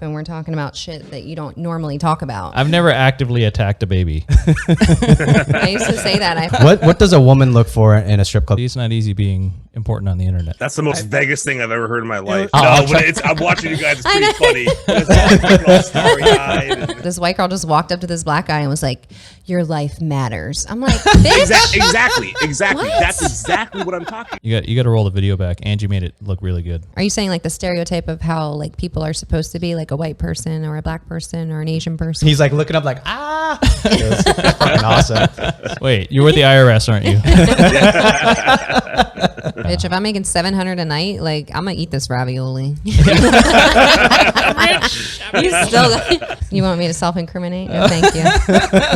and we're talking about shit that you don't normally talk about. I've never actively attacked a baby. I used to say that. What does a woman look for in a strip club? It's not easy being important on the internet. That's the most Vegas thing I've ever heard in my life. Oh, No, but I'm watching you guys. It's pretty funny. It's all starry-eyed. This white girl just walked up to this black guy and was like, "Your life matters." I'm like, "Bitch." Exactly. What? That's exactly what I'm talking. You got to roll the video back. Angie made it look really good. Are you saying like the stereotype of how like people are supposed to be, like a white person or a black person or an Asian person? He's like looking up like, It was fucking awesome. Wait, you're with the IRS, aren't you? Bitch, if I'm making $700 a night, like I'm gonna eat this ravioli. You want me to self-incriminate? No, thank you.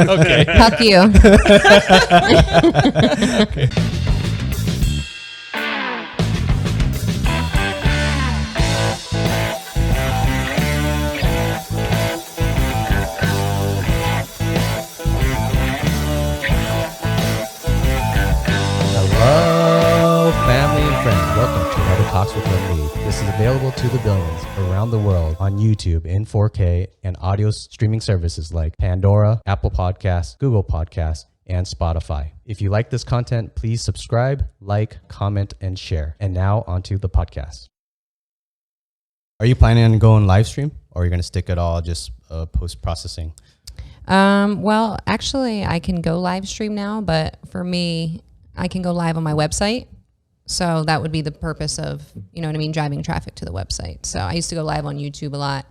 Okay. Fuck you. Okay. Hello, family and friends. Welcome to another Talks with Lee. This is available to the billions around the world on YouTube in 4K and audio streaming services like Pandora, Apple Podcasts, Google Podcasts, and Spotify. If you like this content, please subscribe, like, comment, and share. And now onto the podcast. Are you planning on going live stream, or are you going to stick it all just post-processing? Well, actually, I can go live stream now, but for me, I can go live on my website. So that would be the purpose of, you know what I mean, driving traffic to the website. So I used to go live on YouTube a lot.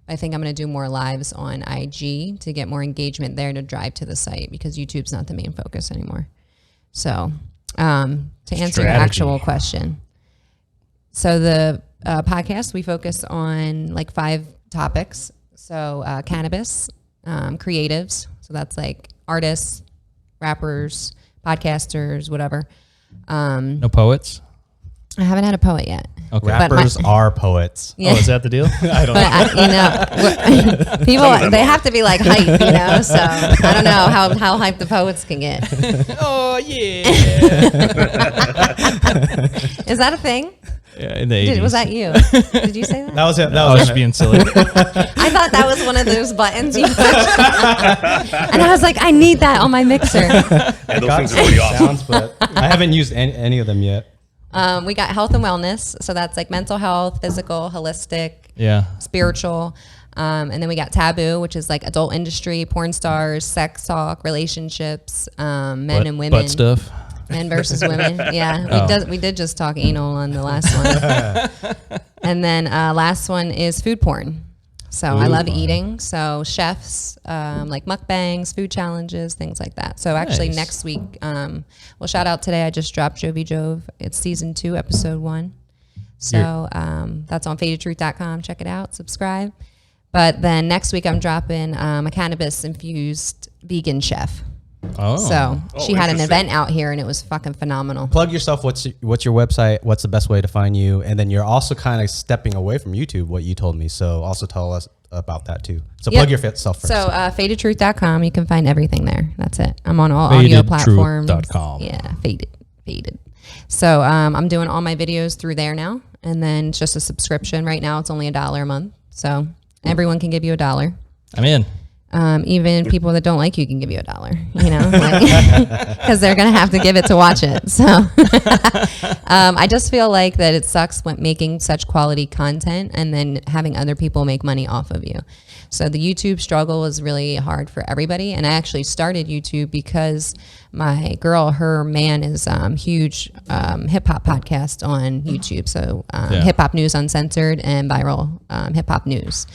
I think I'm going to do more lives on IG to get more engagement there to drive to the site, because YouTube's not the main focus anymore. So to answer your actual question. So the podcast, we focus on like 5 topics. So cannabis, creatives. So that's like artists, rappers, podcasters, whatever. No poets? I haven't had a poet yet. Okay. Rappers are poets. Yeah. Oh, is that the deal? I don't know. People, they have to be like hype, you know? So I don't know how hype the poets can get. Oh, yeah. Is that a thing? Yeah, in the 80s. Was that you? Did you say that? That was it. I was just being silly. I thought that was one of those buttons you push. And I was like, I need that on my mixer. Yeah, those things are pretty awesome. Sounds, but I haven't used any of them yet. We got health and wellness. So that's like mental health, physical, holistic, spiritual. And then we got taboo, which is like adult industry, porn stars, sex talk, relationships, men and women. Butt stuff. Men versus women. Yeah. We did just talk anal on the last one. And then last one is food porn. So I love eating. So chefs, like mukbangs, food challenges, things like that. So actually next week, well, shout out today. I just dropped Jovi Jove. It's season 2, episode 1. So that's on fadedtruth.com. Check it out. Subscribe. But then next week I'm dropping a cannabis infused vegan chef. Oh. So she had an event out here and it was fucking phenomenal. Plug yourself. What's your website? What's the best way to find you? And then you're also kind of stepping away from YouTube, what you told me. So also tell us about that too. So plug yourself first. So fadedtruth.com. You can find everything there. That's it. I'm on all audio platforms. Fadedtruth.com. Yeah, faded. So I'm doing all my videos through there now. And then it's just a subscription. Right now it's only $1 a month. So everyone can give you $1. I'm in. Even people that don't like you can give you $1, you know, because they're going to have to give it to watch it. So I just feel like that it sucks when making such quality content and then having other people make money off of you. So the YouTube struggle is really hard for everybody. And I actually started YouTube because my girl, her man is huge hip hop podcast on YouTube. So Hip Hop News Uncensored and Viral Hip Hop News.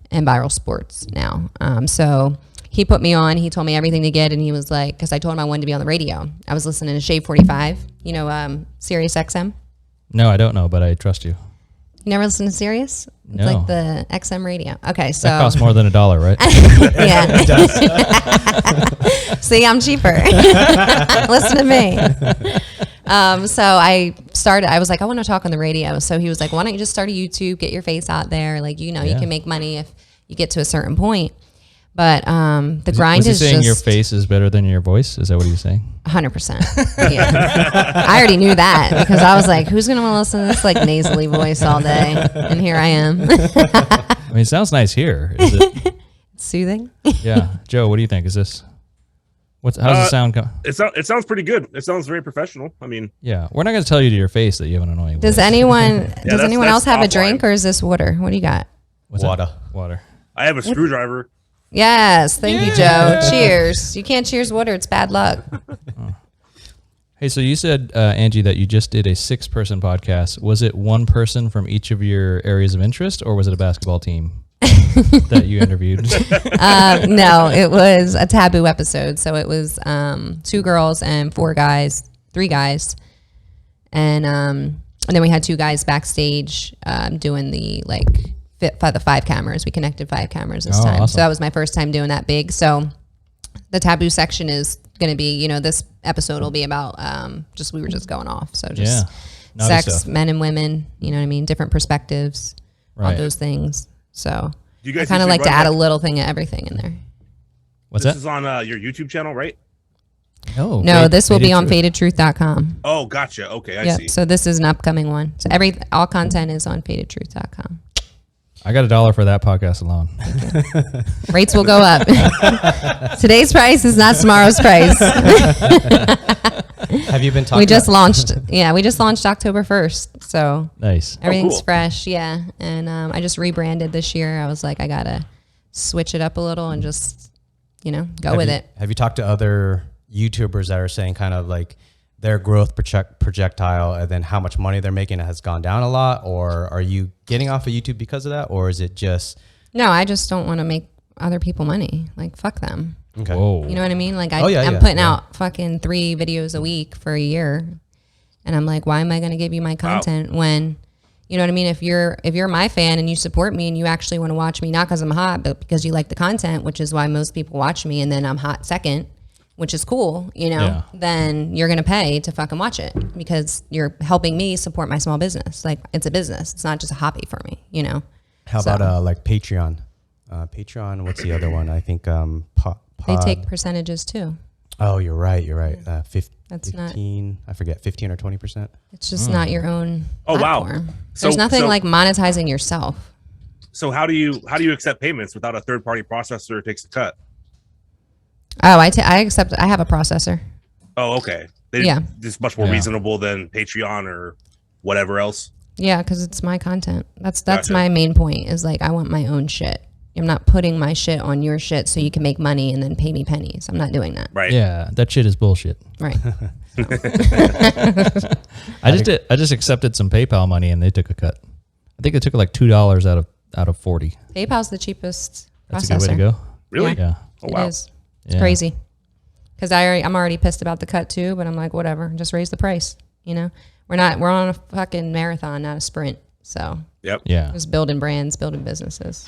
And Viral Sports now. So he put me on. He told me everything to get. And he was like, because I told him I wanted to be on the radio. I was listening to Shade 45, you know, Sirius XM. No, I don't know, but I trust you. You never listen to Sirius? It's no. like the XM radio. Okay, so. That costs more than $1, right? Yeah. See, I'm cheaper. Listen to me. So I was like, I want to talk on the radio. So he was like, why don't you just start a YouTube, get your face out there? Like, you know, you can make money if you get to a certain point. But the grind was he is saying just your face is better than your voice? Is that what he's saying? 100%. Yeah. I already knew that because I was like, who's going to want to listen to this like nasally voice all day? And here I am. I mean, it sounds nice here. Is it? Soothing. Yeah. Joe, what do you think? Is this? How's the sound come? It sounds pretty good. It sounds very professional. I mean, Yeah. We're not going to tell you to your face that you have an annoying Does voice. anyone that's else have a offline. drink or is this water? What do you got? What's that? Water. Water. I have a screwdriver. Yes. Thank you, Joe. Cheers. You can't cheers water. It's bad luck. Hey, so you said, Angie, that you just did a 6-person podcast. Was it one person from each of your areas of interest, or was it a basketball team that you interviewed? No, it was a taboo episode. So it was 2 girls and 3 guys. And then we had 2 guys backstage doing the the 5 cameras. We connected 5 cameras this time. Awesome. So that was my first time doing that big. So the taboo section is going to be, this episode will be about we were just going off. So just Naughty sex, stuff. men and women, you know what I mean? Different perspectives, all Right. those things. So Do you I guys kind of usually like to run add a that- little thing of everything in there. What's This that? is on your YouTube channel, right? Oh, No, this will be on fadedtruth.com. Oh, gotcha. Okay, I Yep. see. So this is an upcoming one. So all content is on fadedtruth.com. I got $1 for that podcast alone. Rates will go up. Today's price is not tomorrow's price. Have you been talking? We just launched October 1st. So Nice. everything's cool. fresh. Yeah. And I just rebranded this year. I was like, I got to switch it up a little and just, go with it. Have you talked to other YouTubers that are saying kind of like their growth projectile and then how much money they're making has gone down a lot? Or are you getting off of YouTube because of that? Or is it just... No, I just don't want to make other people money. Like, fuck them. Okay. Whoa. You know what I mean? Like I'm yeah, putting yeah. out fucking 3 videos a week for a year. And I'm like, why am I going to give you my content when, you know what I mean? If you're my fan and you support me and you actually want to watch me, not because I'm hot, but because you like the content, which is why most people watch me. And then I'm hot second, which is cool, Yeah. then you're going to pay to fucking watch it because you're helping me support my small business. Like it's a business. It's not just a hobby for me, How about like Patreon? Patreon, what's the other one? I think They take percentages too. Oh, you're right. That's not- 15, I forget, 15 or 20%. It's just not your own Oh, wow. platform. So- There's nothing so- like monetizing yourself. So how do you accept payments without a third party processor takes a cut? Oh, I accept. I have a processor. Oh, okay. Yeah. It's much more Yeah. reasonable than Patreon or whatever else. Yeah, because it's my content. That's Gotcha. my main point. Is like I want my own shit. I'm not putting my shit on your shit so you can make money and then pay me pennies. I'm not doing that. Right. Yeah, that shit is bullshit. Right. I just accepted some PayPal money and they took a cut. I think they took like $2 out of 40. PayPal's the cheapest That's processor. a good way to go. Really? Yeah. Yeah. Oh, wow. It is. It's Yeah. crazy. Because I'm already pissed about the cut too, but I'm like, whatever, just raise the price. We're on a fucking marathon, not a sprint. So Yep. Yeah. just building brands, building businesses.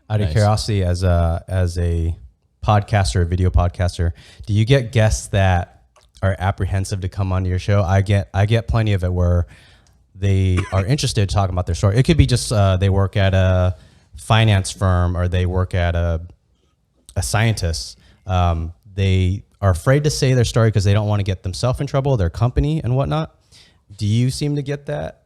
Out of Nice. curiosity, as a podcaster, a video podcaster, do you get guests that are apprehensive to come onto your show? I get plenty of it where they are interested to talk about their story. It could be just they work at a finance firm or they work at a scientist. They are afraid to say their story because they don't want to get themselves in trouble, their company and whatnot. Do you seem to get that?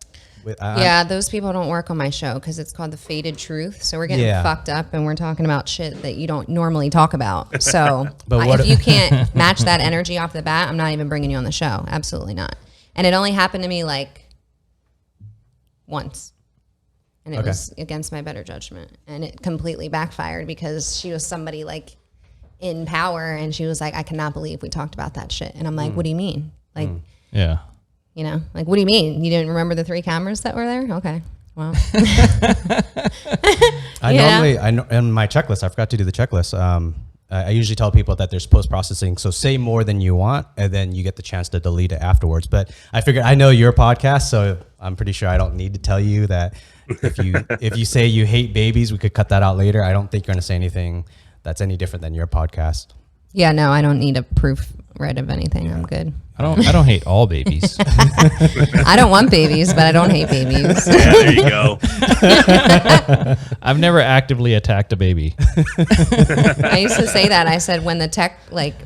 Yeah, those people don't work on my show because it's called The Faded Truth. So we're getting Yeah. fucked up and we're talking about shit that you don't normally talk about. So But what- if you can't match that energy off the bat, I'm not even bringing you on the show. Absolutely not. And it only happened to me like once. And it Okay. was against my better judgment. And it completely backfired because she was somebody like in power and she was like, I cannot believe we talked about that shit. And I'm like, what do you mean? Like, Yeah. like, what do you mean? You didn't remember the 3 cameras that were there? Okay. Well, I know in my checklist, I forgot to do the checklist. I usually tell people that there's post-processing. So say more than you want, and then you get the chance to delete it afterwards. But I figured I know your podcast, so I'm pretty sure I don't need to tell you that if you say you hate babies, we could cut that out later. I don't think you're going to say anything that's any different than your podcast. yeah, no, I don't need a proof read of anything. I'm good. I don't hate all babies. I don't want babies, but I don't hate babies. Yeah, there you go. I've never actively attacked a baby. I used to say that. I said when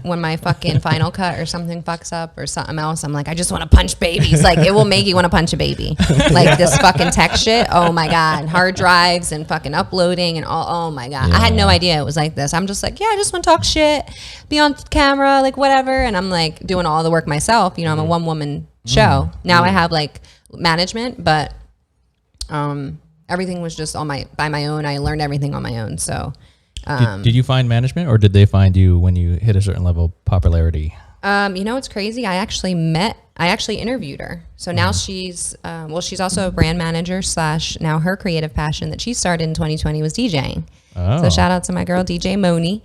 when my fucking Final Cut or something fucks up or something else, I'm like, I just want to punch babies. Like, it will make you want to punch a baby. Like, this fucking tech shit. Oh my God. Hard drives and fucking uploading and all. Oh my God. I had no idea it was like this. I'm just like, yeah, I just want to talk shit, be on camera, like whatever. And I'm like doing all the work myself. You know, I'm a one woman show. Now I have like management, but everything was just by my own. I learned everything on my own. So did you find management, or did they find you when you hit a certain level of popularity? You know, it's crazy. I actually interviewed her. So now she's also a brand manager / now her creative passion that she started in 2020 was DJing. So shout out to my girl, DJ Moni,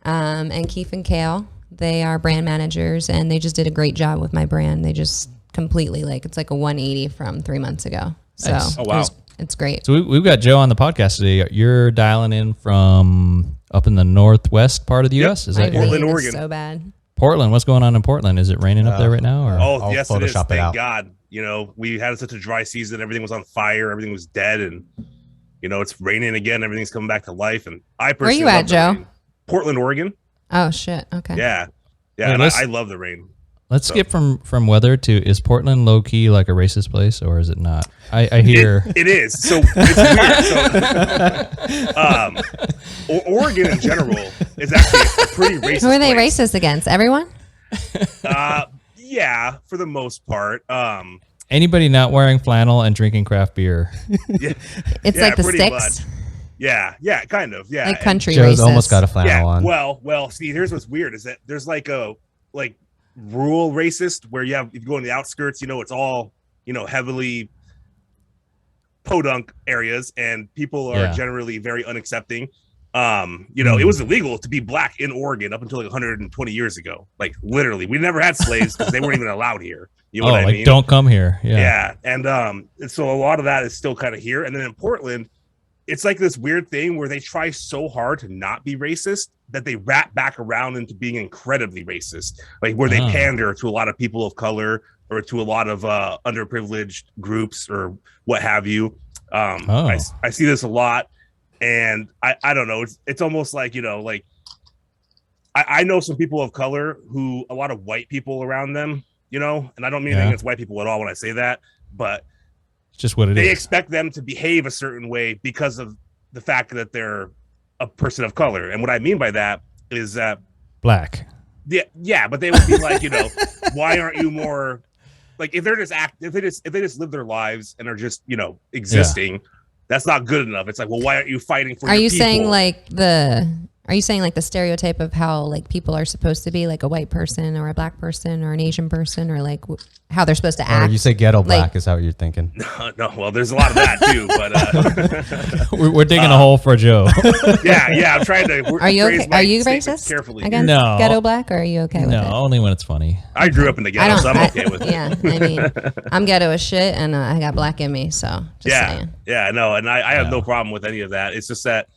and Keith and Kale. They are brand managers, and they just did a great job with my brand. They just completely, like, it's like a 180 from 3 months ago. So Nice. Oh, wow. it's great. So we've got Joe on the podcast today. You're dialing in from up in the northwest part of the U.S. Is My that your vein Portland, is Oregon. so bad. Portland? What's going on in Portland? Is it raining up there right now? Or? Oh, I'll yes, it is. Photoshop it out. Thank God. You know, we had such a dry season. Everything was on fire. Everything was dead. And, you know, it's raining again. Everything's coming back to life. And I personally Where you at, love the Joe? rain. Portland, Oregon. Oh shit. Okay. Yeah. Yeah. Hey, And let's- I love the rain. Let's skip from weather to, is Portland low key like a racist place, or is it not? I hear It is. So it's weird. So, Oregon in general is actually a pretty racist. Who are they place. racist against? Everyone? Yeah, for the most part. anybody not wearing flannel and drinking craft beer. Yeah, It's yeah, like the pretty sticks, much. Yeah, kind of. Yeah, like country Joe's racist. almost got a flannel Yeah. on. Well. See, here's what's weird is that there's like rural racist where if you go in the outskirts, you know, it's all, you know, heavily podunk areas, and people are generally very unaccepting. You know, it was illegal to be black in Oregon up until like 120 years ago. Like, literally, we never had slaves because they weren't even allowed here. You know what I mean? Don't come here. Yeah. And so a lot of that is still kind of here. And then in Portland, it's like this weird thing where they try so hard to not be racist that they wrap back around into being incredibly racist, like where they pander to a lot of people of color or to a lot of underprivileged groups or what have you. I see this a lot, and I don't know. It's almost like, you know, like I know some people of color who a lot of white people around them, you know, and I don't mean anything against white people at all when I say that, but It's just what it is. they expect them to behave a certain way because of the fact that they're a person of color. And what I mean by that is that Black. yeah, but they would be like, you know, why aren't you more like, if they just live their lives and are just, you know, existing, that's not good enough. It's like, well, why aren't you fighting for Are your you people? saying like the stereotype of how like people are supposed to be, like a white person or a black person or an Asian person, or like how they're supposed to Or act? you say ghetto black, like- is that what you're thinking? No, well, there's a lot of that too, but We're digging a hole for Joe. yeah, I'm trying to. Are you phrase okay? my Are you statements racist carefully? against No. ghetto black, or are you okay with No, it? only when it's funny. I grew up in the ghetto, so I'm okay with it. Yeah, I mean, I'm ghetto as shit, and I got black in me, so just saying. Yeah, no, and I have no problem with any of that. It's just that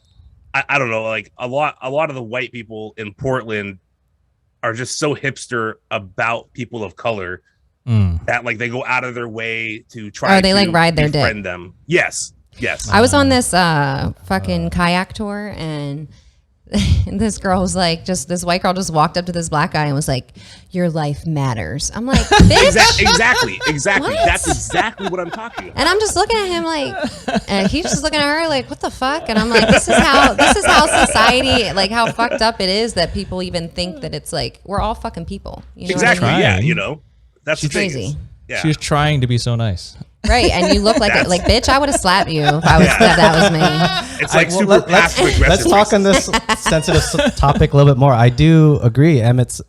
I don't know, like a lot of the white people in Portland are just so hipster about people of color that like they go out of their way to try. Oh, they, to like, ride their dick. befriend them. Yes. I was on this fucking kayak tour, and this girl was like, this white girl just walked up to this black guy and was like, "Your life matters." I'm like, bitch. Exactly. What? That's exactly what I'm talking about. And I'm just looking at him like, and he's just looking at her like, what the fuck? And I'm like, this is how society, like how fucked up it is that people even think that it's like, we're all fucking people. You know Exactly. what I mean? Yeah. Trying. You know, that's the thing. crazy. Yeah. She was trying to be so nice. Right. And you look like it. Like, bitch, I would have slapped you if I was that was me. It's like Well, super let's passive aggressive. talk on this sensitive topic a little bit more. I do agree, Emmett's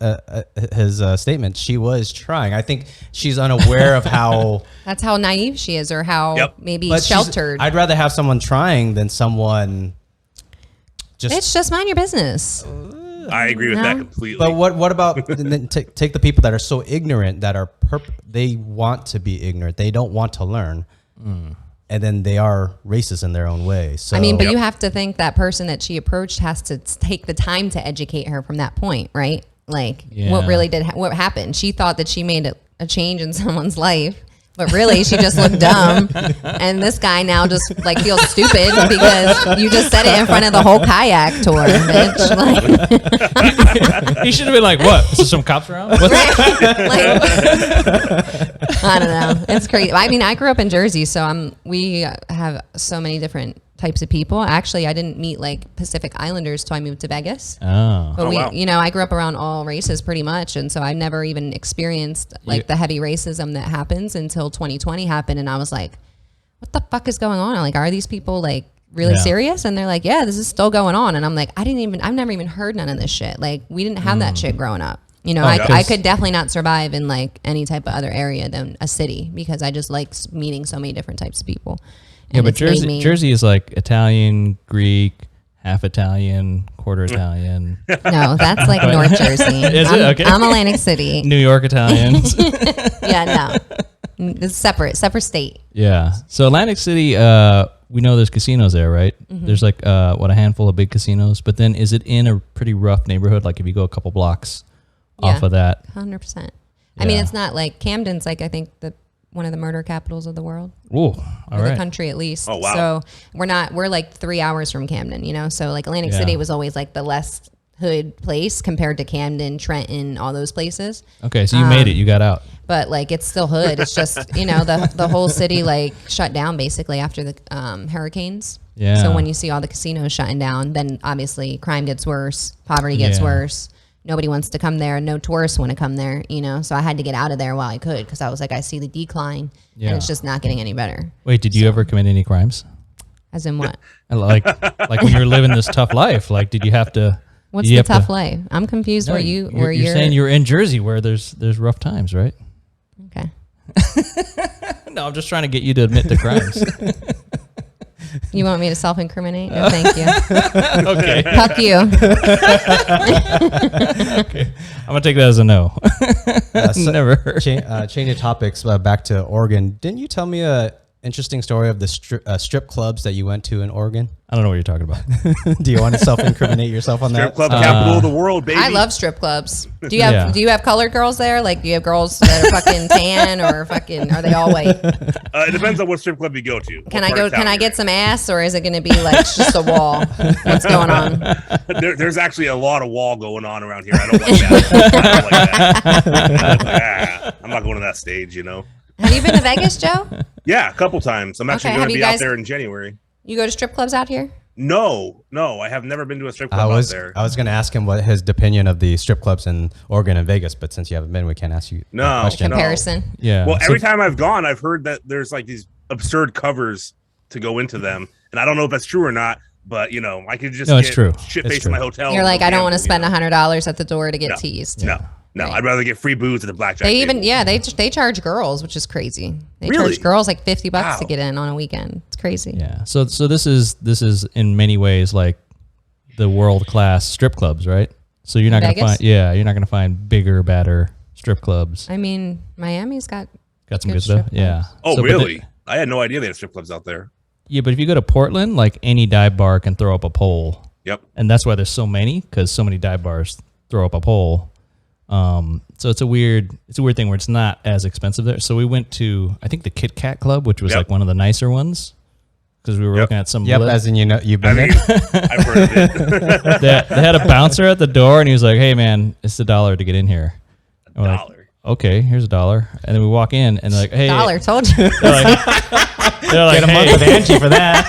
his statement. She was trying. I think she's unaware of how That's how naive she is, or how maybe but she's- sheltered. I'd rather have someone trying than someone Bitch, just mind your business. I agree with that No. completely. But what about and then take the people that are so ignorant that are they want to be ignorant. They don't want to learn. And then they are racist in their own way. So I mean, but you have to think that person that she approached has to take the time to educate her from that point, right? Like Yeah. what really did, what happened. She thought that she made a change in someone's life. But really, she just looked dumb, and this guy now just like feels stupid because you just said it in front of the whole kayak tour, bitch. Like, He should have been like, "What? Is there some cops around?" What's like, I don't know. It's crazy. I mean, I grew up in Jersey, so we have so many different types of people. Actually, I didn't meet like Pacific Islanders till I moved to Vegas. Oh, But wow. I grew up around all races pretty much, and so I never even experienced like the heavy racism that happens until 2020 happened, and I was like, "What the fuck is going on? Like, are these people like really Yeah. serious?" And they're like, "Yeah, this is still going on." And I'm like, I've never even heard none of this shit. Like, we didn't have that shit growing up. You know, I could definitely not survive in like any type of other area than a city because I just like meeting so many different types of people. yeah, And but it's made me- Jersey is like Italian, Greek, half Italian, quarter Italian, No, that's like North Jersey. Is it? Okay. I'm Atlantic City. New York Italians. Yeah, no. It's separate state. Yeah. So Atlantic City, we know there's casinos there, right? There's like a handful of big casinos, but then is it in a pretty rough neighborhood? Like if you go a couple blocks off of that. 100%. I mean, Yeah. it's not like Camden's like, I think one of the murder capitals of the world, Ooh, all or the right. country at least. Oh, wow. So we're like 3 hours from Camden, you know? So like Atlantic Yeah. City was always like the less hood place compared to Camden, Trenton, all those places. Okay, so you made it. You got out. But like it's still hood. It's just, you know, the whole city like shut down basically after the hurricanes. Yeah. So when you see all the casinos shutting down, then obviously crime gets worse, poverty gets Yeah. worse. Nobody wants to come there. No tourists want to come there, you know? So I had to get out of there while I could because I was like, I see the decline Yeah. and it's just not getting any better. Wait, did you ever commit any crimes? As in what? Like when you were living this tough life, like did you have to? What's did you the have tough life? I'm confused No, where you're you're saying you're in Jersey where there's rough times, right? okay. No, I'm just trying to get you to admit the crimes. You want me to self-incriminate? No, thank you. Okay. Fuck you. Okay. I'm gonna take that as a no. So- Never heard. Change of topics, back to Oregon. Didn't you tell me a interesting story of the strip clubs that you went to in Oregon? I don't know what you're talking about. Do you want to self-incriminate yourself on Strip that? club capital of the world, baby. I love strip clubs. Do you have Yeah. Do you have colored girls there? Like, do you have girls that are fucking tan or fucking? Are they all white? It depends on what strip club you go to. Can I go? Can I get some ass, or is it going to be like just a wall? What's going on? There's actually a lot of wall going on around here. I don't like that. I don't like that. I'm not going to that stage, you know. Have you been to Vegas, Joe? Yeah, a couple times. I'm actually Okay, going have to you be out guys- there in January. You go to strip clubs out here? No, I have never been to a strip I club was out there. I was going to ask him what his opinion of the strip clubs in Oregon and Vegas, but since you haven't been, we can't ask you No, that question. no. Comparison. Yeah. Well, So- every time I've gone, I've heard that there's like these absurd covers to go into them, and I don't know if that's true or not. But you know, I could just No, it's get true. shit It's faced in true. my hotel. You're and like, go I don't want to gamble, spend you know? $100 at the door to get No. teased. No, Right. I'd rather get free booze at the blackjack. They table. they charge girls, which is crazy. They Really? charge girls like $50 to Wow. get in on a weekend. It's crazy. Yeah. So this is in many ways like the world class strip clubs, right? So you're not gonna Vegas? you're not gonna find bigger, badder strip clubs. I mean, Miami's got Got some Good good stuff. strip Yeah. Oh, So, but really? the- I had no idea they had strip clubs out there. yeah, but if you go to Portland, like any dive bar can throw up a pole, Yep. and that's why there's so many because so many dive bars throw up a pole. So it's a weird thing where it's not as expensive there. So we went to I think the Kit Kat Club, which was Yep. like one of the nicer ones because we were Yep. looking at some. Yep, lit- as in you've I been mean, there. I've heard of it. they had a bouncer at the door, and he was like, "Hey, man, it's $1 to get in here." And we're like, $1. okay, here's $1, and then we walk in, and they're like, "Hey," dollar. Told you. They're like, Get a month "Hey." with Angie for that.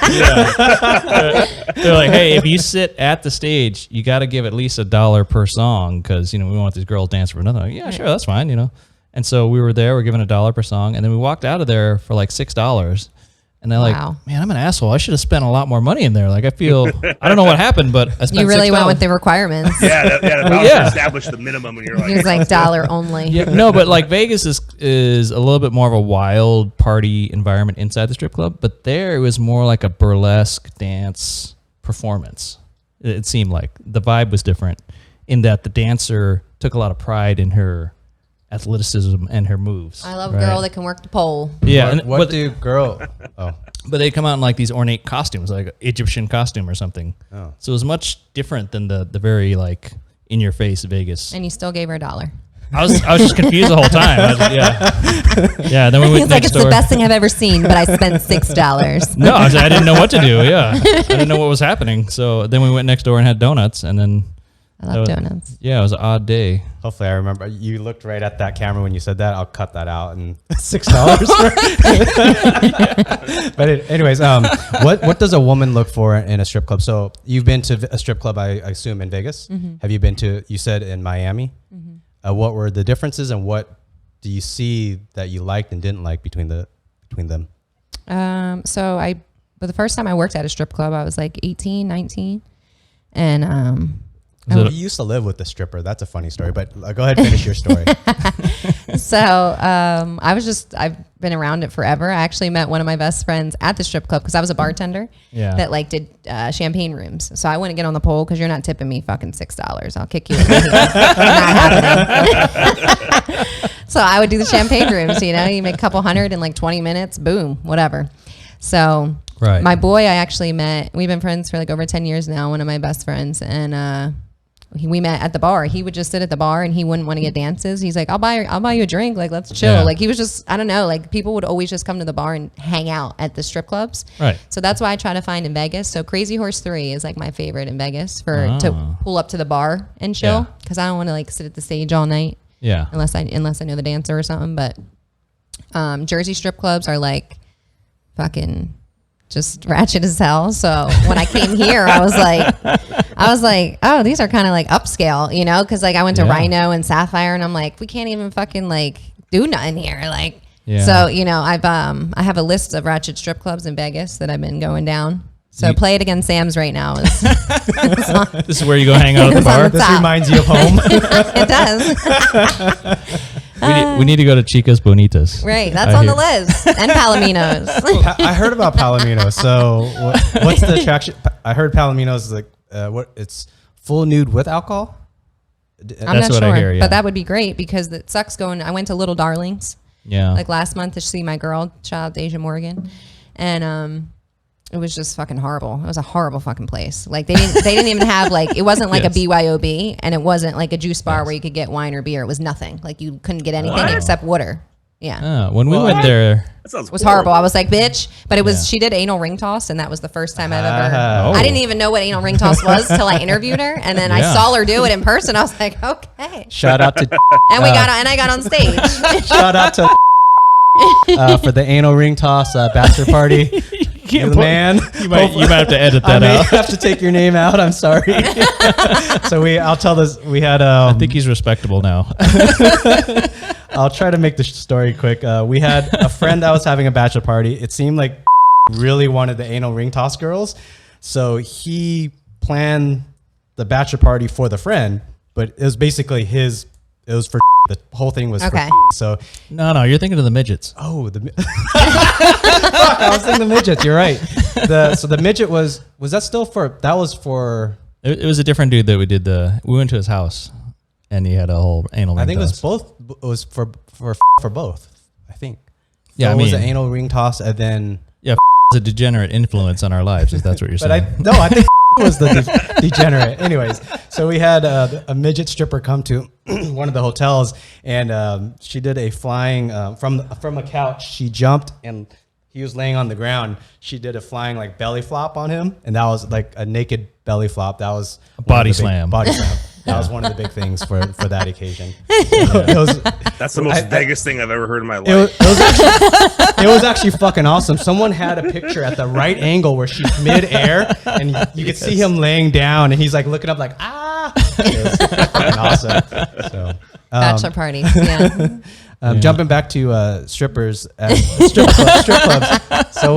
They're like, "Hey, if you sit at the stage, you got to give at least $1 per song because we want these girls dancing for nothing." Like, yeah, sure, that's fine, And so we were there, we're giving $1 per song, and then we walked out of there for like $6. And they're Wow. like, "Man, I'm an asshole. I should have spent a lot more money in there." Like, I feel, I don't know what happened, but I spent You really went $6. with the requirements. The bouncer Yeah. established the minimum, and you're like, He was like dollar only. Yeah, no, but like Vegas is a little bit more of a wild party environment inside the strip club, but there it was more like a burlesque dance performance. It seemed like the vibe was different in that the dancer took a lot of pride in her athleticism and her moves. I love a right? girl that can work the pole. Yeah, What but, do girl? Oh, but they come out in like these ornate costumes, like Egyptian costume or something. Oh. So it was much different than the very like in your face Vegas. And you still gave her $1. I was just confused the whole time. Yeah. Then we went He's next like, it's door. the best thing I've ever seen, but I spent $6. No, I didn't know what to do. Yeah, I didn't know what was happening. So then we went next door and had donuts, and then I love donuts. Yeah, it was an odd day. Hopefully I remember. You looked right at that camera when you said that. I'll cut that out and $6. But anyways, what does a woman look for in a strip club? So you've been to a strip club, I assume, in Vegas. Mm-hmm. Have you been to? You said in Miami. Mm-hmm. What were the differences, and what do you see that you liked and didn't like between them? But the first time I worked at a strip club, I was like 18, 19, and you used to live with a stripper. That's a funny story, but go ahead and finish your story. So I've been around it forever. I actually met one of my best friends at the strip club because I was a bartender that like did champagne rooms. So I wouldn't get on the pole because you're not tipping me fucking $6. I'll kick you in the head. Not happening. So I would do the champagne rooms, you make a couple hundred in like 20 minutes, boom, whatever. So my boy I actually met, we've been friends for like over 10 years now, one of my best friends, and we met at the bar. He would just sit at the bar and he wouldn't want to get dances. He's like, I'll buy you a drink. Like, let's chill. Yeah. Like he was just, I don't know, like people would always just come to the bar and hang out at the strip clubs. Right. So that's why I try to find in Vegas. So Crazy Horse 3 is like my favorite in Vegas to pull up to the bar and chill. Cause I don't want to like sit at the stage all night. Yeah. Unless I know the dancer or something. But Jersey strip clubs are like fucking just ratchet as hell. So when I came here, I was like, oh, these are kind of like upscale, because like I went to Rhino and Sapphire, and I'm like, we can't even fucking like do nothing here, like. Yeah. So I have a list of ratchet strip clubs in Vegas that I've been going down. So Play It Again Sam's right now is. This is where you go hang out at the bar. This reminds you of home. It does. We need to go to Chicas Bonitas. Right, that's on the list. And Palominos. I heard about Palominos. So what's the attraction? I heard Palominos is like it's full nude with alcohol. I'm not sure, I hear, but that would be great because it sucks going. I went to Little Darlings. Yeah. Like last month to see my girl, shout out to Asia Morgan, and it was just fucking horrible. It was a horrible fucking place. Like they didn't even have like, it wasn't like a BYOB, and it wasn't like a juice bar where you could get wine or beer. It was nothing. Like you couldn't get anything except water. Yeah. When we went there, it was horrible. I was like, bitch. But it was, she did anal ring toss, and that was the first time I've ever, I didn't even know what anal ring toss was till I interviewed her. And then I saw her do it in person. I was like, okay. Shout out to, and I got on stage. Shout out to, for the anal ring toss bachelor party. You're the man. You might have to edit that out. I may have to take your name out. I'm sorry. So I'll tell this. We had. I think he's respectable now. I'll try to make the story quick. We had a friend that was having a bachelor party. It seemed like really wanted the anal ring toss girls, so he planned the bachelor party for the friend, but it was basically his. It was for the whole thing was okay. So no, you're thinking of the midgets. Oh, Fuck, I was thinking the midgets. You're right. So the midget was that still for? That was for. It was a different dude that we did we went to his house, and he had a whole anal ring. I think toss. it was both. It was for both. I think. Yeah, so it was an anal ring toss, and then is a degenerate influence on our lives, if that's what you're saying. I think was the degenerate. Anyways, so we had a midget stripper come to one of the hotels, and she did a flying from a couch. She jumped, and he was laying on the ground. She did a flying like belly flop on him, and that was like a naked belly flop. That was a body slam. Body slam. That was one of the big things for that occasion. That's the most Vegas thing I've ever heard in my life. It was actually fucking awesome. Someone had a picture at the right angle where she's midair, and you could see him laying down, and he's like looking up like, ah. It was fucking awesome. So, bachelor party. Yeah. Jumping back to strippers at strip clubs. So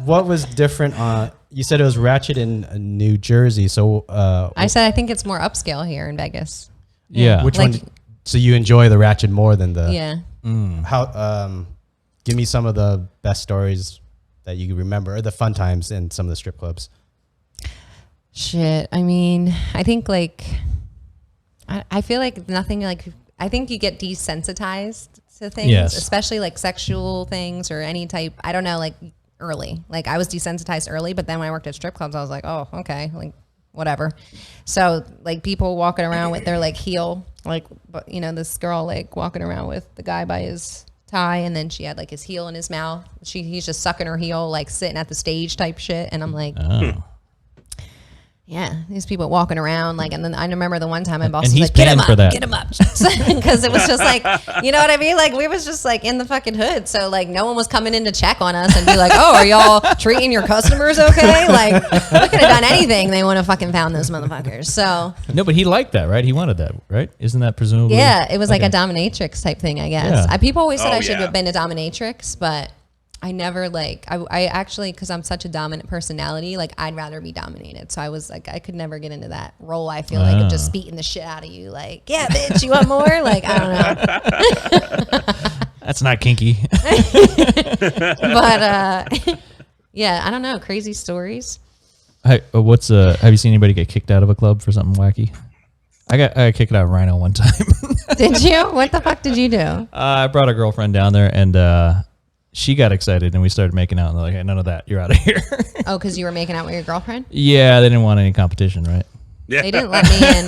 what was different on? You said it was ratchet in New Jersey. So I said I think it's more upscale here in Vegas. Yeah. Which one? So you enjoy the ratchet more than the? Yeah. How? Give me some of the best stories that you remember, or the fun times in some of the strip clubs. Shit. I mean, I think like I feel like nothing like. I think you get desensitized to things, especially like sexual things or any type. I don't know, like. Early, like I was desensitized early, but then when I worked at strip clubs, I was like, oh, okay, like whatever. So like people walking around with their like heel, like, you know, this girl like walking around with the guy by his tie, and then she had like his heel in his mouth. He's just sucking her heel, like sitting at the stage type shit. And I'm like, yeah, these people walking around like, and then I remember the one time my boss was like, get him up, because it was just like, you know what I mean? Like we was just like in the fucking hood, so like no one was coming in to check on us and be like, oh, are y'all treating your customers okay? Like we could have done anything. They would have fucking found those motherfuckers. So no, but he liked that, right? He wanted that, right? Isn't that presumably? Yeah, it was like a dominatrix type thing, I guess. Yeah. People always said I should have been a dominatrix, but I never like, I actually, because I'm such a dominant personality, like I'd rather be dominated. So I was like, I could never get into that role. I feel like of just beating the shit out of you. Like, yeah, bitch, you want more? Like, I don't know. That's not kinky. But yeah, I don't know. Crazy stories. Hey, have you seen anybody get kicked out of a club for something wacky? I got kicked out of Rhino one time. Did you? What the fuck did you do? I brought a girlfriend down there, and she got excited, and we started making out. And they're like, hey, none of that. You're out of here. Oh, because you were making out with your girlfriend? Yeah, they didn't want any competition, right? Yeah. They didn't let me in.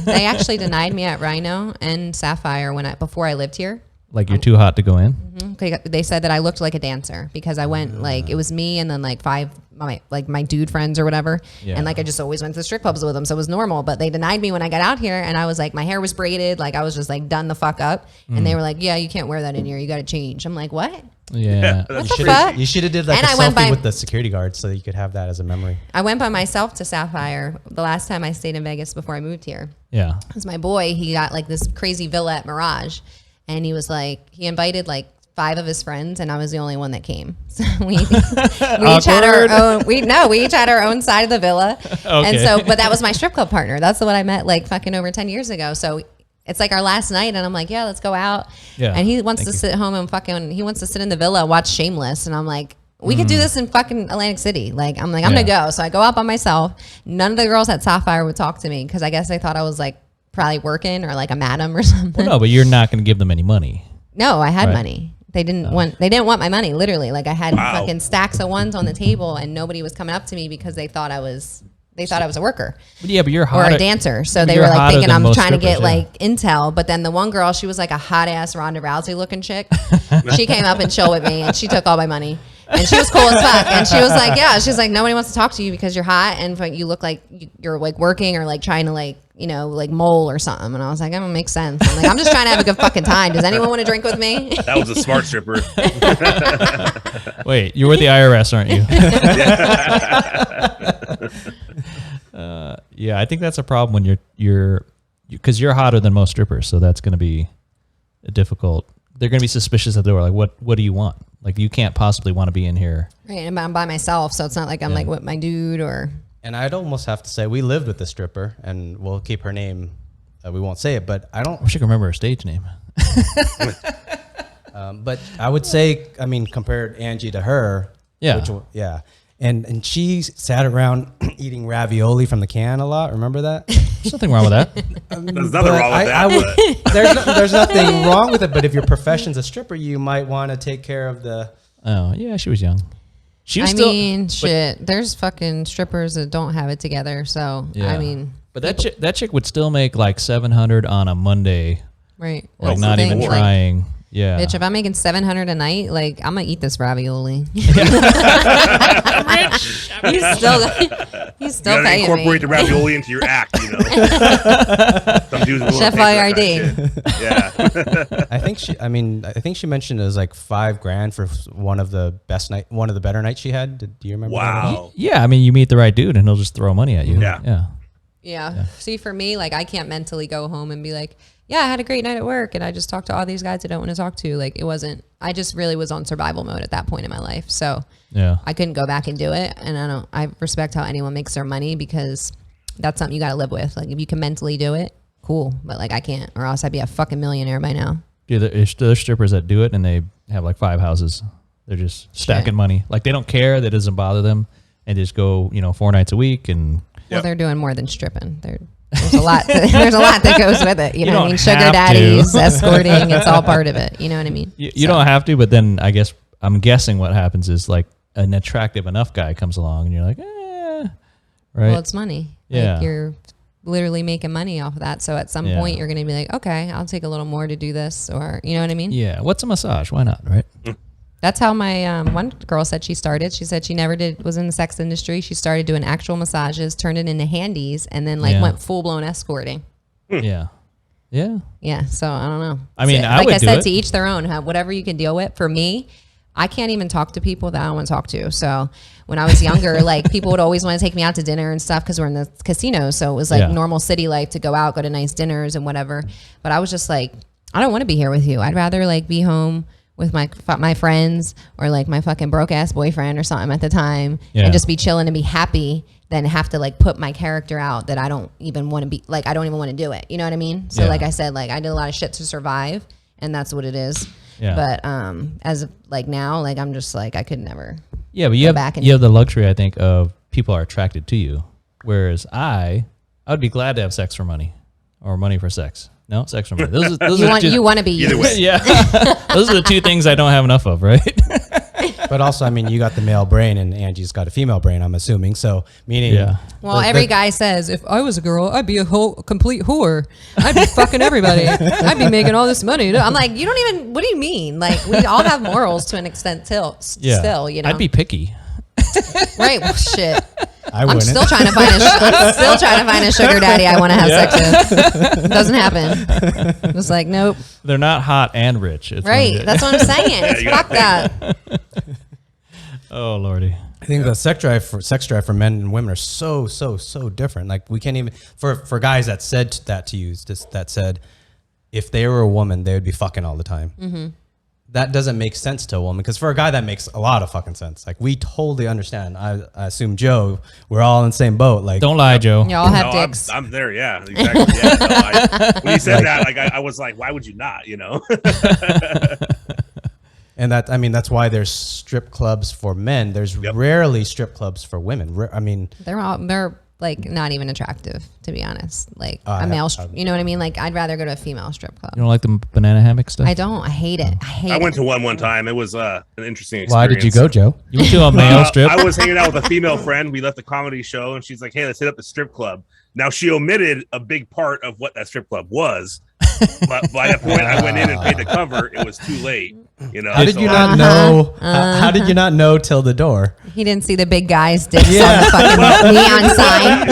They actually denied me at Rhino and Sapphire before I lived here. Like you're too hot to go in? Mm-hmm. They said that I looked like a dancer because I went like, it was me and then like my dude friends or whatever. Yeah. And like I just always went to strip clubs with them. So it was normal. But they denied me when I got out here, and I was like, my hair was braided. Like I was just like done the fuck up. And they were like, yeah, you can't wear that in here. You got to change. I'm like, what? Yeah. What the fuck? You should have did like And a I went selfie by- with the security guard so that you could have that as a memory. I went by myself to Sapphire the last time I stayed in Vegas before I moved here. Yeah. Because my boy, he got like this crazy villa at Mirage. And he was like, he invited like 5 of his friends, and I was the only one that came. So we each had our own. We each had our own side of the villa. Okay. And so, but that was my strip club partner. That's the one I met like fucking over 10 years ago. So it's like our last night, and I'm like, yeah, let's go out. Yeah. And he wants to sit home and he wants to sit in the villa and watch Shameless. And I'm like, we could do this in fucking Atlantic City. Like, I'm like, I'm gonna go. So I go out by myself. None of the girls at Sapphire would talk to me because I guess they thought I was like probably working or like a madam or something. Well, no, but you're not going to give them any money. No, I had money. They didn't want my money, literally. Like I had fucking stacks of ones on the table, and nobody was coming up to me because they thought I was a worker. Yeah, but you're or hotter. a dancer. So they You're were like hotter thinking than I'm most trying to get strippers, like intel. But then the one girl, she was like a hot ass Ronda Rousey looking chick. She came up and chilled with me, and she took all my money. And she was cool as fuck. And she was like, yeah, she's like, nobody wants to talk to you because you're hot and you look like you're like working or like trying to like, you know, like mole or something. And I was like, that don't make sense. I'm like, I'm just trying to have a good fucking time. Does anyone want to drink with me? That was a smart stripper. Wait, you're with the IRS, aren't you? Yeah, I think that's a problem when you're because you're hotter than most strippers. So that's going to be difficult. They're going to be suspicious at the door. Like, what do you want? Like, you can't possibly want to be in here. Right, and I'm by myself, so it's not like I'm like with my dude or. And I'd almost have to say we lived with the stripper, and we'll keep her name. We won't say it, but I don't. I wish I could remember her stage name. But I would say, I mean, compared Angie to her. Yeah. And she sat around eating ravioli from the can a lot. Remember that? There's nothing wrong with that. There's nothing wrong with that. There's nothing wrong with it. But if your profession's a stripper, you might want to take care of the. Oh yeah, she was young. She was shit. There's fucking strippers that don't have it together. So Yeah. I mean, But that chick would still make like $700 on a Monday. right? Like That's not the even thing, trying. Yeah. Bitch, if I'm making $700 a night, like I'm gonna eat this ravioli. He's still You gotta paying incorporate me. the ravioli into your act, you know. Some dudes will Chef pay for that Boyardee. shit. Yeah. I think she mentioned it was like $5,000 for one of the better nights she had. Do you remember? Wow. Yeah, I mean, you meet the right dude and he'll just throw money at you. Yeah. Yeah. See, for me, like I can't mentally go home and be like, yeah, I had a great night at work and I just talked to all these guys I don't want to talk to. Like I just really was on survival mode at that point in my life. So Yeah. I couldn't go back and do it. And I respect how anyone makes their money because that's something you got to live with. Like if you can mentally do it, cool. But like I can't, or else I'd be a fucking millionaire by now. Dude, there's strippers that do it and they have like 5 houses. They're just stacking money. Like they don't care. That doesn't bother them. And just go, 4 nights a week. And Well, they're doing more than stripping. There's a lot. There's a lot that goes with it. You know what I mean? Sugar have daddies, escorting. It's all part of it. You know what I mean? You don't have to, but then I'm guessing what happens is like an attractive enough guy comes along and you're like, right? Well, it's money. Yeah. Like you're literally making money off of that. So at some point you're going to be like, okay, I'll take a little more to do this, or you know what I mean? Yeah. What's a massage? Why not? Right. That's how my one girl said she started. She said she never was in the sex industry. She started doing actual massages, turned it into handies, and then went full blown escorting. Yeah. Yeah. Yeah. So I don't know. I mean, like I I said, do to each their own. Whatever you can deal with. For me, I can't even talk to people that I don't want to talk to. So when I was younger, like people would always want to take me out to dinner and stuff because we're in the casino. So it was like normal city life to go out, go to nice dinners and whatever. But I was just like, I don't want to be here with you. I'd rather like be home with my friends or like my fucking broke ass boyfriend or something at the time and just be chilling and be happy than have to like put my character out that I don't even want to be like, I don't even want to do it. You know what I mean? So like I said, like I did a lot of shit to survive and that's what it is. Yeah. But as of like now, like I'm just like I could never. Yeah, but you have the luxury, I think, of people are attracted to you, whereas I would be glad to have sex for money, or money for sex. No, sex for money. Those you want to be either way. Yeah, those are the two things I don't have enough of, right? But also, I mean, you got the male brain, and Angie's got a female brain. I'm assuming. So meaning, well, every guy says, if I was a girl, I'd be a complete whore. I'd be fucking everybody. I'd be making all this money. I'm like, you don't even. What do you mean? Like, we all have morals to an extent. Still, you know. I'd be picky. Right. Well, shit. I'm still trying to find a sugar daddy I want to have sex with. It doesn't happen. It's like, nope. They're not hot and rich. It's right. That's what I'm saying. It's fuck that. Oh Lordy. I think the sex drive for men and women are so different. Like we can't even for guys that said that to you, that said if they were a woman, they would be fucking all the time. Mm-hmm. That doesn't make sense to a woman, because for a guy that makes a lot of fucking sense. Like we totally understand. I assume Joe, we're all in the same boat. Like don't lie, Joe. You all have dicks. I'm there. Yeah, exactly. Yeah, no, when you said that, like I was like, why would you not? You know. And that's why there's strip clubs for men. There's rarely strip clubs for women. I mean, they're like not even attractive, to be honest. Like a male, you know what I mean? Like I'd rather go to a female strip club. You don't like the banana hammock stuff? I don't. I hate it. I went to one time. It was an interesting experience. Why did you go, Joe? You went to a male strip? I was hanging out with a female friend. We left the comedy show, and she's like, "Hey, let's hit up the strip club." Now she omitted a big part of what that strip club was, but by the point I went in and paid the cover, it was too late. You know, how did you not know? How did you not know till the door? He didn't see the big guy's dicks on the fucking neon sign.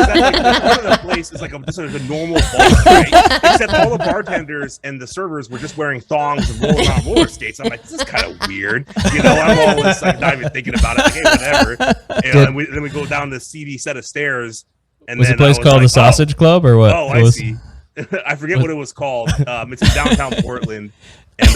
Part of the place is like just a normal bar, right? Except all the bartenders and the servers were just wearing thongs and rolling on roller skates. I'm like, this is kind of weird. You know, I'm always like not even thinking about it. Like, hey, whatever. And then we go down this seedy set of stairs. And was then the place called like, the Sausage Club or what? Oh, I see. I forget what it was called. It's in downtown Portland, and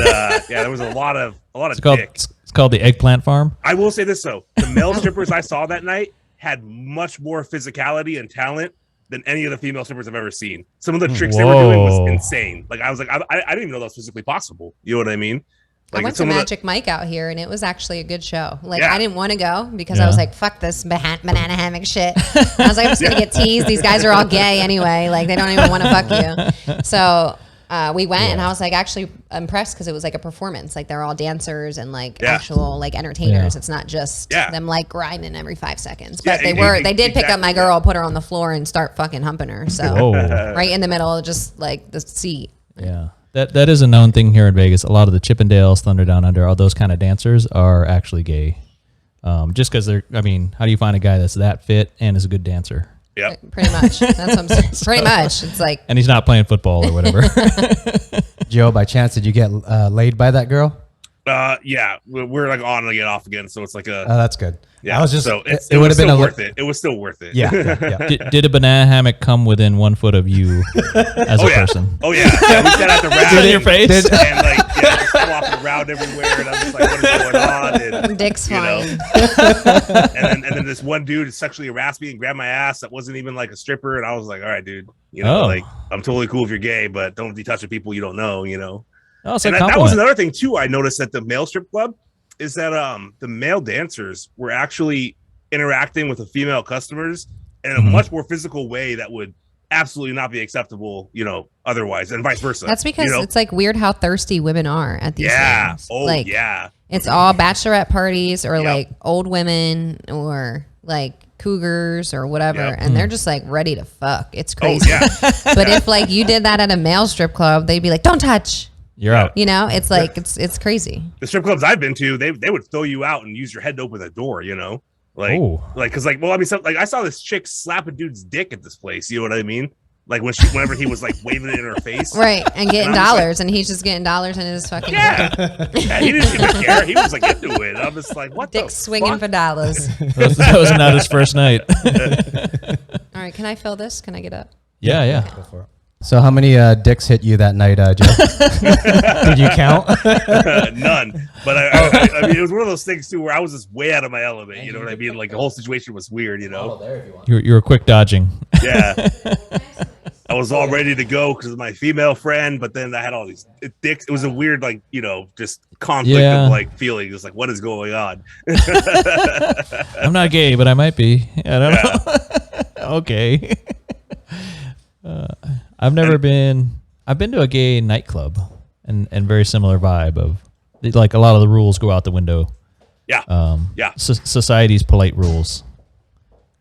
there was a lot of dicks. It's called the Eggplant Farm. I will say this though: the male strippers I saw that night had much more physicality and talent than any of the female strippers I've ever seen. Some of the tricks they were doing was insane. Like I was like, I didn't even know that was physically possible. You know what I mean? Like, I went to Magic Mike out here, and it was actually a good show. Like, I didn't want to go because I was like, fuck this banana hammock shit. I was like, I'm just going to get teased. These guys are all gay anyway. Like, they don't even want to fuck you. So we went, and I was like actually impressed because it was like a performance. Like, they're all dancers and like actual like entertainers. It's not just them like grinding every 5 seconds. But they did pick up my girl, put her on the floor, and start fucking humping her. So right in the middle, just like the seat. Yeah. That is a known thing here in Vegas. A lot of the Chippendales, Thunder Down Under, all those kind of dancers are actually gay. Just because how do you find a guy that's that fit and is a good dancer? Yeah, pretty much. That's what I'm saying. Pretty much. It's like, and he's not playing football or whatever. Joe, by chance, did you get laid by that girl? Yeah, we're like on and get off again, so it's like a. Oh, that's good. Yeah, I was just. So it would have been worth it. It was still worth it. Yeah. Did a banana hammock come within 1 foot of you as a person? Oh yeah. We sat at the rack in your face and like just flopping around everywhere, and I'm just like, what is going on? And dick's flying. and then this one dude sexually harassed me and grabbed my ass that wasn't even like a stripper, and I was like, all right, dude, like I'm totally cool if you're gay, but don't be touching people you don't know, Oh, and that was another thing too. I noticed at the male strip club is that the male dancers were actually interacting with the female customers in a much more physical way that would absolutely not be acceptable, otherwise, and vice versa. That's because it's like weird how thirsty women are at these things. Oh, like, it's all bachelorette parties or like old women or like cougars or whatever, Yep. and they're just like ready to fuck. It's crazy. Oh, yeah. But if like you did that at a male strip club, they'd be like, "Don't touch." You're out. You know, it's like it's crazy. The strip clubs I've been to, they would throw you out and use your head to open the door, you know? Like, Ooh. because like, well, I mean, like I saw this chick slap a dude's dick at this place. You know what I mean? Like whenever he was like waving it in her face, Right, and getting And I'm just dollars, and he's just getting dollars in his fucking yeah, he didn't even care. He was like into it. I'm just like, what dick the swinging fuck? for dollars. That was not his first night. All right, can I fill this? Can I get up? Yeah. Go for it. So how many dicks hit you that night, Joe? Did you count? None. But I mean, it was one of those things too where I was just way out of my element. You know what I mean? Like the whole situation was weird. You know? You were quick dodging. Yeah. I was all ready to go because of my female friend, but then I had all these dicks. It was a weird, like, you know, just conflict of like feelings. Like, what is going on? I'm not gay, but I might be. I don't know. Okay. I've been to a gay nightclb and very similar vibe of like a lot of the rules go out the window. Yeah. Yeah. Society's polite rules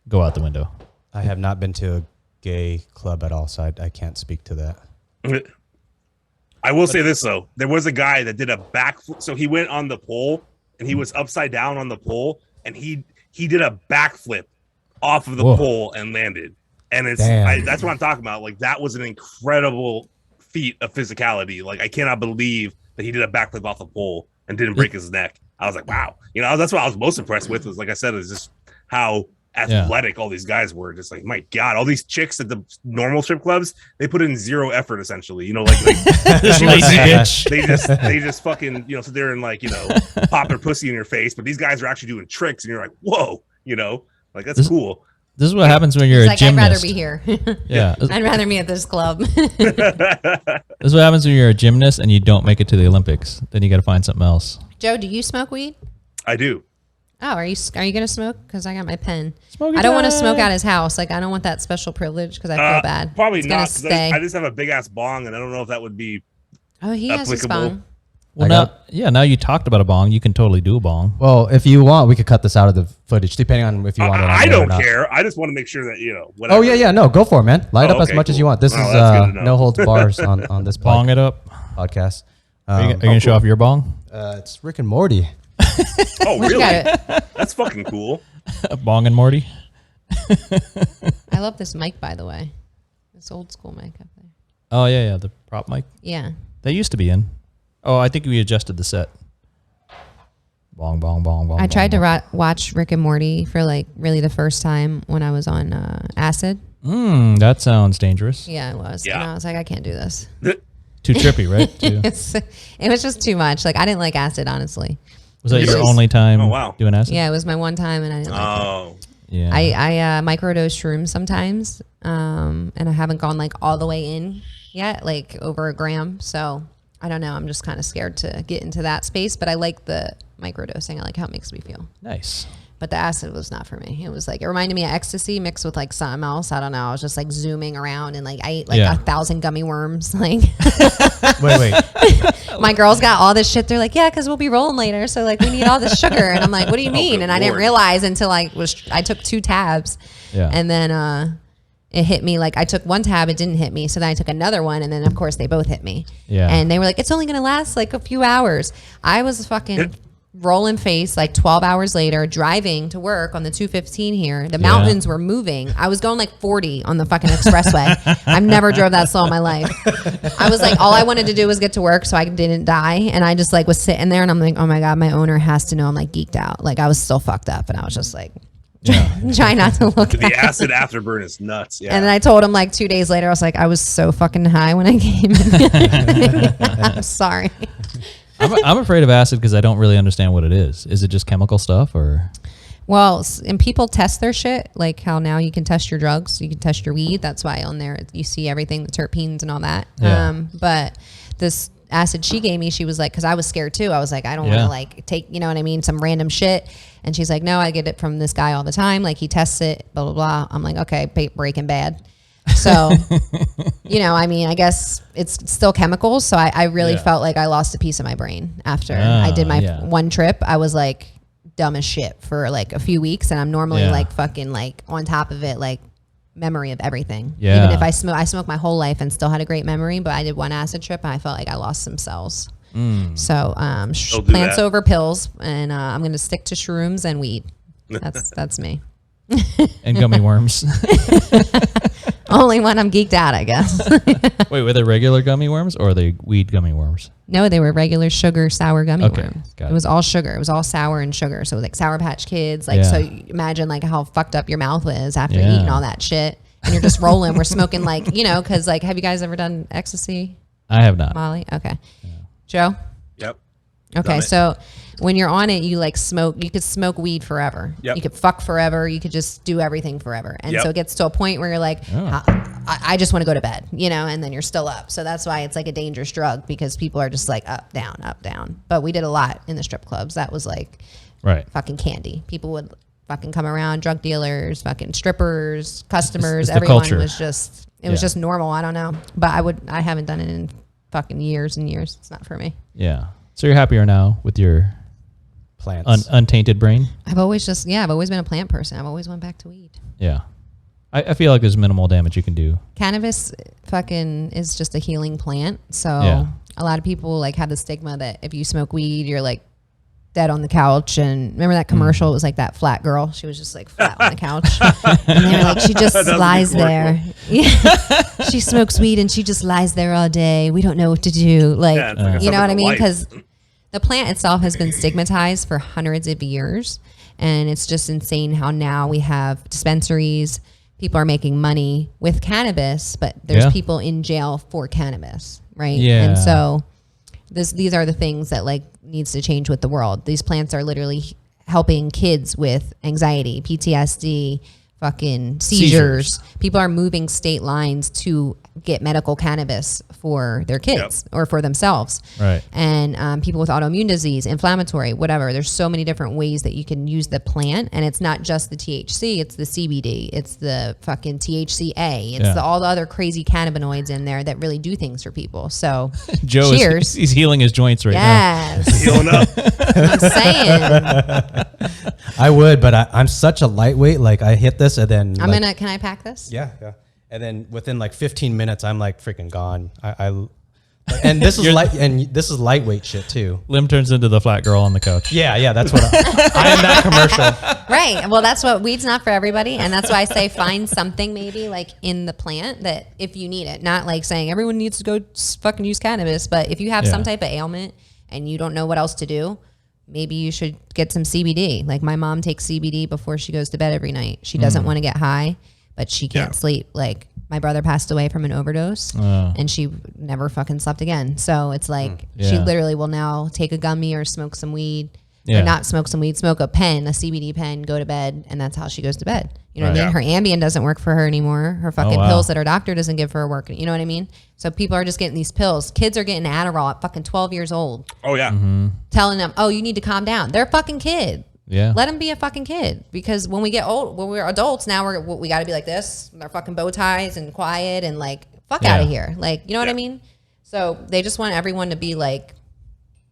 go out the window. I have not been to a gay club at all, so I can't speak to that. I will say this though, there was a guy that did a backflip. So he went on the pole and he was upside down on the pole, and he did a backflip off of the Whoa. pole and landed. And that's what I'm talking about. Like that was an incredible feat of physicality. Like I cannot believe that he did a backflip off the pole and didn't break his neck. I was like, wow. You know, that's what I was most impressed with. Was like I said, is just how athletic all these guys were. Just like, my God, all these chicks at the normal strip clubs, they put in zero effort essentially. You know, like This lazy bitch. they just fucking, you know, sit there and like, you know, pop their pussy in your face. But these guys are actually doing tricks, and you're like, whoa, you know, like that's cool. This is what happens when you're He's a like, gymnast. I'd rather be here. Yeah. I'd rather be at this club. This is what happens when you're a gymnast and you don't make it to the Olympics. Then you got to find something else. Joe, do you smoke weed? I do. Oh, are you gonna smoke? Because I got my pen. Smoke I don't want to smoke at his house. Like I don't want that special privilege because I feel bad. Probably It's not. gonna 'Cause stay. I just have a big ass bong, and I don't know if that would be. Oh, he has his applicable. bong. Well, now you talked about a bong. You can totally do a bong. Well, if you want, we could cut this out of the footage, depending on if you want it. I on there or don't not. care. I just want to make sure that, you know. Whatever. Oh yeah, no, go for it, man. Light up as okay, much as cool. you want. This Oh, is that's good to know. no holds bars on this Bong it up. podcast. Are you going to show off your bong? It's Rick and Morty. Oh, What you really? got it? That's fucking cool. Bong and Morty? I love this mic, by the way. This old school mic up there. Oh, yeah. The prop mic. Yeah. They used to be in. Oh, I think we adjusted the set. Bong, bong, bong, bong. I tried bong, to watch Rick and Morty for like really the first time when I was on acid. That sounds dangerous. Yeah, it was. Yeah. And I was like, I can't do this. Too trippy, right? It was just too much. Like I didn't like acid, honestly. Was that your Yes. only time Oh, wow. doing acid? Yeah, it was my one time, and I didn't like it. Oh, Yeah. I microdose shrooms sometimes, and I haven't gone like all the way in yet, like over a gram. So I don't know. I'm just kind of scared to get into that space, but I like the microdosing. I like how it makes me feel. Nice. But the acid was not for me. It was like, it reminded me of ecstasy mixed with like something else. I don't know. I was just like zooming around and like I ate like 1,000 gummy worms. Like Wait. my girls got all this shit. They're like, yeah, because we'll be rolling later. So like we need all this sugar. And I'm like, what do you mean? good And I didn't Lord. realize until I took 2 tabs. Yeah. And then it hit me. Like I took 1 tab, it didn't hit me. So then I took another one. And then of course they both hit me. Yeah. And they were like, it's only going to last like a few hours. I was fucking rolling face like 12 hours later, driving to work on the 215 here. The mountains were moving. I was going like 40 on the fucking expressway. I've never drove that slow in my life. I was like, all I wanted to do was get to work so I didn't die. And I just like was sitting there and I'm like, oh my God, my owner has to know I'm like geeked out. Like I was still fucked up and I was just like, trying not to look the at acid afterburn is nuts. Yeah. And then I told him like 2 days later, I was like, I was so fucking high when I came in. I'm sorry. I'm afraid of acid because I don't really understand what it is. Is it just chemical stuff or? Well, and people test their shit, like how now you can test your drugs, you can test your weed. That's why on there you see everything, the terpenes and all that. Yeah. But this acid she gave me, she was like, because I was scared too. I was like, I don't want to like take, you know what I mean, some random shit. And she's like, no, I get it from this guy all the time. Like he tests it, blah, blah, blah. I'm like, okay, Breaking Bad. So, you know, I mean, I guess it's still chemicals. So I really felt like I lost a piece of my brain after I did my one trip. I was like dumb as shit for like a few weeks, and I'm normally Yeah. like fucking like on top of it, like memory of everything. Yeah. Even if I smoked my whole life and still had a great memory, but I did one acid trip and I felt like I lost some cells. So Don't do plants that. over pills, and I'm gonna stick to shrooms and weed. That's me. And gummy worms. Only when I'm geeked out, I guess. Wait, were they regular gummy worms or are they weed gummy worms? No, they were regular sugar sour gummy Okay, worms. got It was all sugar. It was all sour and sugar. So like Sour Patch Kids. Like, Yeah. so you imagine like how fucked up your mouth is after Yeah. eating all that shit. And you're just rolling. We're smoking like, you know, because like, have you guys ever done ecstasy, I have not. Molly? Okay. Joe? Yep. Okay, Done it. so when you're on it, you like smoke. You could smoke weed forever. Yep. You could fuck forever. You could just do everything forever. And Yep. so it gets to a point where you're like, Oh. I just want to go to bed, you know, and then you're still up. So that's why it's like a dangerous drug, because people are just like up, down, up, down. But we did a lot in the strip clubs. That was like Right. fucking candy. People would fucking come around, drug dealers, fucking strippers, customers. It's the Everyone culture. was just, it was Yeah. just normal. I don't know. But I haven't done it in fucking years and years. It's not for me. Yeah. So you're happier now with your Plants. untainted brain? I've always I've always been a plant person. I've always went back to weed. Yeah. I feel like there's minimal damage you can do. Cannabis fucking is just a healing plant. So Yeah. a lot of people like have the stigma that if you smoke weed, you're like dead on the couch. And remember that commercial? It was like that flat girl. She was just like flat on the couch. And they're like, she just That was a good lies commercial. there. Yeah. She smokes weed and she just lies there all day. We don't know what to do. Like, Yeah, it's like a you know what I subject mean? of life. Because the plant itself has been stigmatized for hundreds of years. And it's just insane how now we have dispensaries. People are making money with cannabis, but there's Yeah. people in jail for cannabis, right? Yeah. And so these are the things that like needs to change with the world. These plants are literally helping kids with anxiety, PTSD, fucking seizures. People are moving state lines to get medical cannabis for their kids or for themselves. Right. And people with autoimmune disease, inflammatory, whatever. There's so many different ways that you can use the plant. And it's not just the THC, it's the CBD, it's the fucking THCA, it's Yeah. all the other crazy cannabinoids in there that really do things for people. So Joe cheers. he's healing his joints right now. Yes. Healing up. I'm saying. I would, but I'm such a lightweight. Like I hit this and then Can I pack this? yeah. And then within like 15 minutes, I'm like freaking gone. And this is this is lightweight shit too. Lim turns into the flat girl on the couch. Yeah, that's what I am. That commercial. Right. Well, that's what weed's not for everybody. And that's why I say find something maybe like in the plant that if you need it, not like saying everyone needs to go fucking use cannabis. But if you have some type of ailment and you don't know what else to do, maybe you should get some CBD. Like my mom takes CBD before she goes to bed every night. She doesn't want to get high, but she can't sleep. Like my brother passed away from an overdose and she never fucking slept again. So it's like she Yeah. literally will now take a gummy or smoke some weed. Yeah. Or not smoke some weed, smoke a pen, a CBD pen, go to bed, and that's how she goes to bed. You know what I mean? Her Ambien doesn't work for her anymore. Her fucking wow. pills that her doctor doesn't give her work. You know what I mean? So people are just getting these pills. Kids are getting Adderall at fucking 12 years old, Oh yeah. telling them, "Oh, you need to calm down." They're a fucking kid. Yeah. Let them be a fucking kid, because when we get old, when we're adults, now we got to be like this, with our fucking bow ties and quiet and like fuck out of here, like you know what I mean? So they just want everyone to be like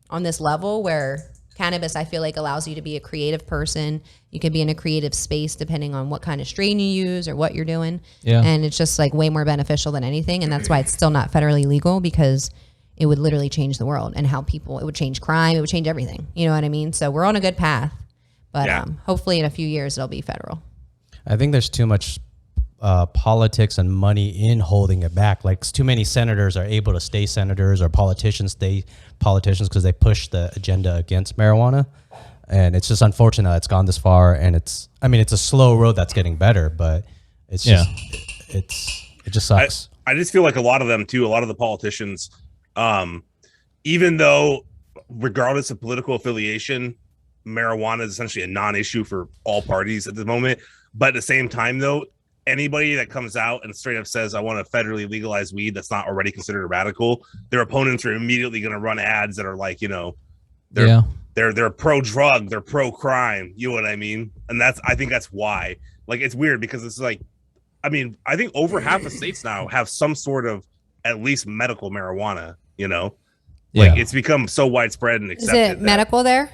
on this level where cannabis, I feel like, allows you to be a creative person. You can be in a creative space depending on what kind of strain you use or what you're doing. Yeah. And it's just like way more beneficial than anything. And that's why it's still not federally legal, because it would literally change the world and how people, it would change crime. It would change everything. You know what I mean? So we're on a good path, but hopefully in a few years it'll be federal. I think there's too much politics and money in holding it back. Like too many senators are able to stay senators, or politicians stay politicians because they push the agenda against marijuana. And it's just unfortunate that it's gone this far. And it's a slow road that's getting better, but it's just, it just sucks. I just feel like a lot of them too, a lot of the politicians, even though regardless of political affiliation, marijuana is essentially a non-issue for all parties at the moment. But at the same time though, anybody that comes out and straight up says, I want to federally legalize weed that's not already considered a radical, their opponents are immediately going to run ads that are like, you know, they're pro-drug, they're pro-crime, you know what I mean? And I think that's why. Like, it's weird because it's like, I mean, I think over half of states now have some sort of at least medical marijuana, you know? Like, it's become so widespread and accepted. Is it medical there?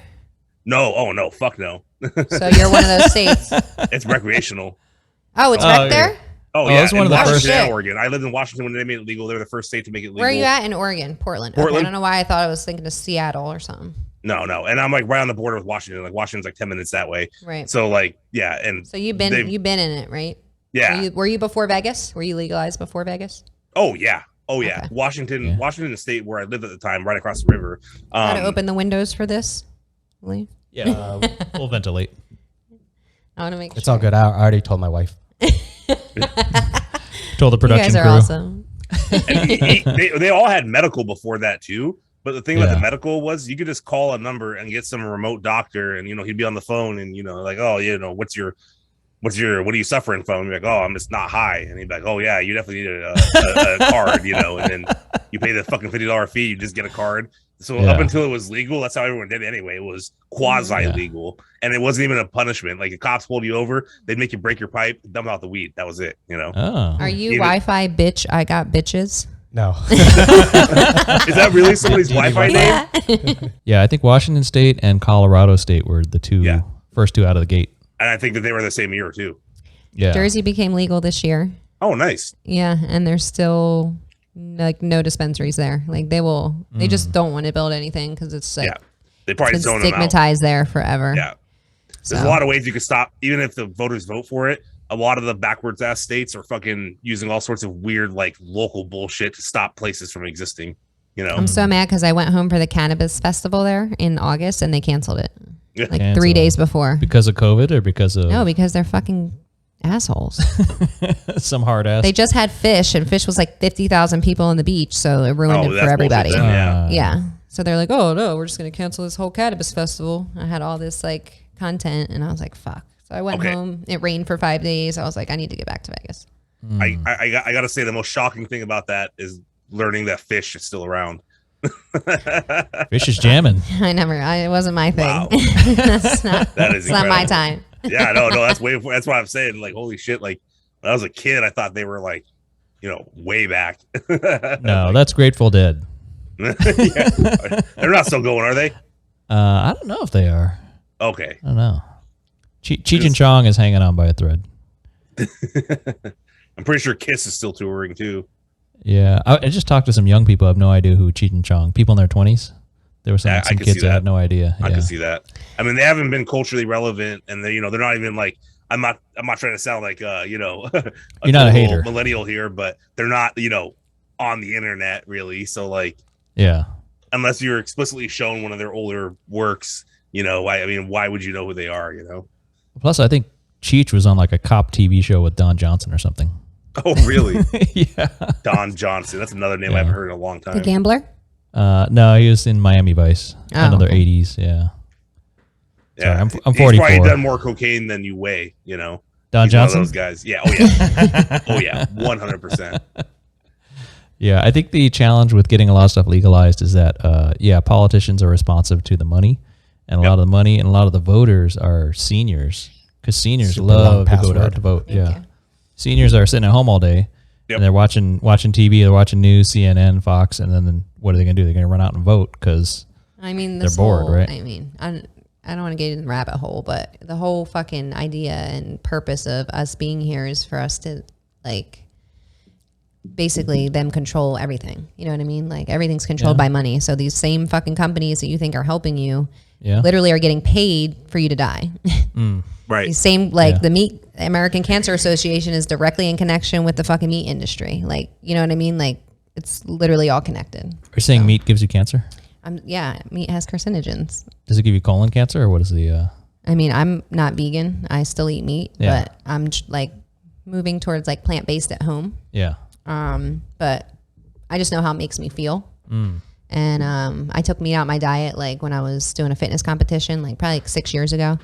No, oh no, fuck no. So you're one of those states. It's recreational. Oh, it's Oh, rec there? Oh, Oh, yeah, that's one in of the Washington first- and Oregon. I lived in Washington when they made it legal. They were the first state to make it legal. Where are you at in Oregon? Portland. Okay, I Portland. don't know why I thought I was thinking of Seattle or something. No, and I'm like right on the border with Washington. Like Washington's like 10 minutes that way. Right. So like, yeah, and So you've been in it, right? yeah. Were you before Vegas? Were you legalized before Vegas? Oh yeah. Okay. Washington State, where I lived at the time, right across the river. Got to open the windows for this, Lee? Yeah, we'll ventilate. I want to make It's sure. all good. I already told my wife. Told the You production guys are crew. awesome. And they all had medical before that too. But the thing about Yeah. the medical was you could just call a number and get some remote doctor, and he'd be on the phone, and like, oh, what are you suffering from? You're like, oh, I'm just not high, and he'd be like, oh yeah, you definitely need a card, and then you pay the fucking $50 fee, you just get a card. So Yeah. up until it was legal, that's how everyone did it anyway. It was quasi legal, and it wasn't even a punishment. Like if cops pulled you over, they'd make you break your pipe, dump out the weed. That was it. Oh. Are you Even- Wi-Fi bitch? I got bitches. No. Is that really somebody's Wi-Fi name? Yeah, I think Washington State and Colorado State were the first two out of the gate. And I think that they were the same year too. Yeah. Jersey became legal this year. Oh, nice. Yeah, and there's still like no dispensaries there. Like they just don't want to build anything because it's like Yeah, they probably it's been zone them out. stigmatized there forever. Yeah, there's So. a lot of ways you could stop, even if the voters vote for it. A lot of the backwards ass states are fucking using all sorts of weird like local bullshit to stop places from existing. I'm so mad because I went home for the Cannabis festival there in August and they canceled it like Cancel. 3 days before. Because of COVID or because of No, because they're fucking assholes. some hard ass? They just had Fish, and Fish was like 50,000 people on the beach, so it ruined it that's for everybody. bullshit then, Yeah. So they're like, oh no, we're just gonna cancel this whole Cannabis festival. I had all this like content, and I was like, fuck. So I went home. It rained for 5 days. I was like, I need to get back to Vegas. I gotta say the most shocking thing about that is learning that Fish is still around. Fish is jamming. It wasn't my thing. Wow. That's not. That is It's not my incredible. time. Yeah, no, that's what I'm saying. Like, holy shit! Like when I was a kid, I thought they were like, way back. No, that's Grateful Dead. Yeah. They're not still going, are they? I don't know if they are. Okay. I don't know. Cheech and Chong is hanging on by a thread. I'm pretty sure Kiss is still touring too. Yeah, I just talked to some young people. I have no idea who Cheech and Chong. People in their 20s. There were some I can kids see that had that. no idea. I Yeah. can see that. I mean, they haven't been culturally relevant, and they're not even like. I'm not trying to sound like a You're not a total hater. millennial here, but they're not on the internet really. So like, Yeah. unless you're explicitly shown one of their older works, why would you know who they are? Plus, I think Cheech was on like a cop TV show with Don Johnson or something. Oh, really? Yeah. Don Johnson. That's another name I Yeah. haven't heard in a long The time. Gambler. No, he was in Miami Vice. Oh, Another okay. 80s. Yeah. Yeah, Sorry, I'm He's 44. probably done more cocaine than you weigh. Don He's one of Johnson. those guys. Yeah. Oh yeah. Oh yeah. 100%. Yeah, I think the challenge with getting a lot of stuff legalized is that, politicians are responsive to the money, and a lot of the money and a lot of the voters are seniors, because seniors Super long love to go password. out to vote. Thank Yeah, you. seniors are sitting at home all day, Yep. and they're watching TV, they're watching news, CNN, Fox, and then what are they going to do? They're going to run out and vote because I mean, They're this bored, whole, right? I mean, I don't want to get in the rabbit hole, but the whole fucking idea and purpose of us being here is for us to like basically them control everything. You know what I mean? Like everything's controlled by money. So these same fucking companies that you think are helping you yeah, literally are getting paid for you to die. Right. These same like Yeah. the meat American Cancer Association is directly in connection with the fucking meat industry. Like, you know what I mean? Like it's literally all connected. you're saying meat gives you cancer? Meat has carcinogens. Does it give you colon cancer, or what is the? I mean, I'm not vegan. I still eat meat, Yeah. but I'm like moving towards like plant-based at home. Yeah, But I just know how it makes me feel. And I took meat out my diet like when I was doing a fitness competition, like probably like 6 years ago.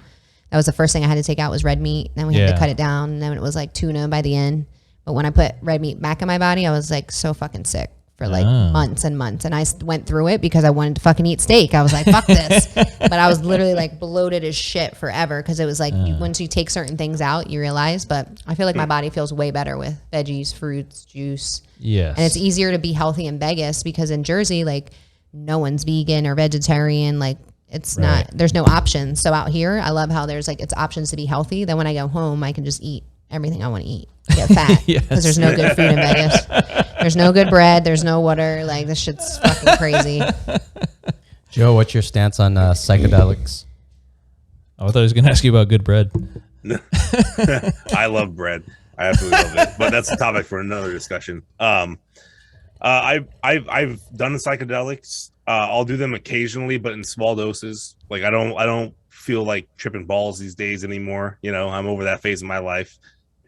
That was the first thing I had to take out was red meat. Then we had to Yeah. cut it down. And then it was like tuna by the end. But when I put red meat back in my body, I was like so fucking sick for like months and months. And I went through it because I wanted to fucking eat steak. I was like, fuck this. But I was literally like bloated as shit forever because it was like once you take certain things out, you realize. But I feel like my body feels way better with veggies, fruits, juice. yes, And it's easier to be healthy in Vegas because in Jersey, like no one's vegan or vegetarian. Like it's not, there's no options. So out here, I love how there's like, it's options to be healthy. Then when I go home, I can just eat everything I want to eat. Get fat. Because there's no good food in Vegas. There's no good bread. There's no water. Like, this shit's fucking crazy. Joe, what's your stance on psychedelics? I thought I was going to ask you about good bread. I love bread. I absolutely love it. But that's a topic for another discussion. I've done the psychedelics. I'll do them occasionally, but in small doses. Like, I don't feel like tripping balls these days anymore. You know, I'm over that phase of my life.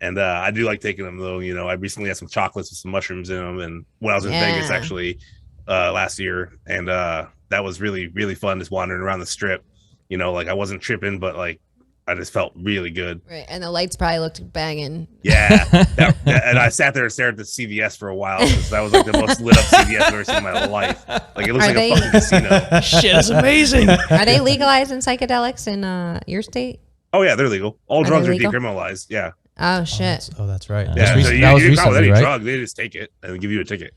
And I do like taking them, though. You know, I recently had some chocolates with some mushrooms in them. And when I was in Vegas, actually, last year. And that was really, really fun, just wandering around the strip. You know, like, I wasn't tripping, but, like, I just felt really good. Right. And the lights probably looked banging. Yeah. And I sat there and stared at the CVS for a while, because that was, like, the most lit up CVS I've ever seen in my life. Like, it looks like a fucking casino. Shit is amazing. Are they legalizing psychedelics in your state? Oh, yeah, they're legal. All drugs are decriminalized. Yeah. Oh, shit. That's right. Yeah, that was so recently, with any right? drug, they just take it and give you a ticket.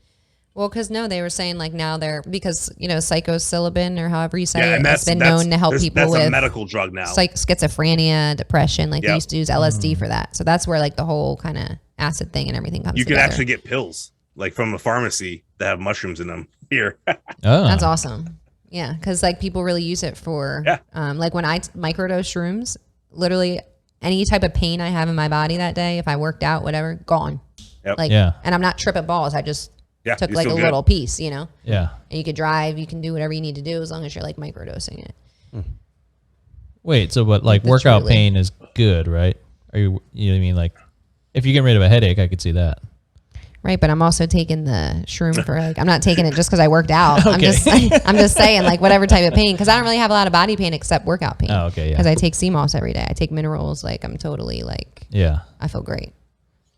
Well, because they were saying like now they're, because, you know, psilocybin or however you say Yeah, it, it's been known to help people that's with a medical drug now. schizophrenia, depression. Like they used to use LSD for that. So that's where like the whole kind of acid thing and everything comes together. You can actually get pills like from a pharmacy that have mushrooms in them here. That's awesome. Yeah, because like people really use it for, like when I microdose shrooms, literally any type of pain I have in my body that day, if I worked out, whatever, gone. Yep. Like, and I'm not tripping balls. I just took like a little piece, you know? Yeah. And you could drive, you can do whatever you need to do as long as you're like microdosing it. Wait, so but like That's workout really pain is good, right? Are you know what I mean? Like if you get rid of a headache, I could see that. Right, but I'm also taking the shroom for like, I'm not taking it just because I worked out. Okay. I'm just saying like whatever type of pain, because I don't really have a lot of body pain except workout pain. Oh, okay, yeah. Because I take CMOS every day. I take minerals. Like I'm totally like, I feel great.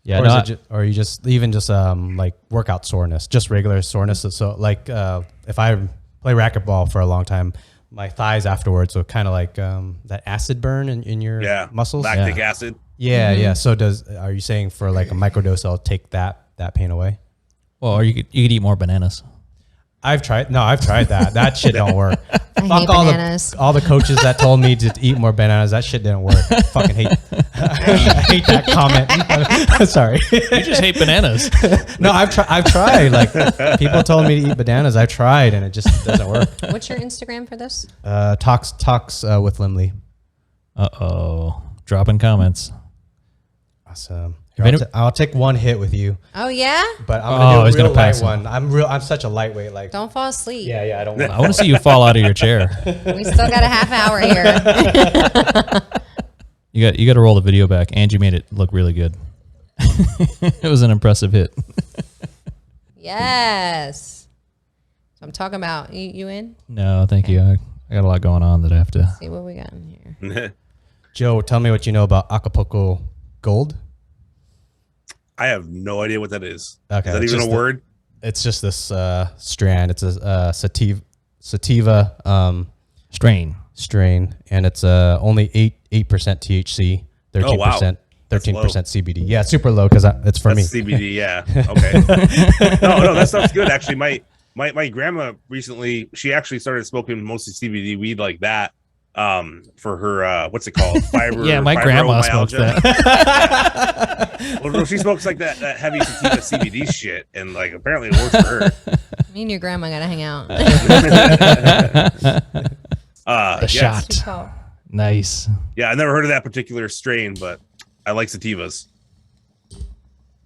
Yeah, or, or you just like workout soreness, just regular soreness. So like if I play racquetball for a long time, my thighs afterwards will kind of like that acid burn in your muscles. Lactic acid. Yeah, yeah. So are you saying for like a microdose, I'll take that pain away? Well, or you could eat more bananas. I've tried that. That shit don't work. I hate bananas. all the coaches that told me to eat more bananas, that shit didn't work. Fucking hate. I hate that comment. Sorry. You just hate bananas. No, I've tried. Like people told me to eat bananas. I've tried and it just doesn't work. What's your Instagram for this? Talks with Limley. Dropping comments. Awesome. I'll take one hit with you. Oh yeah. But I'm gonna do a real light one. I'm such a lightlightweight. Like don't fall asleep. Yeah. I don't. I want to see you fall out of your chair. We still got a half hour here. You got to roll the video back. Angie made it look really good. It was an impressive hit. Yes. So I'm talking about you in. No, thank you. I got a lot going on that I have to see what we got in here. Joe, tell me what you know about Acapulco Gold. I have no idea what that is. Okay, is that even a word? It's just this strand. It's a sativa strain, and it's only 8% THC, 13% 13% CBD. Yeah, super low because it's for That's me. CBD, yeah. Okay. no, that stuff's good. Actually, my grandma recently, she actually started smoking mostly CBD weed like that. For her what's it called? Yeah, my grandma smokes that. Well, no, she smokes like that heavy sativa CBD shit, and like apparently it works for her. Me and your grandma gotta hang out. The shot. Nice. Yeah, I never heard of that particular strain, but I like sativas.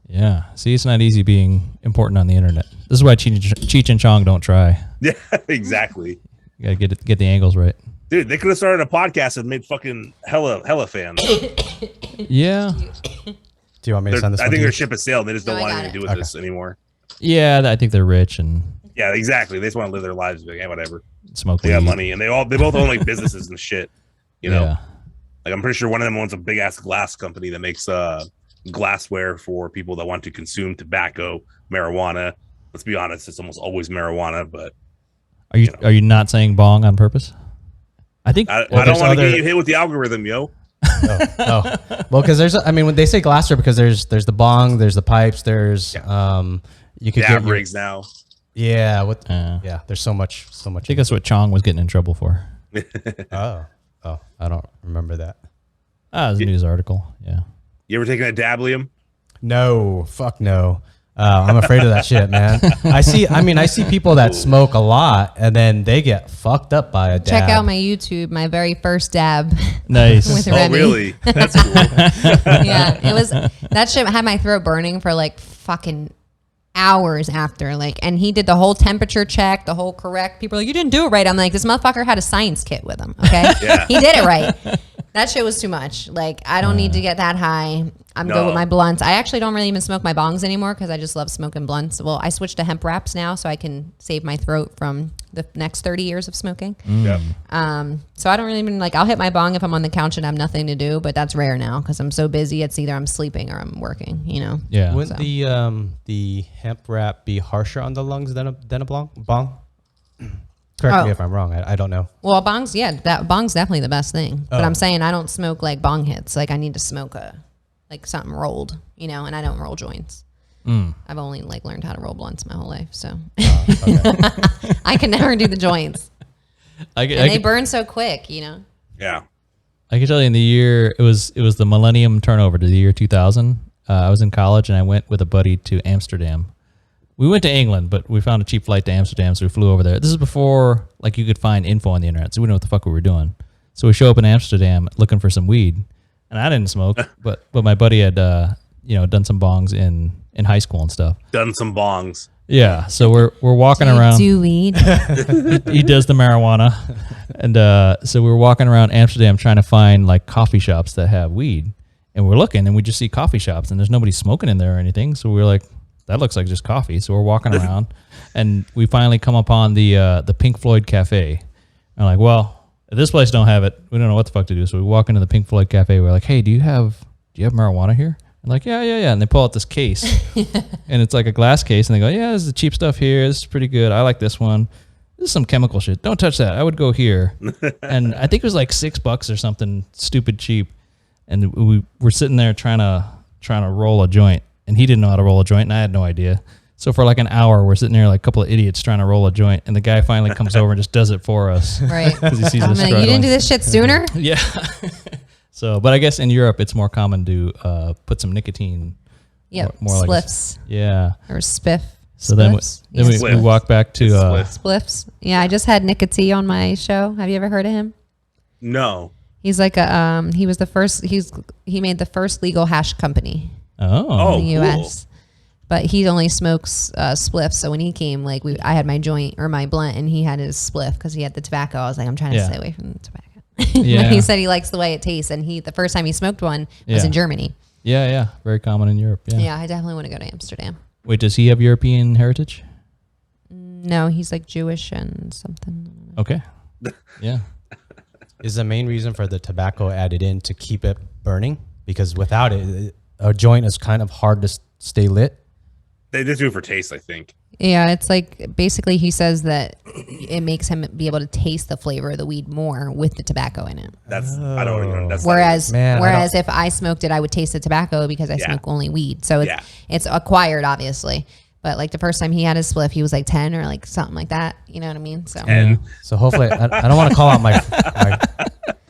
Yeah. See, it's not easy being important on the internet. This is why Cheech and Chong don't try. Yeah, exactly. You gotta get the angles right. Dude, they could have started a podcast and made fucking hella fans. Yeah. Do you want me to send this? I think their ship has sailed. They just don't want I anything to do with this anymore. Yeah, I think they're rich and yeah, exactly. They just want to live their lives. Like, yeah, whatever. Smoke. They got money, and they both own like businesses and shit. You know, Yeah. like I'm pretty sure one of them owns a big ass glass company that makes glassware for people that want to consume tobacco, marijuana. Let's be honest, it's almost always marijuana. But are you not saying bong on purpose? I think I don't want to get you hit with the algorithm, yo. Well, because when they say glassware, because there's the bong, there's the pipes, there's you could get rigs now. Yeah, there's so much. I think that's what Chong was getting in trouble for. Oh, I don't remember that. Ah, it was a news article. Yeah. You ever taken a dab, Liam? No, fuck no. I'm afraid of that shit, man. I see people that smoke a lot and then they get fucked up by a dab. Check out my YouTube, my very first dab. Nice. With Oh, Remy. really? That's cool. Yeah, it was, that shit had my throat burning for like fucking hours after, like, and he did the whole temperature check, the whole correct. People are like, you didn't do it right. I'm like, this motherfucker had a science kit with him. Okay. Yeah. He did it right. That shit was too much. Like, I don't need to get that high. I'm good with my blunts. I actually don't really even smoke my bongs anymore because I just love smoking blunts. Well, I switched to hemp wraps now so I can save my throat from the next 30 years of smoking. Yeah. So I don't really even, like, I'll hit my bong if I'm on the couch and have nothing to do, but that's rare now because I'm so busy. It's either I'm sleeping or I'm working, you know? Yeah. Wouldn't the hemp wrap be harsher on the lungs than a bong? Correct me if I'm wrong. I don't know. Well, bongs, yeah, that bong's definitely the best thing. But Oh. I'm saying I don't smoke like bong hits. Like I need to smoke like something rolled, you know, and I don't roll joints. I've only like learned how to roll blunts my whole life, so I can never do the joints. They burn so quick, you know. Yeah. I can tell you in the year it was the millennium turnover to the year 2000. I was in college and I went with a buddy to Amsterdam. We went to England, but we found a cheap flight to Amsterdam, so we flew over there. This is before like you could find info on the internet, so we didn't know what the fuck we were doing. So we show up in Amsterdam looking for some weed, and I didn't smoke, but my buddy had done some bongs in high school and stuff. Done some bongs. Yeah, so we're walking around. Do weed? He does the marijuana, and so we were walking around Amsterdam trying to find like coffee shops that have weed, and we're looking, and we just see coffee shops, and there's nobody smoking in there or anything. So we're like, that looks like just coffee. So we're walking around, and we finally come upon the Pink Floyd Cafe. And I'm like, well, this place don't have it. We don't know what the fuck to do. So we walk into the Pink Floyd Cafe. We're like, hey, do you have marijuana here? I'm like, yeah. And they pull out this case, and it's like a glass case, and they go, yeah, this is the cheap stuff here. This is pretty good. I like this one. This is some chemical shit. Don't touch that. I would go here. And I think it was like $6 or something stupid cheap. And we were sitting there trying to roll a joint. And he didn't know how to roll a joint, and I had no idea. So for like an hour, we're sitting there like a couple of idiots trying to roll a joint, and the guy finally comes over and just does it for us. Right. Because he sees us I'm like, struggling. you didn't do this shit sooner? Yeah. So, but I guess in Europe, it's more common to put some nicotine. Yep. More like Spliffs. Yeah. Or spiff. So then Spliffs? we walk back to Spliffs. Yeah, I just had Nicotine on my show. Have you ever heard of him? No. He's like he was the first. He made the first legal hash company oh in the cool. U.S. But he only smokes spliffs. So when he came, like I had my joint or my blunt, and he had his spliff because he had the tobacco. I was like, I'm trying to stay away from the tobacco. Yeah. But he said he likes the way it tastes, and the first time he smoked one was in Germany. Yeah, very common in Europe. Yeah. Yeah, I definitely want to go to Amsterdam. Wait, does he have European heritage? No, he's like Jewish and something. Okay. Yeah. Is the main reason for the tobacco added in to keep it burning? Because without it, a joint is kind of hard to stay lit. They just do it for taste, I think. Yeah, it's like basically he says that it makes him be able to taste the flavor of the weed more with the tobacco in it. That's I don't even know. That's Whereas Man, if I smoked it, I would taste the tobacco because I smoke only weed. So it's acquired, obviously. But like the first time he had his spliff, he was like 10 or like something like that. You know what I mean? So And So hopefully, I don't want to call out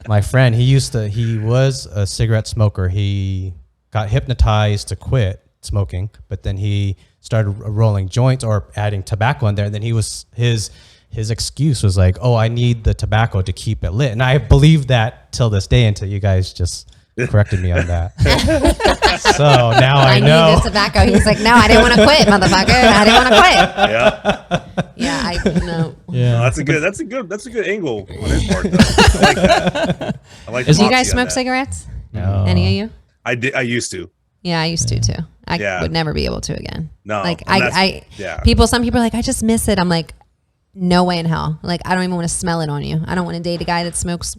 my friend. He was a cigarette smoker. He got hypnotized to quit smoking, but then he started rolling joints or adding tobacco in there. And then his excuse was like, "Oh, I need the tobacco to keep it lit." And I believe that till this day until you guys just corrected me on that. So now I know. need this tobacco. He's like, no, I didn't want to quit, motherfucker. I didn't want to quit. yeah, Yeah, I know. Yeah. no, that's a good angle on his part. Though. I like that. I like. Do you moxie guys on smoke that. cigarettes? No. Any of you? I did. I used to. Yeah, I used to too. I Yeah. would never be able to again. No, Like and some people are like, I just miss it. I'm like, no way in hell. Like, I don't even want to smell it on you. I don't want to date a guy that smokes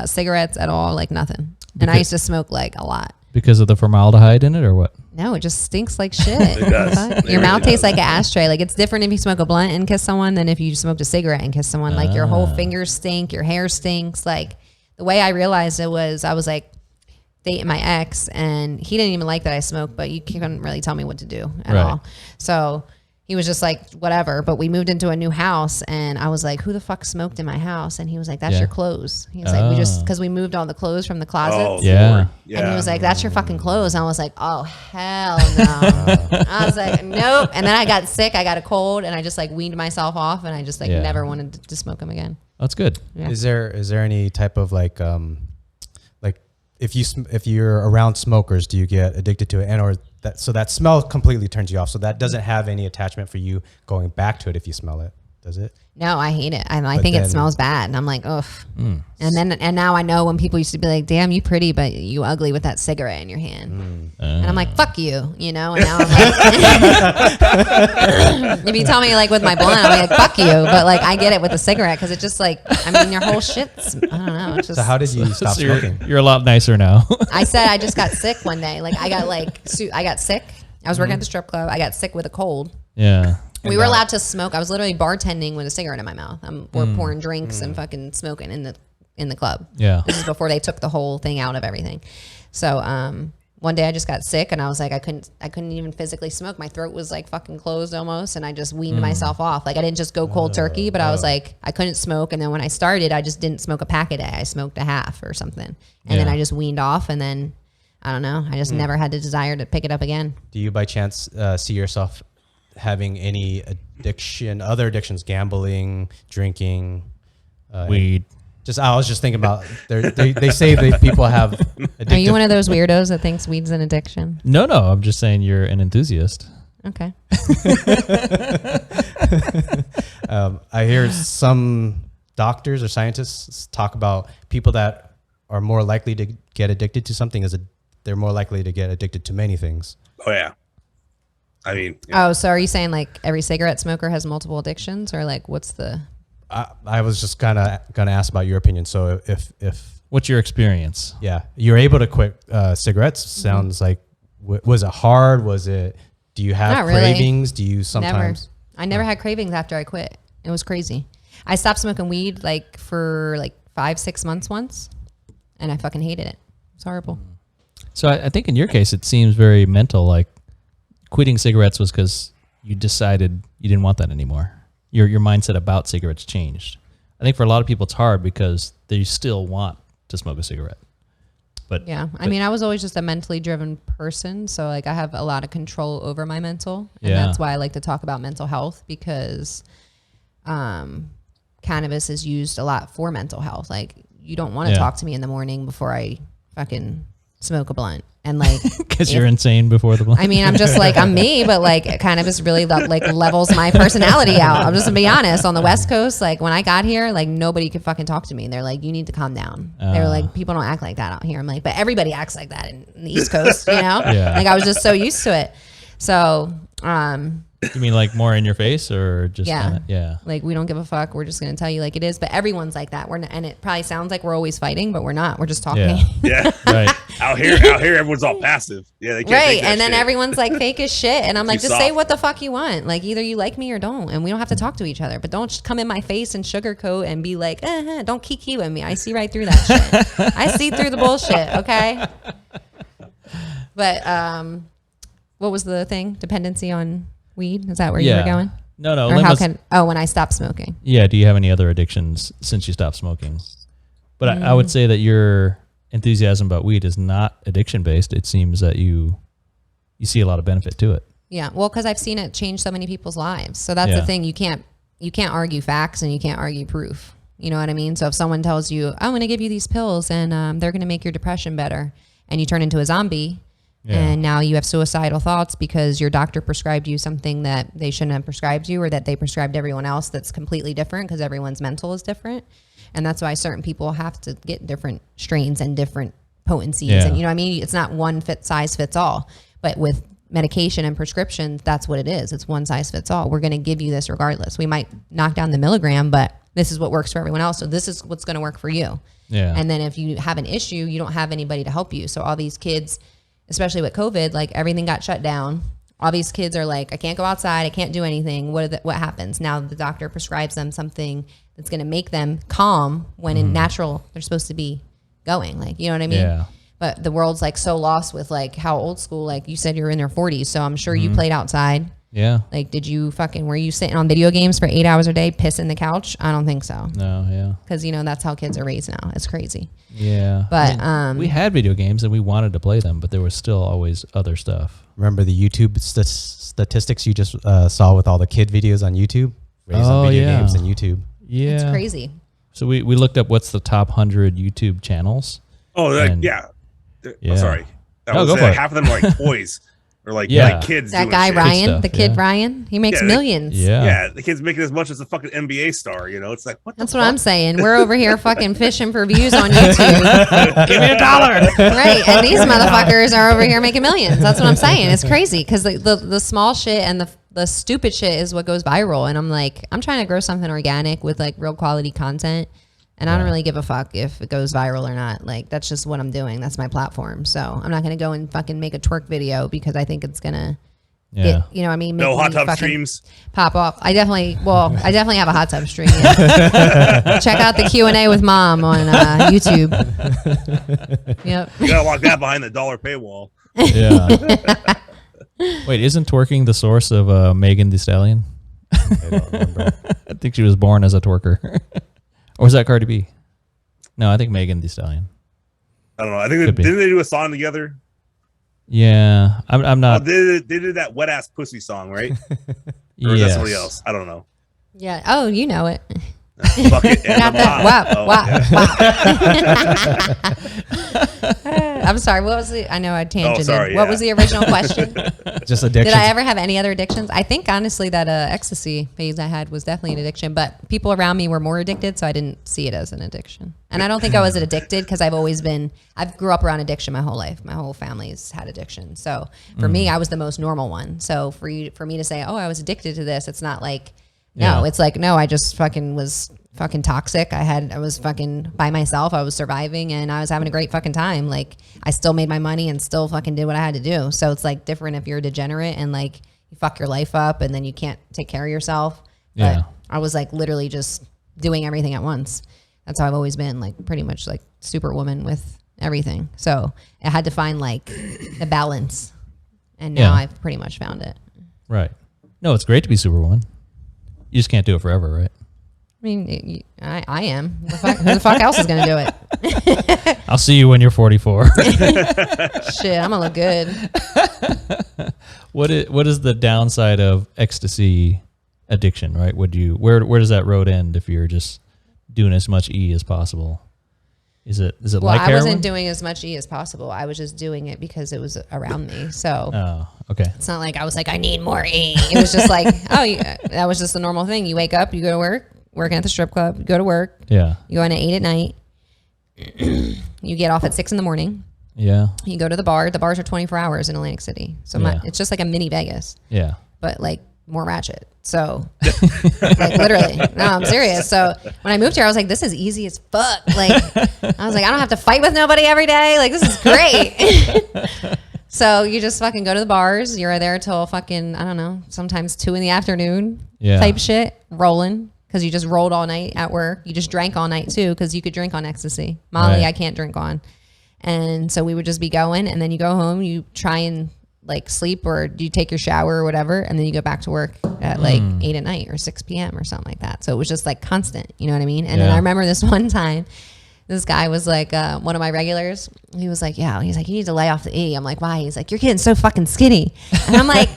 cigarettes at all. Like nothing. And I used to smoke like a lot. Because of the formaldehyde in it, or what? No, it just stinks like shit. It does. Fuck. It Your mouth really tastes does. like an ashtray. Like it's different if you smoke a blunt and kiss someone than if you smoked a cigarette and kiss someone. Like your whole fingers stink, your hair stinks. Like the way I realized it was, I was like dating my ex, and he didn't even like that I smoked, but you couldn't really tell me what to do at Right. all. So he was just like, whatever. But we moved into a new house, and I was like, who the fuck smoked in my house? And he was like, that's your clothes. He was like, because we moved all the clothes from the closets. Yeah. And he was like, that's your fucking clothes. And I was like, oh, hell no. I was like, nope. And then I got sick. I got a cold, and I just like weaned myself off, and I just like never wanted to smoke them again. That's good. Yeah. Is there any type of like if you're around smokers, do you get addicted to it, so that smell completely turns you off? So that doesn't have any attachment for you going back to it if you smell it, does it? No, I hate it. I think it smells bad, and I'm like, ugh. And now I know when people used to be like, "Damn, you pretty, but you ugly with that cigarette in your hand," and I'm like, "Fuck you," you know. And now I'm like, if you tell me like with my blunt, I'm like, "Fuck you," but like I get it with the cigarette because it just like, I mean, your whole shit's, I don't know. It's just, So how did you stop smoking? You're a lot nicer now. I said I just got sick one day. Like I got sick. I was working at the strip club. I got sick with a cold. Yeah. We were allowed to smoke. I was literally bartending with a cigarette in my mouth. We're pouring drinks and fucking smoking in the club. Yeah. This is before they took the whole thing out of everything. So one day I just got sick, and I was like, I couldn't even physically smoke. My throat was like fucking closed almost, and I just weaned myself off. Like I didn't just go cold turkey, but I was like, I couldn't smoke. And then when I started, I just didn't smoke a pack a day. I smoked a half or something, and then I just weaned off, and then I don't know. I just never had the desire to pick it up again. Do you by chance see yourself having any other addictions, gambling, drinking, Weed? I was just thinking about, they say that people have addictive. Are you one of those weirdos that thinks weed's an addiction? No, I'm just saying you're an enthusiast. Okay. I hear some doctors or scientists talk about people that are more likely to get addicted to something they're more likely to get addicted to many things. Oh yeah. I mean, Oh, so are you saying like every cigarette smoker has multiple addictions, or like what's the? I was just kind of gonna ask about your opinion. So if What's your experience? you're able to quit cigarettes, sounds like was it hard? Do you have Not really. cravings? Do you sometimes? I never had cravings after I quit. It was crazy. I stopped smoking weed like for like 5-6 months once, and I fucking hated it. It's horrible. So I think in your case, it seems very mental. Like quitting cigarettes was because you decided you didn't want that anymore. Your mindset about cigarettes changed. I think for a lot of people, it's hard because they still want to smoke a cigarette. But I mean, I was always just a mentally driven person, so like I have a lot of control over my mental, and that's why I like to talk about mental health, because cannabis is used a lot for mental health. Like you don't want to talk to me in the morning before I fucking smoke a blunt, and like because you're insane before the blunt. I mean, I'm just like, I'm me, but like cannabis really like levels my personality out. I'm just gonna be honest. On the West Coast, like when I got here, like nobody could fucking talk to me. They're like, you need to calm down. They were like, people don't act like that out here. I'm like, but everybody acts like that in the East Coast, you know? Like I was just so used to it. So, you mean like more in your face or just like we don't give a fuck. We're just gonna tell you like it is. But everyone's like that. We're not, and it probably sounds like we're always fighting, but we're not. We're just talking. Yeah. Right. Out here, everyone's all passive. Yeah, they can't take that And then shit. everyone's like fake as shit. And I'm like, Too just say soft. what the fuck you want. Like either you like me or don't, and we don't have to talk to each other. But don't just come in my face and sugarcoat and be like, don't kiki with me. I see right through that shit. I see through the bullshit. Okay. But what was the thing? Dependency on weed? Is that where you were going? No. Or when I stopped smoking. Yeah. Do you have any other addictions since you stopped smoking? But I would say that your enthusiasm about weed is not addiction based. It seems that you see a lot of benefit to it. Yeah. Well, because I've seen it change so many people's lives. So that's the thing. You can't argue facts and you can't argue proof. You know what I mean? So if someone tells you, I'm going to give you these pills and they're going to make your depression better, and you turn into a zombie, and now you have suicidal thoughts because your doctor prescribed you something that they shouldn't have prescribed you, or that they prescribed everyone else that's completely different, because everyone's mental is different. And that's why certain people have to get different strains and different potencies. And you know what I mean? It's not one size fits all. But with medication and prescriptions, that's what it is. It's one size fits all. We're going to give you this regardless. We might knock down the milligram, but this is what works for everyone else. So this is what's going to work for you. Yeah. And then if you have an issue, you don't have anybody to help you. So all these kids, especially with COVID, like everything got shut down. All these kids are like, I can't go outside. I can't do anything. What happens? Now the doctor prescribes them something that's going to make them calm when in natural they're supposed to be going. Like, you know what I mean? Yeah. But the world's like so lost with like how old school, like you said, you're in their 40s. So I'm sure you played outside. Yeah. Like, were you sitting on video games for 8 hours a day, pissing the couch? I don't think so. No, yeah. Because, that's how kids are raised now. It's crazy. Yeah. But we had video games and we wanted to play them, but there was still always other stuff. Remember the YouTube statistics you just saw with all the kid videos on YouTube? Raised on video games and YouTube. Yeah. It's crazy. So we looked up what's the top 100 YouTube channels. Oh, Yeah. I'm sorry. No, go for it. Half of them are like toys or like kids. That doing guy shit. Ryan, stuff, the kid Ryan, he makes millions. Yeah. The kid's making as much as a fucking NBA star. It's like That's what I'm saying. We're over here fucking fishing for views on YouTube. Give me $1. Right, and these motherfuckers are over here making millions. That's what I'm saying. It's crazy because the small shit and the stupid shit is what goes viral. And I'm like, I'm trying to grow something organic with like real quality content. And I don't really give a fuck if it goes viral or not. Like, that's just what I'm doing. That's my platform. So I'm not going to go and fucking make a twerk video because I think it's going to get, what I mean? No hot tub streams. Pop off. I definitely have a hot tub stream. Yeah. Check out the Q&A with Mom on YouTube. Yep. You got to lock that behind the $1 paywall. Yeah. Wait, isn't twerking the source of Megan Thee Stallion? I don't remember. I think she was born as a twerker. Or was that Cardi B? No, I think Megan Thee Stallion. I don't know. I think didn't they do a song together? Yeah, I'm not. They did that wet ass pussy song, right? Or is that somebody else? I don't know. Yeah. Oh, you know it. Bucket and Got the that. mop. Wow. I'm sorry. What was the? I know I tangented. sorry, What was the original question? Just addiction. Did I ever have any other addictions? I think honestly that ecstasy phase I had was definitely an addiction, but people around me were more addicted, so I didn't see it as an addiction. And I don't think I was addicted because I've grew up around addiction my whole life. My whole family's had addiction. So for me, I was the most normal one. So for me to say, oh, I was addicted to this, it's not like, no, it's like, no, I just fucking was fucking toxic. I was fucking by myself. I was surviving and I was having a great fucking time. Like, I still made my money and still fucking did what I had to do. So it's like different if you're a degenerate and like you fuck your life up and then you can't take care of yourself. Yeah. But I was like literally just doing everything at once. That's how I've always been, like pretty much like superwoman with everything. So I had to find like the balance. And now I've pretty much found it. Right. No, it's great to be Superwoman. You just can't do it forever, right? I mean, I am. Who the fuck else is going to do it? I'll see you when you're 44. Shit, I'm going to look good. What is the downside of ecstasy addiction, right? Where does that road end if you're just doing as much E as possible? Is it like heroin? I wasn't doing as much E as possible. I was just doing it because it was around me. So okay. It's not like I was like, I need more E. It was just like, that was just the normal thing. You wake up, you go to work, working at the strip club, you go to work. Yeah. You go in at 8 at night. You get off at 6 in the morning. Yeah. You go to the bar. The bars are 24 hours in Atlantic City. So it's just like a mini Vegas. Yeah. But like more ratchet. So like literally, no, I'm serious. So when I moved here, I was like, this is easy as fuck. Like, I was like, I don't have to fight with nobody every day. Like, this is great. So you just fucking go to the bars. You're there till fucking, I don't know, sometimes 2 PM type shit, rolling. Because you just rolled all night at work. You just drank all night too, because you could drink on ecstasy. Molly, I can't drink on. And so we would just be going, and then you go home, you try and like sleep, or you take your shower or whatever, and then you go back to work at like 8 at night or 6 PM or something like that. So it was just like constant, you know what I mean? And then I remember this one time, this guy was like one of my regulars. He was like, yeah, he's like, you need to lay off the E. I'm like, why? He's like, you're getting so fucking skinny. And I'm like,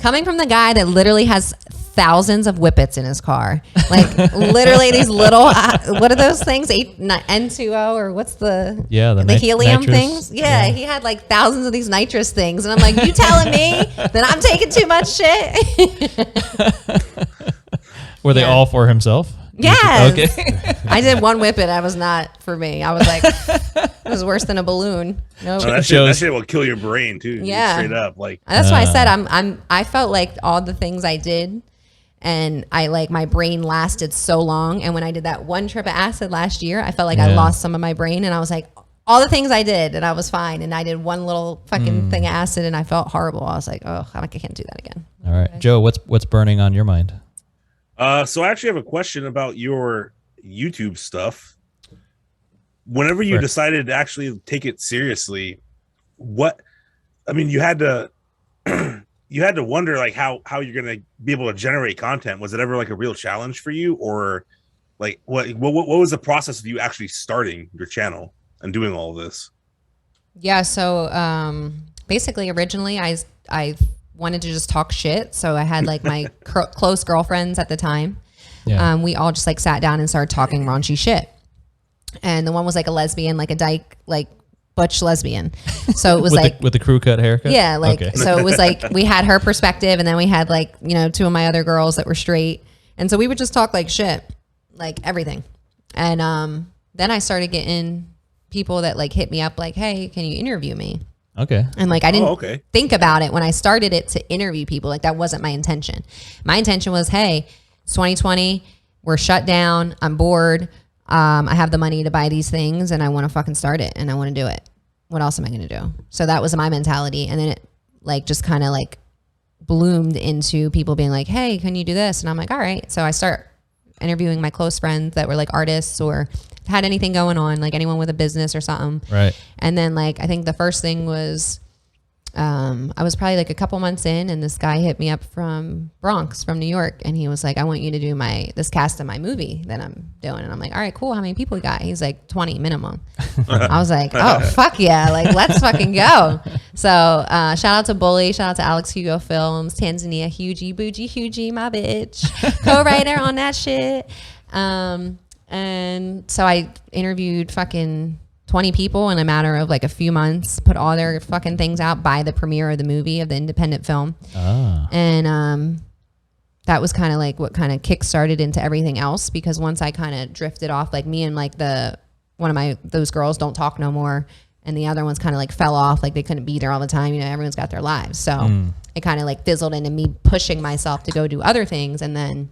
coming from the guy that literally has thousands of whippets in his car, like literally these little what are those things, N2O or what's the helium nitrous things? He had like thousands of these nitrous things, and I'm like, you telling me that I'm taking too much shit? Were they all for himself? Yes. Okay. I did one whippet. I was not for me. I was like, it was worse than a balloon. Nope. That shit will kill your brain too. Yeah. Straight up. Like, that's why I said I felt like all the things I did, and I like my brain lasted so long. And when I did that one trip of acid last year, I felt like I lost some of my brain, and I was like, all the things I did, and I was fine. And I did one little fucking thing of acid, and I felt horrible. I was like, oh, I can't do that again. All right, okay. Joe, what's burning on your mind? So I actually have a question about your YouTube stuff. Whenever you decided to actually take it seriously, you had to you had to wonder like how you're gonna be able to generate content. Was it ever like a real challenge for you, or like what was the process of you actually starting your channel and doing all of this? Yeah, so basically originally I wanted to just talk shit, so I had like my close girlfriends at the time. Yeah. We all just like sat down and started talking raunchy shit. And the one was like a lesbian, like a dyke, like butch lesbian. So it was with the crew cut haircut. Yeah, like okay. So it was like we had her perspective, and then we had like, you know, two of my other girls that were straight, and so we would just talk like shit, like everything. And then I started getting people that like hit me up like, hey, can you interview me? Okay. And like I didn't think about it when I started it to interview people. Like that wasn't my intention. My intention was, hey, it's 2020, we're shut down, I'm bored, I have the money to buy these things, and I want to fucking start it, and I want to do it. What else am I going to do? So that was my mentality. And then it like just kind of like bloomed into people being like, hey, can you do this? And I'm like, all right. So I start interviewing my close friends that were like artists or had anything going on, like anyone with a business or something. Right. And then like, I think the first thing was, I was probably like a couple months in, and this guy hit me up from Bronx, from New York. And he was like, I want you to do this cast of my movie that I'm doing. And I'm like, all right, cool. How many people you got? He's like 20 minimum. I was like, oh, fuck yeah. Like, let's fucking go. So, shout out to Bully, shout out to Alex Hugo Films, Tanzania, Hugie, Bougie, Hugie, my bitch, co-writer on that shit. And so I interviewed fucking 20 people in a matter of like a few months, put all their fucking things out by the premiere of the movie, of the independent film. And that was kind of like what kind of kick-started into everything else, because once I kind of drifted off, like me and like one of those girls don't talk no more, and the other ones kind of like fell off, like they couldn't be there all the time, you know, everyone's got their lives. So it kind of like fizzled into me pushing myself to go do other things, and then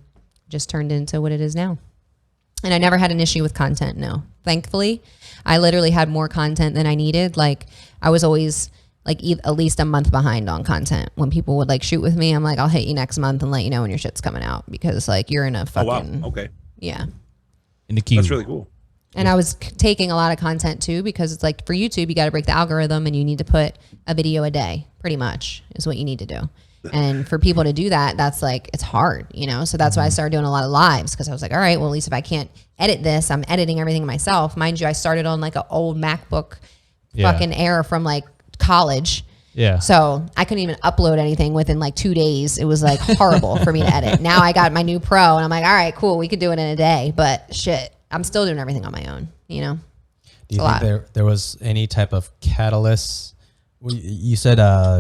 just turned into what it is now. And I never had an issue with content, no. Thankfully, I literally had more content than I needed. Like I was always like at least a month behind on content. When people would like shoot with me, I'm like, I'll hit you next month and let you know when your shit's coming out, because like you're in a fucking... Oh, wow. Okay. Yeah. In the queue. That's really cool. And I was taking a lot of content too, because it's like for YouTube, you got to break the algorithm, and you need to put a video a day, pretty much is what you need to do. And for people to do that, that's like, it's hard, you know? So that's why I started doing a lot of lives, because I was like, all right, well, at least if I can't edit this, I'm editing everything myself. Mind you, I started on like an old MacBook fucking Air from like college. Yeah. So I couldn't even upload anything within like 2 days. It was like horrible for me to edit. Now I got my new Pro, and I'm like, all right, cool, we could do it in a day. But shit, I'm still doing everything on my own, you know? Do you think there was any type of catalyst? You said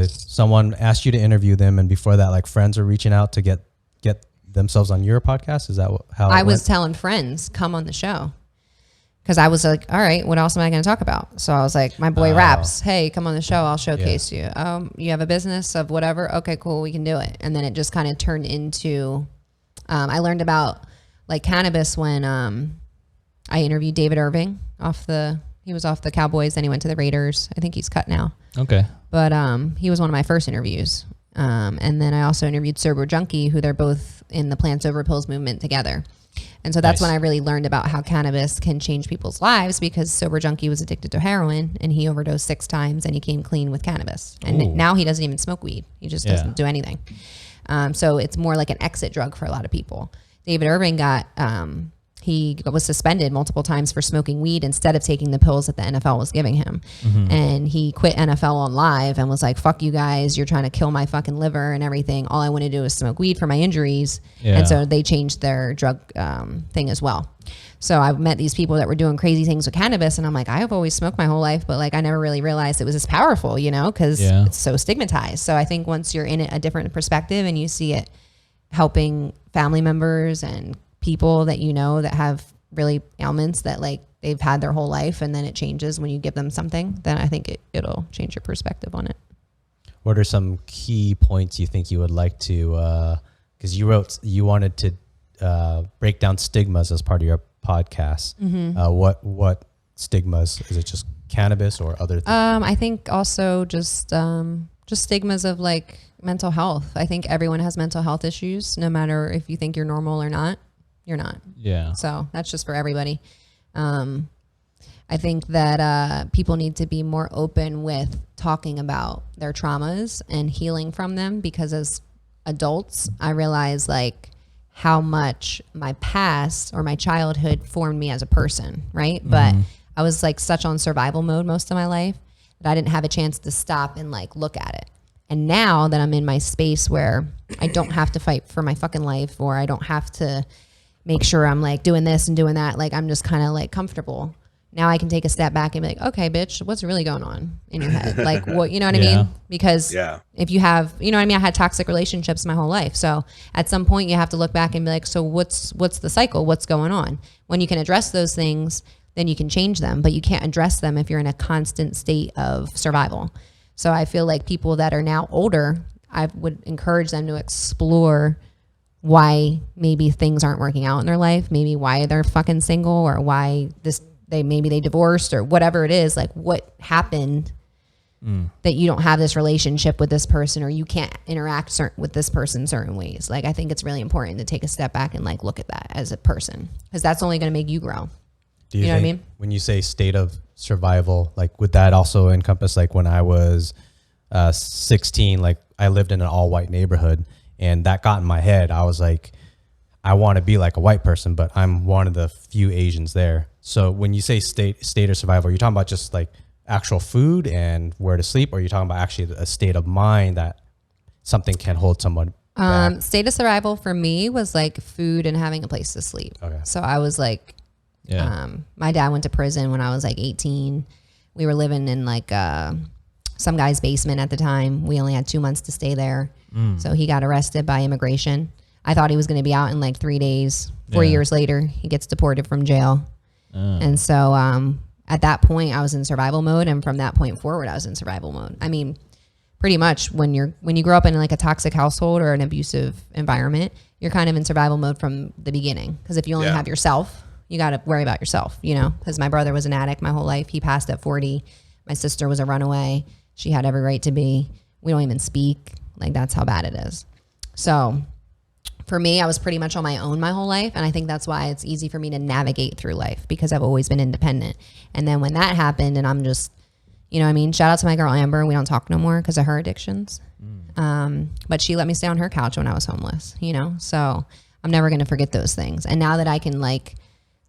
someone asked you to interview them, and before that, like friends were reaching out to get themselves on your podcast. Is that how I was telling friends, come on the show, because I was like, all right, what else am I going to talk about? So I was like, my boy raps. Hey, come on the show. I'll showcase you. You have a business of whatever. Okay, cool. We can do it. And then it just kind of turned into, I learned about like cannabis when I interviewed David Irving he was off the Cowboys, then he went to the Raiders. I think he's cut now. Okay. But he was one of my first interviews. And then I also interviewed Sober Junkie, who they're both in the Plants Over Pills movement together. And so that's when I really learned about how cannabis can change people's lives, because Sober Junkie was addicted to heroin, and he overdosed 6 times, and he came clean with cannabis. And now he doesn't even smoke weed. He just doesn't do anything. So it's more like an exit drug for a lot of people. David Irving he was suspended multiple times for smoking weed instead of taking the pills that the NFL was giving him. And he quit NFL on live and was like, fuck you guys, you're trying to kill my fucking liver and everything. All I want to do is smoke weed for my injuries. And so they changed their drug thing as well. So I've met these people that were doing crazy things with cannabis, and I'm like, I've always smoked my whole life, but like I never really realized it was as powerful, you know, because it's so stigmatized. So I think once you're in it a different perspective and you see it helping family members and people that you know that have really ailments that like they've had their whole life, and then it changes when you give them something, then I think it'll change your perspective on it. What are some key points you think you would like to, because you wanted to break down stigmas as part of your podcast. What stigmas? Is it just cannabis or other things? I think also just stigmas of like mental health. I think everyone has mental health issues, no matter if you think you're normal or not. You're not. Yeah. So that's just for everybody. I think that people need to be more open with talking about their traumas and healing from them, because as adults, I realize like how much my past or my childhood formed me as a person, right? But I was like such on survival mode most of my life that I didn't have a chance to stop and like look at it. And now that I'm in my space where I don't have to fight for my fucking life, or I don't have to make sure I'm like doing this and doing that, like I'm just kind of like comfortable. Now I can take a step back and be like, okay, bitch, what's really going on in your head? Like, what, you know what I mean? Because if you have, you know what I mean? I had toxic relationships my whole life. So at some point you have to look back and be like, so what's the cycle? What's going on? When you can address those things, then you can change them, but you can't address them if you're in a constant state of survival. So I feel like people that are now older, I would encourage them to explore why maybe things aren't working out in their life, maybe why they're fucking single, or why maybe they divorced, or whatever it is, like what happened that you don't have this relationship with this person, or you can't interact with this person certain ways. Like, I think it's really important to take a step back and like look at that as a person, because that's only going to make you grow. Do you know what I think mean? when you say state of survival, like would that also encompass like when I was 16, like I lived in an all white neighborhood, and that got in my head. I was like, I want to be like a white person, but I'm one of the few Asians there. So when you say state of survival, are you talking about just like actual food and where to sleep, or are you talking about actually a state of mind that something can hold someone back? State of survival for me was like food and having a place to sleep. Okay. So I was like, my dad went to prison when I was like 18. We were living in like some guy's basement at the time. We only had 2 months to stay there. So he got arrested by immigration. I thought he was going to be out in like 3 days. 4 years later, he gets deported from jail. And so at that point, I was in survival mode. And from that point forward, I was in survival mode. I mean, pretty much when you grow up in like a toxic household or an abusive environment, you're kind of in survival mode from the beginning. Because if you only have yourself, you got to worry about yourself, you know, because my brother was an addict my whole life. He passed at 40. My sister was a runaway. She had every right to be. We don't even speak. Like, that's how bad it is. So for me, I was pretty much on my own my whole life. And I think that's why it's easy for me to navigate through life, because I've always been independent. And then when that happened, and I'm just, you know what I mean? Shout out to my girl, Amber. We don't talk no more because of her addictions. But she let me stay on her couch when I was homeless, you know? So I'm never going to forget those things. And now that I can like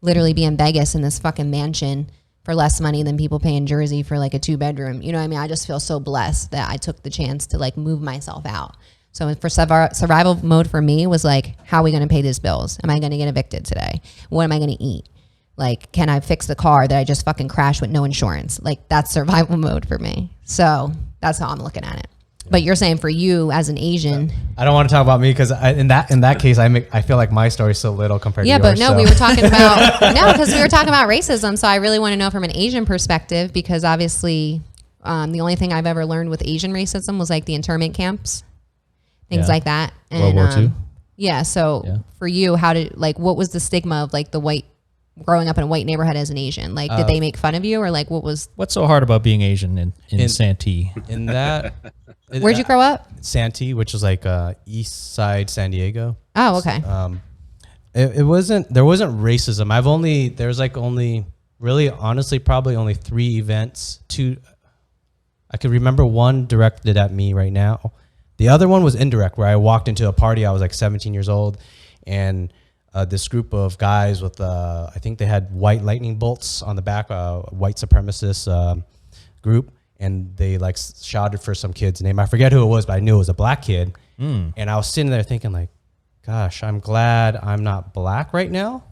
literally be in Vegas in this fucking mansion for less money than people pay in Jersey for like a 2-bedroom, you know what I mean? I just feel so blessed that I took the chance to like move myself out. So for survival mode for me was like, how are we going to pay these bills? Am I going to get evicted today? What am I going to eat? Like, can I fix the car that I just fucking crashed with no insurance? Like, that's survival mode for me. So that's how I'm looking at it. But you're saying for you as an Asian, I don't want to talk about me because in that case, I feel like my story's so little compared to yours. Yeah, but no, we were talking about because we were talking about racism. So I really want to know from an Asian perspective, because obviously the only thing I've ever learned with Asian racism was like the internment camps, things like that. And, World War II. Yeah. So for you, what was the stigma of like growing up in a white neighborhood as an Asian? Like, did they make fun of you, or like what's so hard about being Asian in Santee? In that. Where'd you grow up? Santee, which is like east side San Diego. Oh, okay. There wasn't racism. There's like only really honestly probably only 3 events. 2, I could remember one directed at me right now. The other one was indirect, where I walked into a party. I was like 17 years old, and this group of guys with I think they had white lightning bolts on the back, white supremacist group. And they like shouted for some kid's name. I forget who it was, but I knew it was a black kid. And I was sitting there thinking like, gosh, I'm glad I'm not black right now.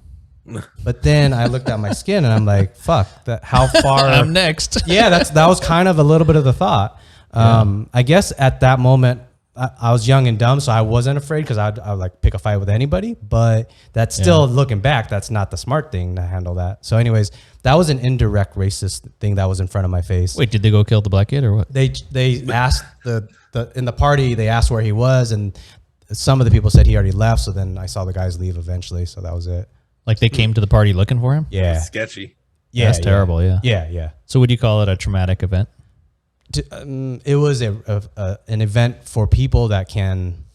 But then I looked at my skin and I'm like, fuck, how far I'm next. Yeah, that was kind of a little bit of the thought. I guess at that moment I was young and dumb, so I wasn't afraid because I'd like pick a fight with anybody. But that's still looking back, that's not the smart thing to handle that. So anyways, that was an indirect racist thing that was in front of my face. Wait, did they go kill the black kid or what? They asked in the party, they asked where he was, and some of the people said he already left. So then I saw the guys leave eventually. So that was it. Like they came to the party looking for him? Yeah. That's sketchy. Yeah, that's terrible. Yeah. So would you call it a traumatic event? It was an event for people that can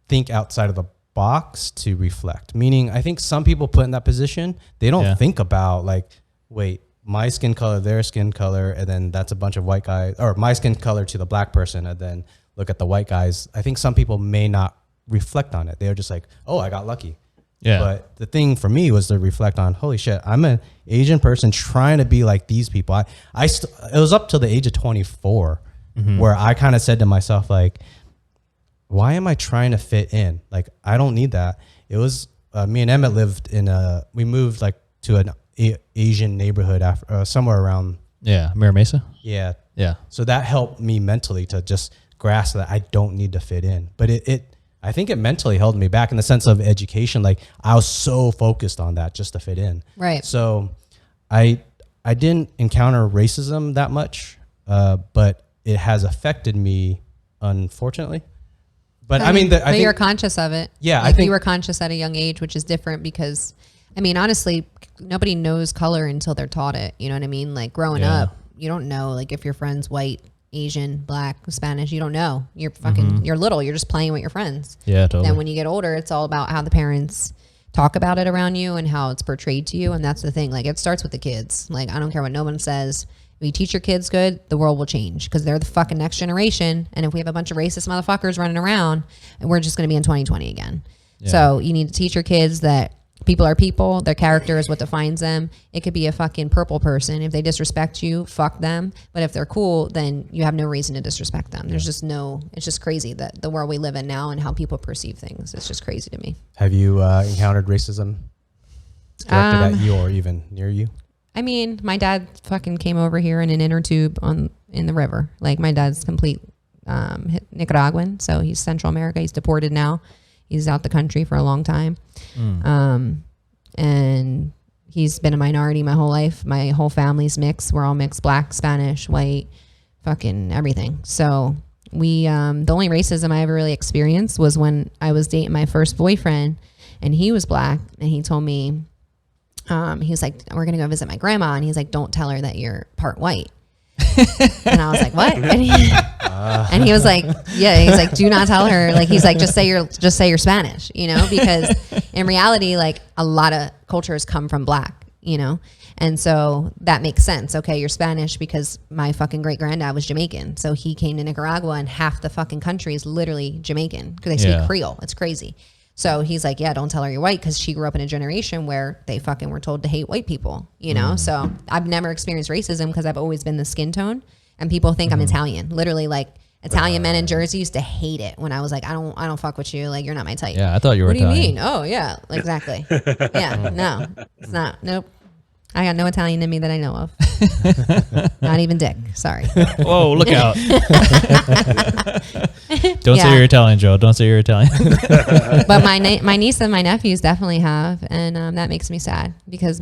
think outside of the box to reflect. Meaning, I think some people put in that position, they don't think about like, wait, my skin color, their skin color, and then that's a bunch of white guys, or my skin color to the black person, and then look at the white guys. I think some people may not reflect on it. They're just like, oh, I got lucky. Yeah. But the thing for me was to reflect on, holy shit, I'm an Asian person trying to be like these people. It was up till the age of 24 where I kind of said to myself, like, why am I trying to fit in? Like, I don't need that. It was me and Emmett lived we moved like to an Asian neighborhood after somewhere around. Yeah. Mira Mesa. Yeah. Yeah. So that helped me mentally to just grasp that I don't need to fit in. But I think it mentally held me back in the sense of education. Like I was so focused on that just to fit in. Right. So I didn't encounter racism that much, but it has affected me, unfortunately. But I mean, but you're conscious of it. Yeah, like I think you were conscious at a young age, which is different because, I mean, honestly, nobody knows color until they're taught it. You know what I mean? Like growing up, you don't know, like if your friend's white, Asian, black, Spanish, you don't know. You're fucking, you're little. You're just playing with your friends. Yeah, totally. Then when you get older, it's all about how the parents talk about it around you and how it's portrayed to you. And that's the thing. Like it starts with the kids. Like I don't care what no one says. If you teach your kids good, the world will change because they're the fucking next generation. And if we have a bunch of racist motherfuckers running around, we're just going to be in 2020 again. Yeah. So you need to teach your kids that people are people. Their character is what defines them. It could be a fucking purple person. If they disrespect you, fuck them. But if they're cool, then you have no reason to disrespect them. There's just it's just crazy that the world we live in now and how people perceive things. It's just crazy to me. Have you encountered racism directed at you or even near you? I mean, my dad fucking came over here in an inner tube in the river. Like my dad's complete Nicaraguan, so he's Central America. He's deported now. He's out the country for a long time. And he's been a minority my whole life. My whole family's mixed. We're all mixed, black, Spanish, white, fucking everything. So we, the only racism I ever really experienced was when I was dating my first boyfriend and he was black and he told me, he was like, we're going to go visit my grandma. And he's like, don't tell her that you're part white. And I was like, what? And he was like, yeah, he's like, do not tell her. Like, he's like, just say you're Spanish, you know, because in reality, like a lot of cultures come from black, you know? And so that makes sense. Okay. You're Spanish because my fucking great granddad was Jamaican. So he came to Nicaragua and half the fucking country is literally Jamaican because they speak Creole. It's crazy. So he's like, yeah, don't tell her you're white because she grew up in a generation where they fucking were told to hate white people, you know? So I've never experienced racism because I've always been the skin tone and people think I'm Italian. Literally, like Italian men in Jersey used to hate it when I was like, I don't fuck with you. Like, you're not my type. Yeah, I thought you were Italian. What do you mean? Oh, yeah, exactly. Yeah, no, it's not. Nope. I got no Italian in me that I know of. Not even dick. Sorry. Whoa, look out. Don't say you're Italian, Joe. Don't say you're Italian. But my niece and my nephews definitely have. And that makes me sad because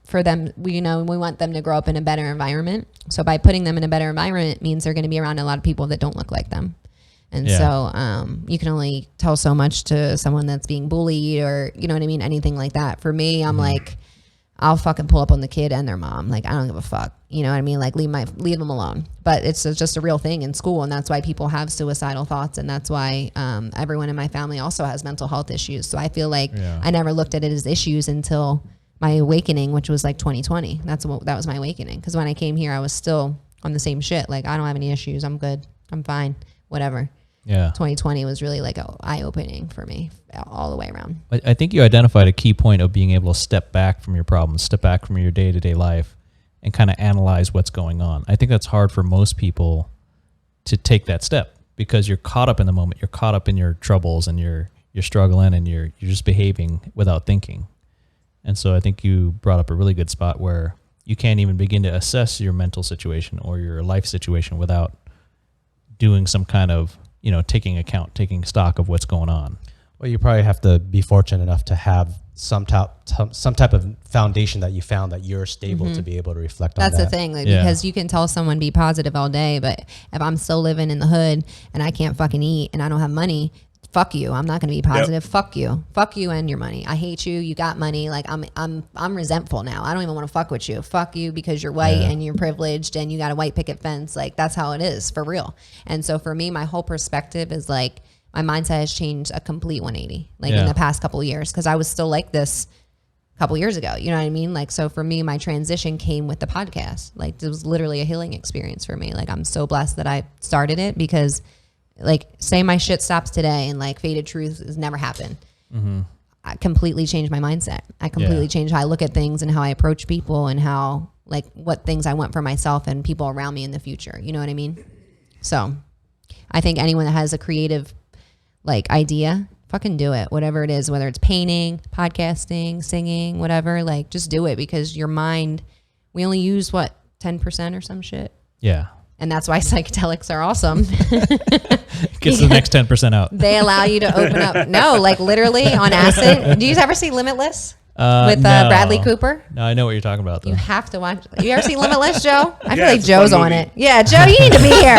for them, we want them to grow up in a better environment. So by putting them in a better environment means they're going to be around a lot of people that don't look like them. And so you can only tell so much to someone that's being bullied or, you know what I mean? Anything like that. For me, I'm like, I'll fucking pull up on the kid and their mom. Like, I don't give a fuck. You know what I mean? Like, leave them alone. But it's just a real thing in school. And that's why people have suicidal thoughts. And that's why everyone in my family also has mental health issues. So I feel like I never looked at it as issues until my awakening, which was like 2020. That was my awakening. Because when I came here, I was still on the same shit. Like, I don't have any issues. I'm good. I'm fine. Whatever. Yeah. 2020 was really like eye-opening for me all the way around. I think you identified a key point of being able to step back from your problems, step back from your day-to-day life and kind of analyze what's going on. I think that's hard for most people to take that step because you're caught up in the moment. You're caught up in your troubles and you're struggling and you're just behaving without thinking. And so I think you brought up a really good spot where you can't even begin to assess your mental situation or your life situation without doing some kind of taking stock of what's going on. Well, you probably have to be fortunate enough to have some type of foundation that you found that you're stable to be able to reflect on that. That's the thing, because you can tell someone be positive all day, but if I'm still living in the hood and I can't fucking eat and I don't have money, fuck you. I'm not going to be positive. Yep. Fuck you and your money. I hate you. You got money. Like I'm resentful now. I don't even want to fuck with you. Fuck you because you're white and you're privileged and you got a white picket fence. Like that's how it is for real. And so for me, my whole perspective is like my mindset has changed a complete 180 in the past couple of years. Cause I was still like this a couple years ago. You know what I mean? Like, so for me, my transition came with the podcast. Like, it was literally a healing experience for me. Like, I'm so blessed that I started it because, like, say my shit stops today and like Faded Truth has never happened. I completely changed my mindset. I completely changed how I look at things and how I approach people and how, like, what things I want for myself and people around me in the future. You know what I mean? So I think anyone that has a creative, like, idea, fucking do it. Whatever it is, whether it's painting, podcasting, singing, whatever, like, just do it, because your mind, we only use 10% or some shit. Yeah. And that's why psychedelics are awesome. Gets the next 10% out. They allow you to open up. No, like literally on acid. Do you ever see Limitless with no. Bradley Cooper? No, I know what you're talking about, though. You have to watch. You ever see Limitless, Joe? I feel Yeah, like it's a Joe's fun on movie. it. Yeah, Joe, you need to be here.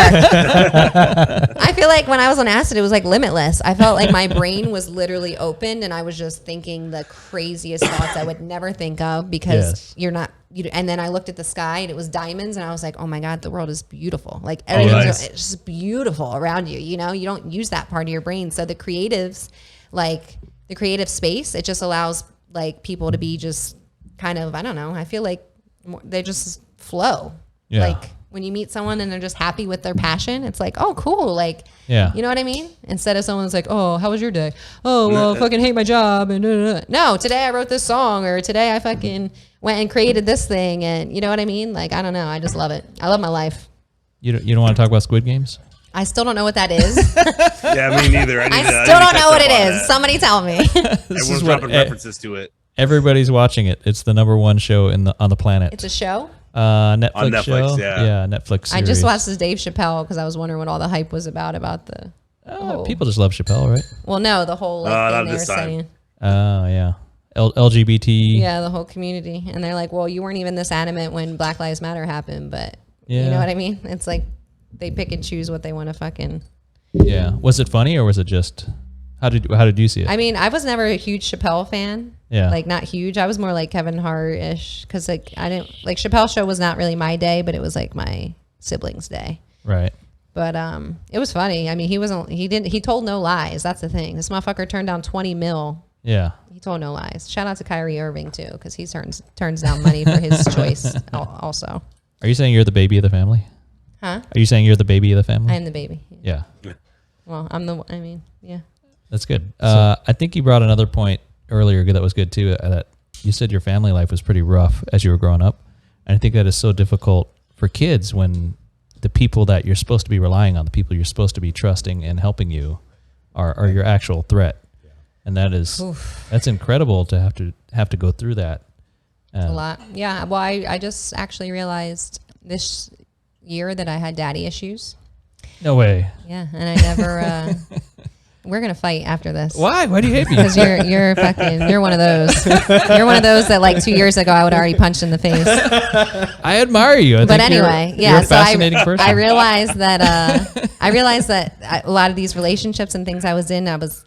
I feel like when I was on acid, it was like limitless. I felt like my brain was literally opened, and I was just thinking the craziest thoughts I would never think of, because you're not. And then I looked at the sky and it was diamonds, and I was like, oh my God, the world is beautiful. Like, everything's nice. it's just beautiful around you. You know, you don't use that part of your brain. So the creatives, like the creative space, it just allows like people to be just kind of, I don't know, I feel like they just flow. Yeah. Like when you meet someone and they're just happy with their passion, it's like, oh, cool. Like, Yeah. you know what I mean? Instead of someone's like, oh, how was your day? Oh, well, I fucking hate my job. And no, today I wrote this song, or today I fucking went and created this thing. And you know what I mean? Like, I don't know. I just love it. I love my life. You don't want to talk about Squid Games? I still don't know what that is. Yeah, me neither. I still don't know what it is. Somebody tell me. Everyone's dropping references to it. Everybody's watching it. It's the #1 show on the planet. It's a show? Netflix On Netflix, show. yeah. Netflix series. I just watched this Dave Chappelle because I was wondering what all the hype was about the whole, People just love Chappelle, right? well, no, the whole like, not thing they were this time. saying. Oh, yeah. LGBT. Yeah, the whole community. And they're like, well, you weren't even this adamant when Black Lives Matter happened, but you Yeah. know what I mean? It's like they pick and choose what they want to fucking. Yeah. Was it funny, or was it just, how did you see it? I mean, I was never a huge Chappelle fan. Yeah. Like, not huge. I was more like Kevin Hart-ish, because like I didn't like Chappelle's show was not really my day, but it was like my siblings' day. Right. But it was funny. I mean, he told no lies. That's the thing. This motherfucker turned down 20 mil. Yeah. He told no lies. Shout out to Kyrie Irving too, because he turns down money for his choice also. Are you saying you're the baby of the family? Huh? Are you saying you're the baby of the family? I am the baby. Yeah. Well, yeah. That's good. I think you brought another point earlier that was good too. That you said your family life was pretty rough as you were growing up, and I think that is so difficult for kids when the people that you're supposed to be relying on, the people you're supposed to be trusting and helping you, are your actual threat, and that's incredible to have to go through that. A lot. Yeah. Well, I just actually realized this year that I had daddy issues. No way. Yeah, and I never. We're gonna fight after this. Why? Why do you hate me? Because you're one of those. You're one of those that like 2 years ago I would already punched in the face. I admire you. But anyway, you're a so fascinating person. I realized that a lot of these relationships and things I was in, I was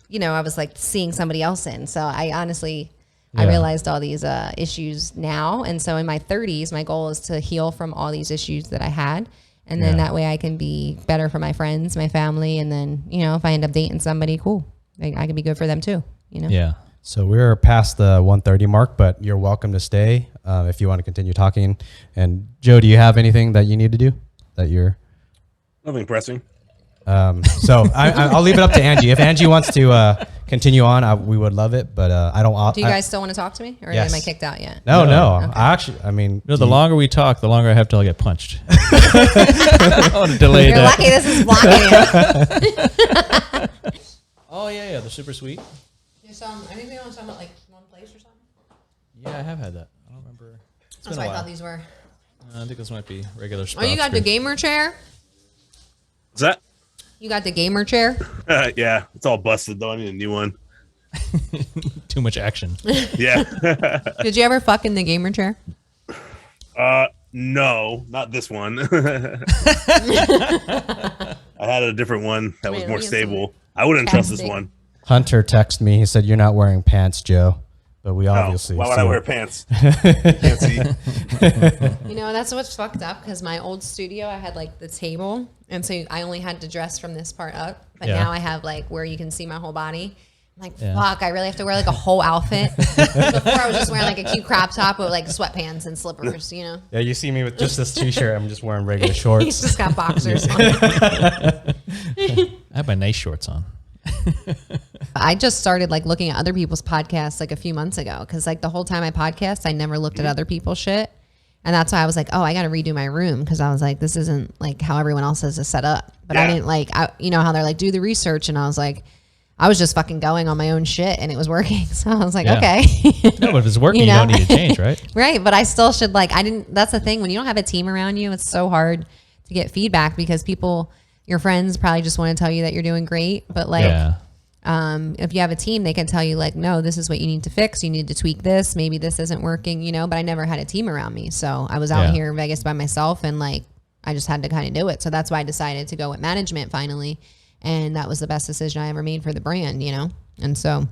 like seeing somebody else in. So I honestly, I Yeah. realized all these issues now. And so in my 30s, my goal is to heal from all these issues that I had. And then that way I can be better for my friends, my family. And then, if I end up dating somebody, cool. I can be good for them too, Yeah. So we're past the 1:30 mark, but you're welcome to stay if you want to continue talking. And Joe, do you have anything that you need to do that you're? Nothing pressing. So I'll leave it up to Angie. If Angie wants to continue on, we would love it. But I don't. Do you guys still want to talk to me? Or Yes. am I kicked out yet? No. Okay. I mean, No, the longer we talk, the longer I have to get punched. I want to delay You're that. lucky this is blocking you. Oh yeah, they're super sweet. Anything on something like one place or something? Yeah, I have had that. I don't remember. It's That's been what a I while. thought these were. I think this might be regular. Oh, you got the gamer chair? Is that? You got the gamer chair? Yeah, it's all busted though. I need a new one. Too much action. Yeah. Did you ever fuck in the gamer chair? No, not this one. I had a different one that was Wait, more let me get stable. I wouldn't trust this casting. one. Hunter texted me. He said you're not wearing pants, Joe. But we No, obviously. why would see I it. wear pants? Can't see. That's what's fucked up, because my old studio, I had like the table, and so I only had to dress from this part up. But Yeah. now I have like where you can see my whole body. I'm like, fuck, I really have to wear like a whole outfit. Before I was just wearing like a cute crop top with like sweatpants and slippers, you know? Yeah, you see me with just this t-shirt. I'm just wearing regular He's shorts. just got boxers on. I have my nice shorts on. I just started like looking at other people's podcasts like a few months ago because like the whole time I podcast, I never looked at other people's shit. And that's why I was like, oh, I got to redo my room because I was like, this isn't like how everyone else has it set up. But I didn't like, you know how they're like, do the research. And I was like, I was just fucking going on my own shit and it was working. So I was like, okay. No, but if it's working, you don't need to change, right? Right. But I still should like, that's the thing. When you don't have a team around you, it's so hard to get feedback because people, your friends probably just want to tell you that you're doing great. But like, if you have a team, they can tell you like, no, this is what you need to fix. You need to tweak this. Maybe this isn't working, you know, but I never had a team around me. So I was out here in Vegas by myself and like, I just had to kind of do it. So that's why I decided to go with management finally. And that was the best decision I ever made for the brand, you know? And so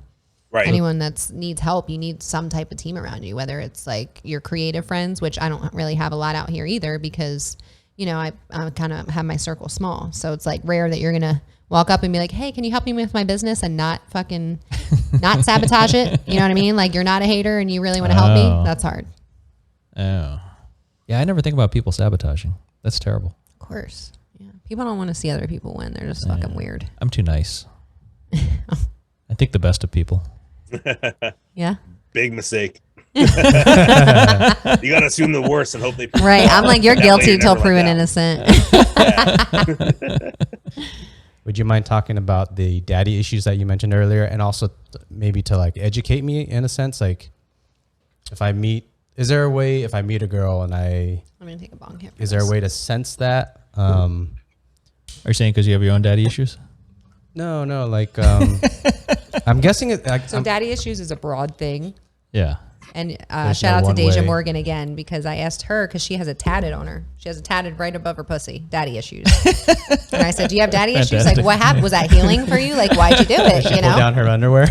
anyone that needs help, you need some type of team around you, whether it's like your creative friends, which I don't really have a lot out here either because, you know, I kind of have my circle small. So it's like rare that you're going to walk up and be like, hey, can you help me with my business and not sabotage it? You know what I mean? Like you're not a hater and you really want to help me. That's hard. Oh. Yeah, I never think about people sabotaging. That's terrible. Of course. Yeah. People don't want to see other people win. They're just fucking weird. I'm too nice. I think the best of people. Yeah. Big mistake. You gotta assume the worst and hope they. Right. I'm like, you're guilty till proven innocent. Would you mind talking about the daddy issues that you mentioned earlier, and also maybe to like educate me in a sense, like is there a way if I meet a girl and I'm gonna take a bong hit. Is there a way to sense that? Are you saying because you have your own daddy issues? No, like I'm guessing it. So daddy issues is a broad thing. Yeah. And shout out to Deja Morgan again, because I asked her, because she has it tatted on her. She has it tatted right above her pussy. Daddy issues. And I said, do you have daddy issues? Like, what happened? Was that healing for you? Like, why'd you do it? She pulled down her underwear.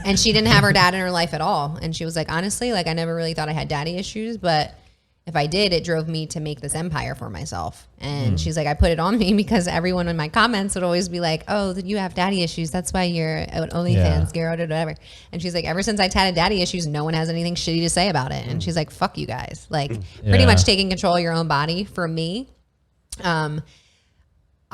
And she didn't have her dad in her life at all. And she was like, honestly, like, I never really thought I had daddy issues, but if I did, it drove me to make this empire for myself. And she's like, I put it on me because everyone in my comments would always be like, oh, you have daddy issues. That's why you're an OnlyFans girl or whatever. And she's like, ever since I tatted daddy issues, no one has anything shitty to say about it. And she's like, fuck you guys. Like pretty much taking control of your own body for me.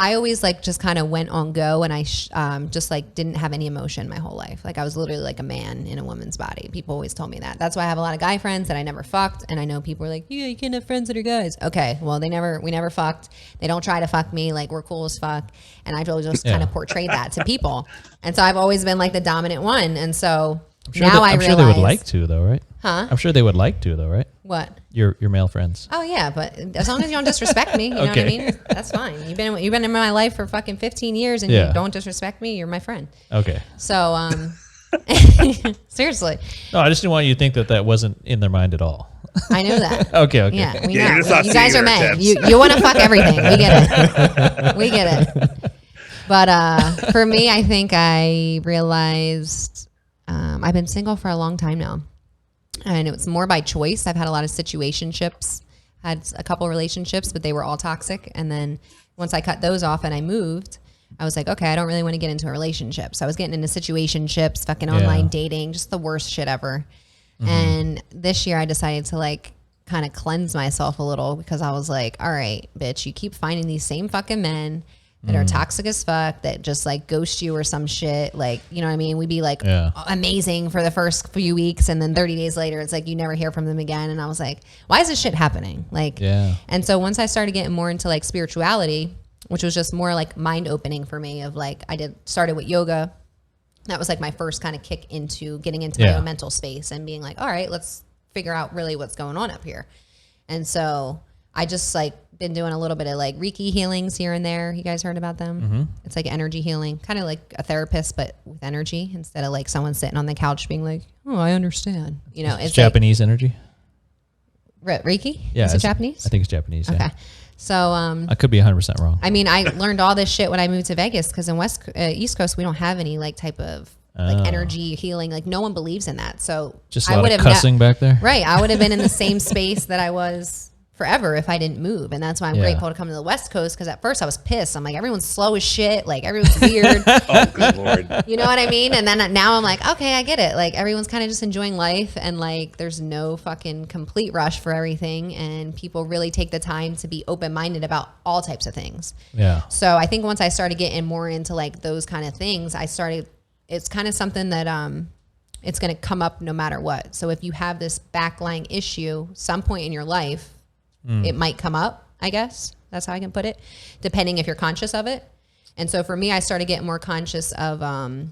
I always like just kind of went on go, and I just like didn't have any emotion my whole life. Like I was literally like a man in a woman's body. People always told me that. That's why I have a lot of guy friends that I never fucked. And I know people are like, yeah, you can't have friends that are guys. Okay, well we never fucked. They don't try to fuck me. Like we're cool as fuck. And I just kind of portrayed that to people. And so I've always been like the dominant one. And so I'm sure they would like to though, right? Huh? I'm sure they would like to though, right? What? Your male friends. Oh yeah, but as long as you don't disrespect me, you know what I mean? That's fine. You've been in my life for fucking 15 years and you don't disrespect me, you're my friend. Okay. So seriously. No, I just didn't want you to think that wasn't in their mind at all. I know that. Okay. Yeah, we know. You guys are men. You want to fuck everything. We get it. We get it. But for me, I think I realized I've been single for a long time now. And it was more by choice. I've had a lot of situationships, had a couple relationships, but they were all toxic. And then once I cut those off and I moved, I was like, okay, I don't really want to get into a relationship. So I was getting into situationships, fucking online dating, just the worst shit ever. Mm-hmm. And this year I decided to like kind of cleanse myself a little because I was like, all right, bitch, you keep finding these same fucking men that are toxic as fuck, that just like ghost you or some shit. Like, you know what I mean? We'd be like amazing for the first few weeks. And then 30 days later, it's like, you never hear from them again. And I was like, why is this shit happening? Like, and so once I started getting more into like spirituality, which was just more like mind opening for me of like, started with yoga. That was like my first kind of kick into getting into my own mental space and being like, all right, let's figure out really what's going on up here. And so I just like been doing a little bit of like Reiki healings here and there. You guys heard about them? Mm-hmm. It's like energy healing, kind of like a therapist, but with energy instead of like someone sitting on the couch being like, oh, I understand. You know, it's Japanese like, energy. Reiki? Yeah. Is it Japanese? I think it's Japanese. Okay. Yeah. So I could be 100% wrong. I mean, I learned all this shit when I moved to Vegas because in East Coast, we don't have any like type of like energy healing. Like no one believes in that. So just a lot of cussing back there. Right. I would have been in the same space that I was forever if I didn't move. And that's why I'm grateful to come to the West Coast, because at first I was pissed. I'm like, everyone's slow as shit. Like, everyone's weird. Oh, good Lord. You know what I mean? And then now I'm like, okay, I get it. Like, everyone's kind of just enjoying life, and like there's no fucking complete rush for everything, and people really take the time to be open-minded about all types of things. Yeah. So I think once I started getting more into like those kind of things, it's kind of something that it's going to come up no matter what. So if you have this backlying issue, some point in your life, it might come up, I guess. That's how I can put it, depending if you're conscious of it. And so for me, I started getting more conscious of, I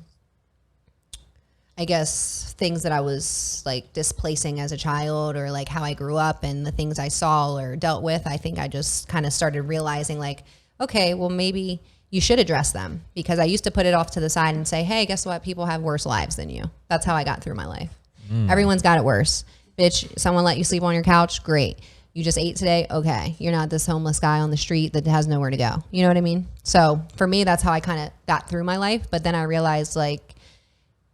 guess, things that I was like displacing as a child, or like how I grew up and the things I saw or dealt with. I think I just kind of started realizing like, okay, well, maybe you should address them, because I used to put it off to the side and say, hey, guess what? People have worse lives than you. That's how I got through my life. Everyone's got it worse. Bitch, someone let you sleep on your couch? Great. You just ate today? Okay. You're not this homeless guy on the street that has nowhere to go. You know what I mean? So for me, that's how I kind of got through my life. But then I realized like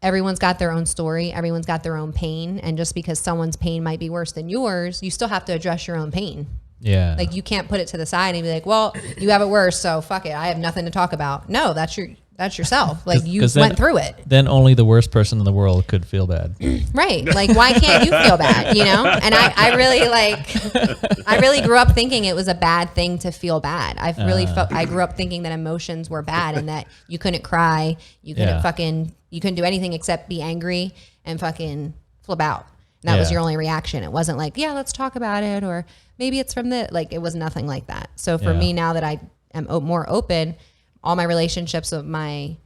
everyone's got their own story. Everyone's got their own pain. And just because someone's pain might be worse than yours, you still have to address your own pain. Yeah. Like, you can't put it to the side and be like, well, you have it worse, so fuck it, I have nothing to talk about. No, that's yourself. Like, you went through it. Then only the worst person in the world could feel bad. Right. Like, why can't you feel bad, you know? And I really grew up thinking it was a bad thing to feel bad. I grew up thinking that emotions were bad, and that you couldn't cry, you couldn't do anything except be angry and fucking flip out. And that was your only reaction. It wasn't like, yeah, let's talk about it, or maybe it's from it was nothing like that. So for me, now that I am more open, all my relationships with my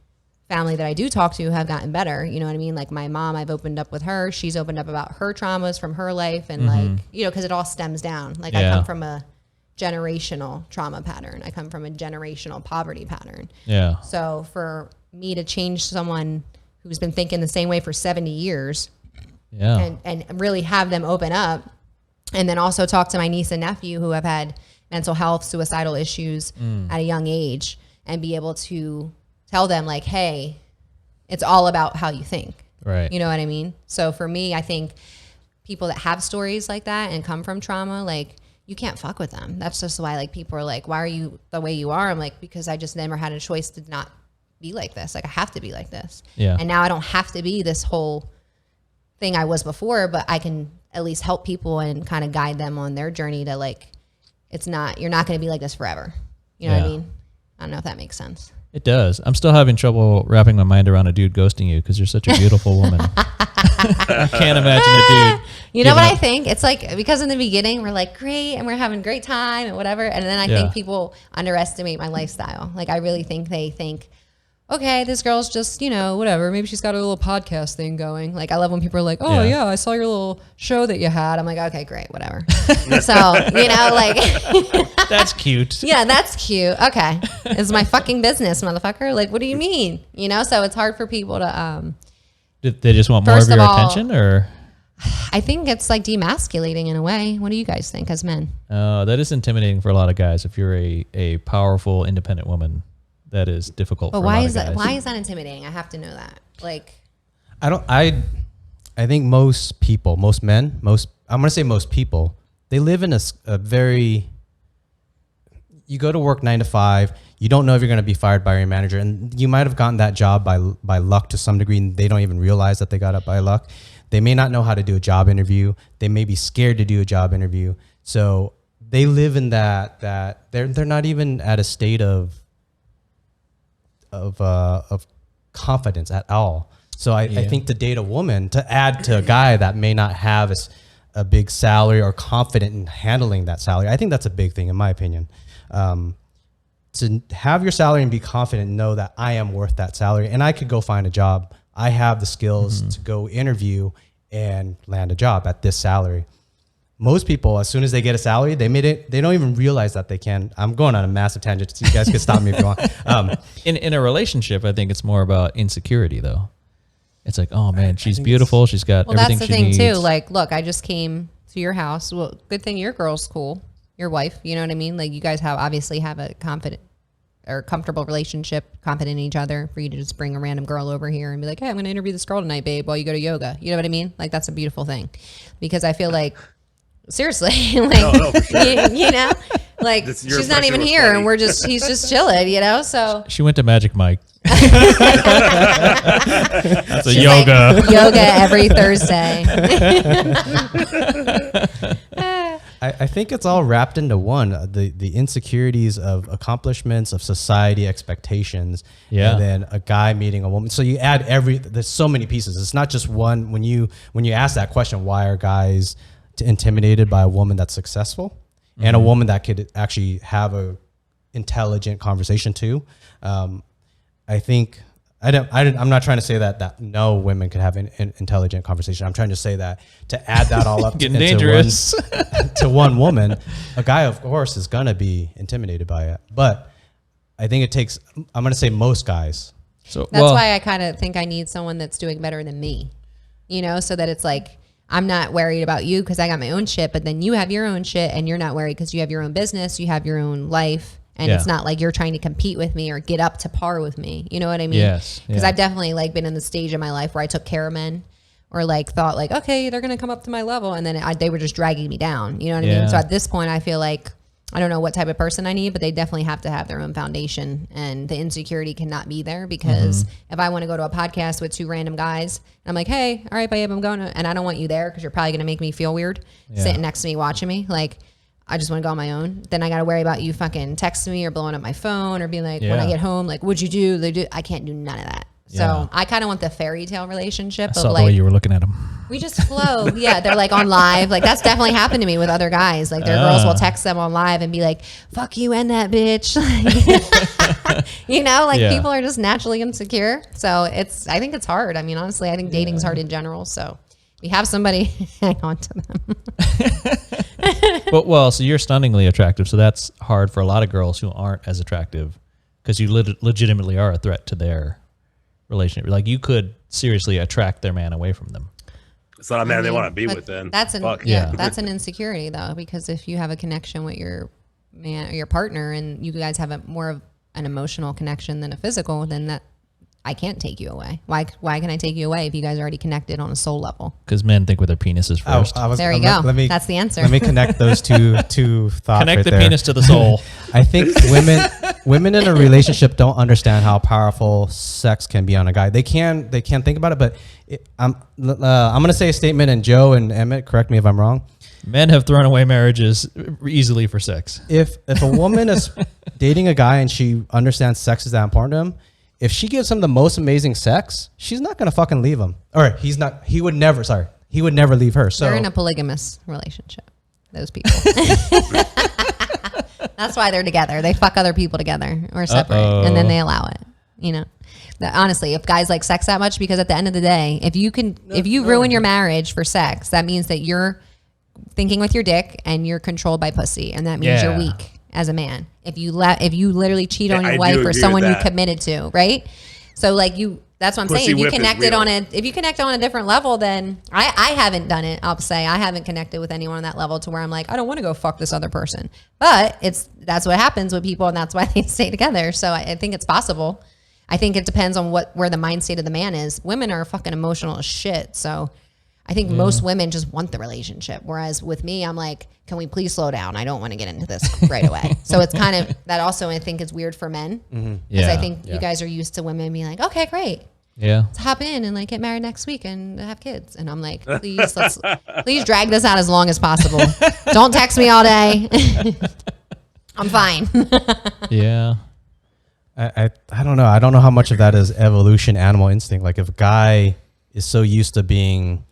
family that I do talk to have gotten better. You know what I mean? Like, my mom, I've opened up with her. She's opened up about her traumas from her life. And like, you know, because it all stems down. Like, I come from a generational trauma pattern. I come from a generational poverty pattern. Yeah. So for me to change someone who's been thinking the same way for 70 years and really have them open up, and then also talk to my niece and nephew who have had mental health, suicidal issues at a young age, and be able to tell them like, hey, it's all about how you think. Right. You know what I mean? So for me, I think people that have stories like that and come from trauma, like, you can't fuck with them. That's just why, like, people are like, why are you the way you are? I'm like, because I just never had a choice to not be like this. Like, I have to be like this. Yeah. And now I don't have to be this whole thing I was before, but I can at least help people and kind of guide them on their journey to, like, you're not going to be like this forever. You know what I mean? I don't know if that makes sense. It does. I'm still having trouble wrapping my mind around a dude ghosting you, because you're such a beautiful woman. I can't imagine a dude. You know what I think? It's like, because in the beginning we're like, great, and we're having a great time and whatever. And then I think people underestimate my lifestyle. Like, I really think they think, okay, this girl's just, you know, whatever. Maybe she's got a little podcast thing going. Like, I love when people are like, oh yeah, I saw your little show that you had. I'm like, okay, great, whatever. So, you know, like, that's cute. Yeah, that's cute. Okay. It's my fucking business, motherfucker. Like, what do you mean? You know, so it's hard for people to, They just want more of your attention, or? I think it's like demasculating in a way. What do you guys think as men? That is intimidating for a lot of guys. If you're a powerful, independent woman, that is difficult. But for why a lot is of that? guys. Why is that intimidating? I have to know that. Like, I think most people, most men, I'm going to say most people, they live in a very, you go to work 9 to 5, you don't know if you're going to be fired by your manager, and you might have gotten that job by luck to some degree, and they don't even realize that they got it by luck. They may not know how to do a job interview. They may be scared to do a job interview. So they live in that they're not even at a state of confidence at all. So I think to date a woman, to add to a guy that may not have a big salary or confident in handling that salary, I think that's a big thing in my opinion. To have your salary and be confident and know that I am worth that salary and I could go find a job. I have the skills to go interview and land a job at this salary. Most people, as soon as they get a salary, they don't even realize that they can. I'm going on a massive tangent, so you guys can stop me if you want. In a relationship, I think it's more about insecurity, though. It's like, oh man, she's beautiful. She's got everything she needs. Well, that's the thing too. Like, look, I just came to your house. Well, good thing your girl's cool. Your wife, you know what I mean? Like, you guys obviously have a confident or comfortable relationship, confident in each other, for you to just bring a random girl over here and be like, hey, I'm going to interview this girl tonight, babe, while you go to yoga. You know what I mean? Like, that's a beautiful thing, because I feel like Seriously, like No, for sure. you know, like Your she's not even impression was here, and funny. he's just chilling, you know. So She went to Magic Mike. That's a she's yoga. like, yoga every Thursday. I think it's all wrapped into one, the insecurities of accomplishments, of society expectations, Yeah. and then a guy meeting a woman. So you add there's so many pieces. It's not just one. When you ask that question, why are guys intimidated by a woman that's successful and a woman that could actually have a intelligent conversation too? I think I'm not trying to say that no women could have an intelligent conversation. I'm trying to say that to add that all up Getting into dangerous. to one woman, a guy of course is gonna be intimidated by it. But I think it takes, I'm gonna say most guys. So That's why I kind of think I need someone that's doing better than me, you know, so that it's like, I'm not worried about you because I got my own shit, but then you have your own shit and you're not worried because you have your own business, you have your own life. And it's not like you're trying to compete with me or get up to par with me. You know what I mean? Yes. Because Yeah. I've definitely like been in the stage of my life where I took care of men or like thought like, okay, they're going to come up to my level. And then they were just dragging me down. You know what I mean? So at this point, I feel like, I don't know what type of person I need, but they definitely have to have their own foundation, and the insecurity cannot be there because if I want to go to a podcast with 2 random guys, I'm like, hey, all right, babe, I'm going to, and I don't want you there because you're probably going to make me feel weird sitting next to me, watching me. Like, I just want to go on my own. Then I got to worry about you fucking texting me or blowing up my phone or being like, when I get home, like, what'd you do? I can't do none of that. So I kind of want the fairy tale relationship I of saw the like, way you were looking at him. we just flow. Yeah, they're like on live. Like that's definitely happened to me with other guys. Like their girls will text them on live and be like, fuck you and that bitch. You know, like people are just naturally insecure. So I think it's hard. I mean, honestly, I think dating's hard in general. So if you have somebody, hang on to them. But so you're stunningly attractive. So that's hard for a lot of girls who aren't as attractive because you legitimately are a threat to their relationship. Like you could seriously attract their man away from them. It's not a man they want to be with. Then That's Fuck. that's an insecurity though, because if you have a connection with your man or your partner and you guys have more of an emotional connection than a physical, then that I can't take you away. Why can I take you away if you guys are already connected on a soul level? Because men think with their penises first. There you go. That's the answer. Let me connect those two thoughts. Connect right the there. penis to the soul. I think women in a relationship don't understand how powerful sex can be on a guy. They can think about it, but I'm gonna say a statement, and Joe and Emmett, correct me if I'm wrong. Men have thrown away marriages easily for sex. If a woman is dating a guy and she understands sex is that important to him, if she gives him the most amazing sex, she's not gonna fucking leave him. Or he would never leave her. So they're in a polygamous relationship. Those people. That's why they're together. They fuck other people together or separate, and then they allow it. You know, honestly, if guys like sex that much, because at the end of the day, if you ruin your marriage for sex, that means that you're thinking with your dick and you're controlled by pussy, and that means you're weak as a man. If you literally cheat on your wife or someone you committed to, right? So like that's what I'm saying. If you connected if you connect on a different level, then I haven't done it. I'll say I haven't connected with anyone on that level to where I'm like, I don't want to go fuck this other person. But that's what happens with people, and that's why they stay together. So I think it's possible. I think it depends on where the mind state of the man is. Women are fucking emotional as shit. So I think most women just want the relationship. Whereas with me, I'm like, can we please slow down? I don't want to get into this right away. So it's kind of that also I think is weird for men. Because I think you guys are used to women being like, okay, great. Yeah. Let's hop in and like get married next week and have kids. And I'm like, please drag this out as long as possible. Don't text me all day. I'm fine. Yeah. I don't know. I don't know how much of that is evolution, animal instinct. Like if a guy is so used to being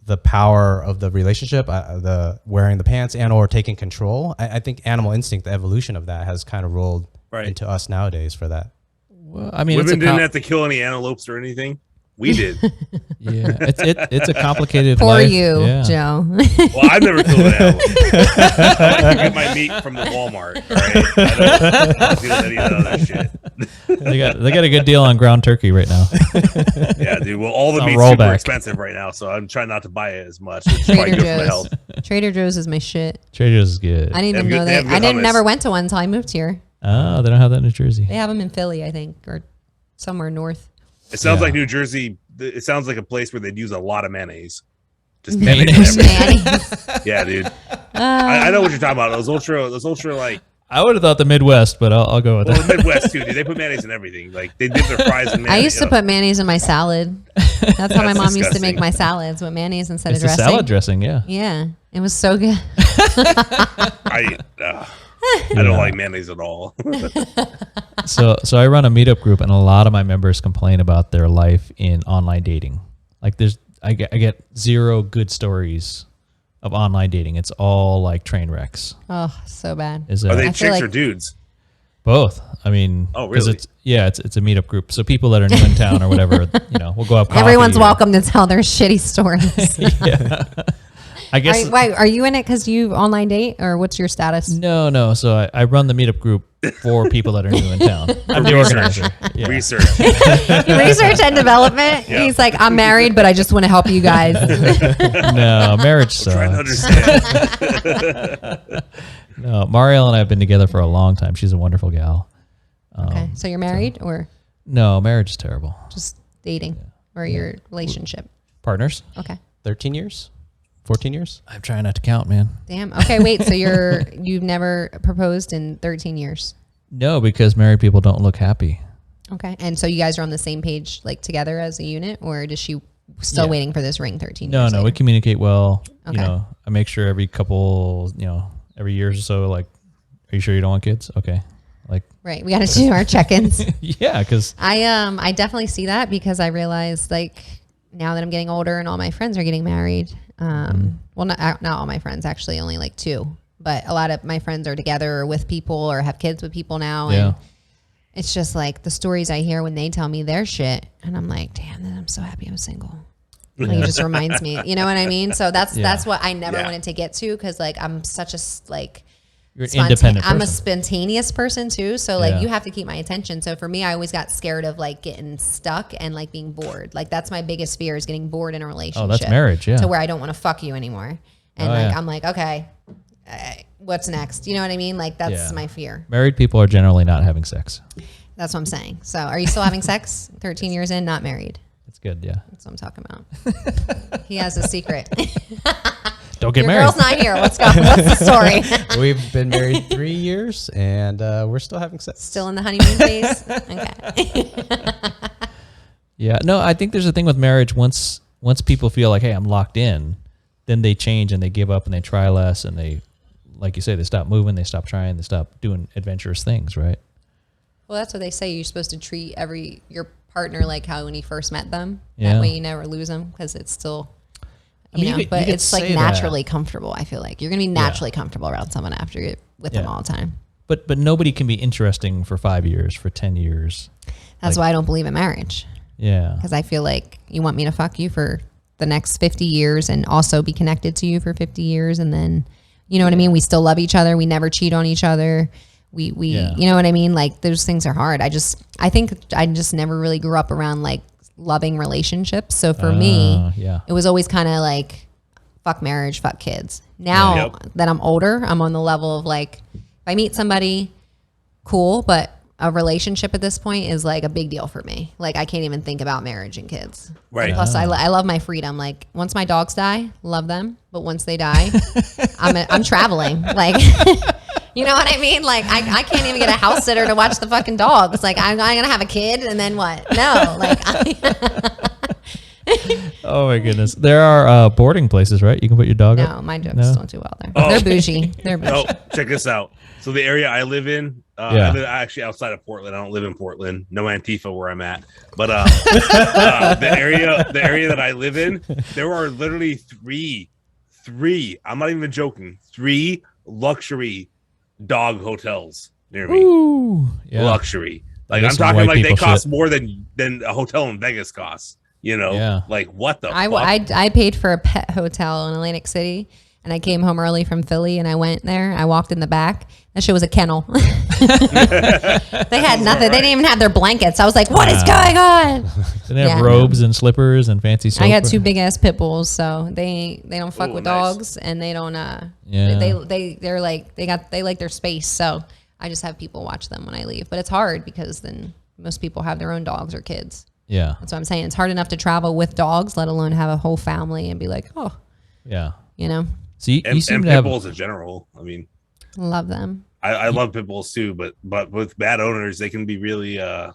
the power of the relationship, the wearing the pants and or taking control, I think animal instinct, the evolution of that has kind of rolled into us nowadays for that. Well, I mean, women didn't have to kill any antelopes or anything. We did. Yeah, it's a complicated for life. you, Yeah. Joe. Well, I've never killed an antelope. I like to get my meat from the Walmart. Right? I don't deal with any of the other shit. They got a good deal on ground turkey right now. Yeah, dude. Well, all the On meat's super rollback. expensive right now, so I'm trying not to buy it as much. It's probably good for my health. Trader Joe's is my shit. Trader's is good. I didn't even know They have that. good I didn't hummus. never went to one until I moved here. Oh, they don't have that in New Jersey. They have them in Philly, I think, or somewhere north. It sounds Yeah. like New Jersey. It sounds like a place where they'd use a lot of mayonnaise. Just Mayonnaise. Mayonnaise. Yeah, dude. I know what you're talking about. Those ultra like. I would have thought the Midwest, but I'll go with Well, that. the Midwest too, dude. They put mayonnaise in everything. Like they dip their fries in mayonnaise. I used to put mayonnaise in my salad. That's how my mom used to disgusting. make my salads with mayonnaise instead It's of a dressing. salad dressing, yeah. Yeah, it was so good. I don't like mayonnaise at all. So I run a meetup group, and a lot of my members complain about their life in online dating. Like I get zero good stories of online dating. It's all like train wrecks. Oh, so bad. Is Are that they I feel chicks or like- dudes? both? I mean, Oh, 'cause really? It's a meetup group. So people that are new in town or whatever, we'll go up. Everyone's welcome to tell their shitty stories. Yeah. I guess. Are you in it because you online date, or what's your status? No. So I run the meetup group for people that are new in town. I'm the organizer. Yeah. Research. Research and development. Yeah. He's like, I'm married, but I just want to help you guys. No, marriage Trying to sucks. understand. No, Marielle and I have been together for a long time. She's a wonderful gal. Okay, so you're married or No, marriage is terrible. just dating or your relationship? Partners? Okay. 13 years? 14 years? I'm trying not to count, man. Damn. Okay, wait. So you've never proposed in 13 years. No, because married people don't look happy. Okay. And so you guys are on the same page, like together as a unit, or is she still Yeah. waiting for this ring 13 No, years we later? communicate well. Okay. I make sure every couple, every year or so, like, are you sure you don't want kids? Okay. Like, Right. We got to do our check-ins. yeah, because I definitely see that because I realize like now that I'm getting older and all my friends are getting married. Well, not all my friends, actually, only like 2, but a lot of my friends are together or with people or have kids with people now. yeah. And it's just like the stories I hear when they tell me their shit, and I'm like, damn, I'm so happy I'm single. Like, it just reminds me, you know what I mean? So that's what I never Yeah. wanted to get to because like I'm such a like. You're an independent I'm a person. spontaneous person too, so like Yeah. you have to keep my attention. So for me, I always got scared of like getting stuck and like being bored. Like that's my biggest fear is getting bored in a relationship. Oh, that's marriage, yeah. To where I don't want to fuck you anymore, and Oh, like yeah. I'm like, okay, what's next? You know what I mean? Like that's Yeah. my fear. Married people are generally not having sex. That's what I'm saying. So are you still having sex? 13 years in, not married. That's good, yeah. That's what I'm talking about. He has a secret. Don't get Your married. girl's not here. What's the story? We've been married 3 years and we're still having sex. Still in the honeymoon phase? Okay. Yeah, no, I think there's a thing with marriage. Once people feel like, hey, I'm locked in, then they change and they give up and they try less and they, like you say, they stop moving, they stop trying, they stop doing adventurous things, right? Well, that's what they say. You're supposed to treat your partner like how when you first met them. Yeah. That way you never lose them because it's still, I mean, you but could it's like say naturally comfortable. I feel like you're going to be naturally comfortable around someone after you're with them Yeah. all the time. But nobody can be interesting for 5 years, for 10 years. That's why I don't believe in marriage Yeah. because I feel like you want me to fuck you for the next 50 years and also be connected to you for 50 years. And then, you know what I mean? We still love each other. We never cheat on each other. We Yeah. you know what I mean? Like those things are hard. I think I just never really grew up around like loving relationships. So for me, yeah. it was always kind of like fuck marriage, fuck kids. Now Yep. that I'm older, I'm on the level of like, if I meet somebody, cool, but a relationship at this point is like a big deal for me. Like I can't even think about marriage and kids. Right. Plus I love my freedom. Like once my dogs die, love them. But once they die, I'm traveling. Like, you know what I mean? Like I can't even get a house sitter to watch the fucking dogs. Like I'm going to have a kid and then what? No, like Oh my goodness. There are boarding places, right? You can put your dog up. no, my dogs No? don't do well there. Oh. They're bougie. They're bougie. Oh, check this out. So the area I live in, Yeah. I live actually outside of Portland. I don't live in Portland. No Antifa where I'm at. But the area that I live in, there are literally three. I'm not even joking. 3 luxury dog hotels near me. Ooh. Yeah. Luxury. Like That's I'm some talking white like they people cost shit. more than a hotel in Vegas costs. You know, Yeah. like what the fuck? I paid for a pet hotel in Atlantic City, and I came home early from Philly, and I went there. I walked in the back. That shit was a kennel. They had nothing. They didn't even have their blankets. I was like, "What is going on?" They have Yeah. robes and slippers and fancy soap. I got 2 big ass pit bulls, so they don't fuck Oh, with nice. dogs, and they don't. Yeah. They're like they like their space. So I just have people watch them when I leave. But it's hard because then most people have their own dogs or kids. Yeah. That's what I'm saying. It's hard enough to travel with dogs, let alone have a whole family and be like, oh, Yeah. you know. So you seem and to pit have bulls in general. I mean, Love them. I love pit bulls too, but with bad owners, they can be really Yeah,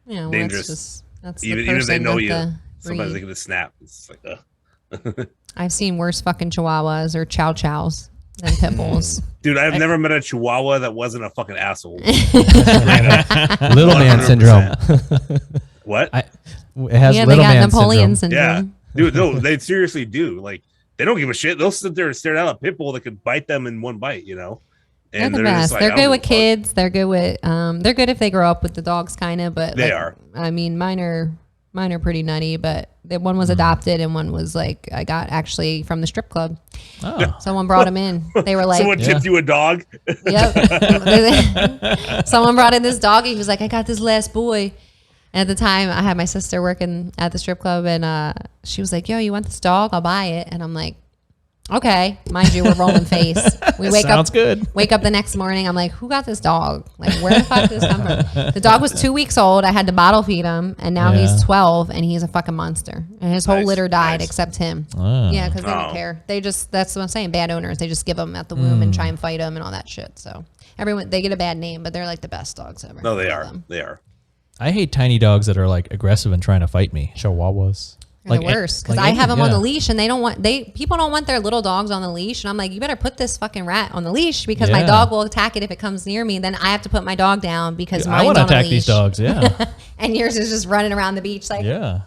well, dangerous. that's Even the if they person, know not you, the sometimes they breed. can just snap. It's like, I've seen worse fucking chihuahuas or chow chows than pit bulls. dude, I've never met a chihuahua that wasn't a fucking asshole. Little man 100%. syndrome. What? It has Yeah, they little got man Napoleon syndrome. Yeah, syndrome. dude, no, they seriously do. Like, they don't give a shit. They'll sit there and stare at a pit bull that could bite them in one bite, you know. They're And the just best. like, They're I good don't with give a fuck. kids. They're good with they're good if they grow up with the dogs kind of, but They like, are. I mean, mine are pretty nutty, but one was adopted and one was like I got actually from the strip club. oh. Someone brought him in. They were like, Someone tipped you a dog. yep. Someone brought in this dog. He was like, I got this last boy. And at the time, I had my sister working at the strip club, and she was like, yo, you want this dog? I'll buy it. And I'm like, okay. Mind you, we're rolling face. We Sounds good. Wake up the next morning. I'm like, who got this dog? Like, where the fuck did this come from? The dog was 2 weeks old. I had to bottle feed him, and now Yeah. he's 12, and he's a fucking monster. And his whole Nice, litter died nice. except him. Oh. Yeah, because they don't Oh. care. They just, that's what I'm saying, bad owners. They just give them at the womb and try and fight them and all that shit. So everyone, they get a bad name, but they're like the best dogs ever. No, they Love are. them. They are. I hate tiny dogs that are like aggressive and trying to fight me. Chihuahuas. They're Like, the worst because like I have them on yeah. the leash and people don't want their little dogs on the leash, and I'm like, you better put this fucking rat on the leash because my Yeah. dog will attack it if it comes near me. Then I have to put my dog down because I mine's want to on a attack leash, these dogs. Yeah. and yours is just running around the beach like Yeah.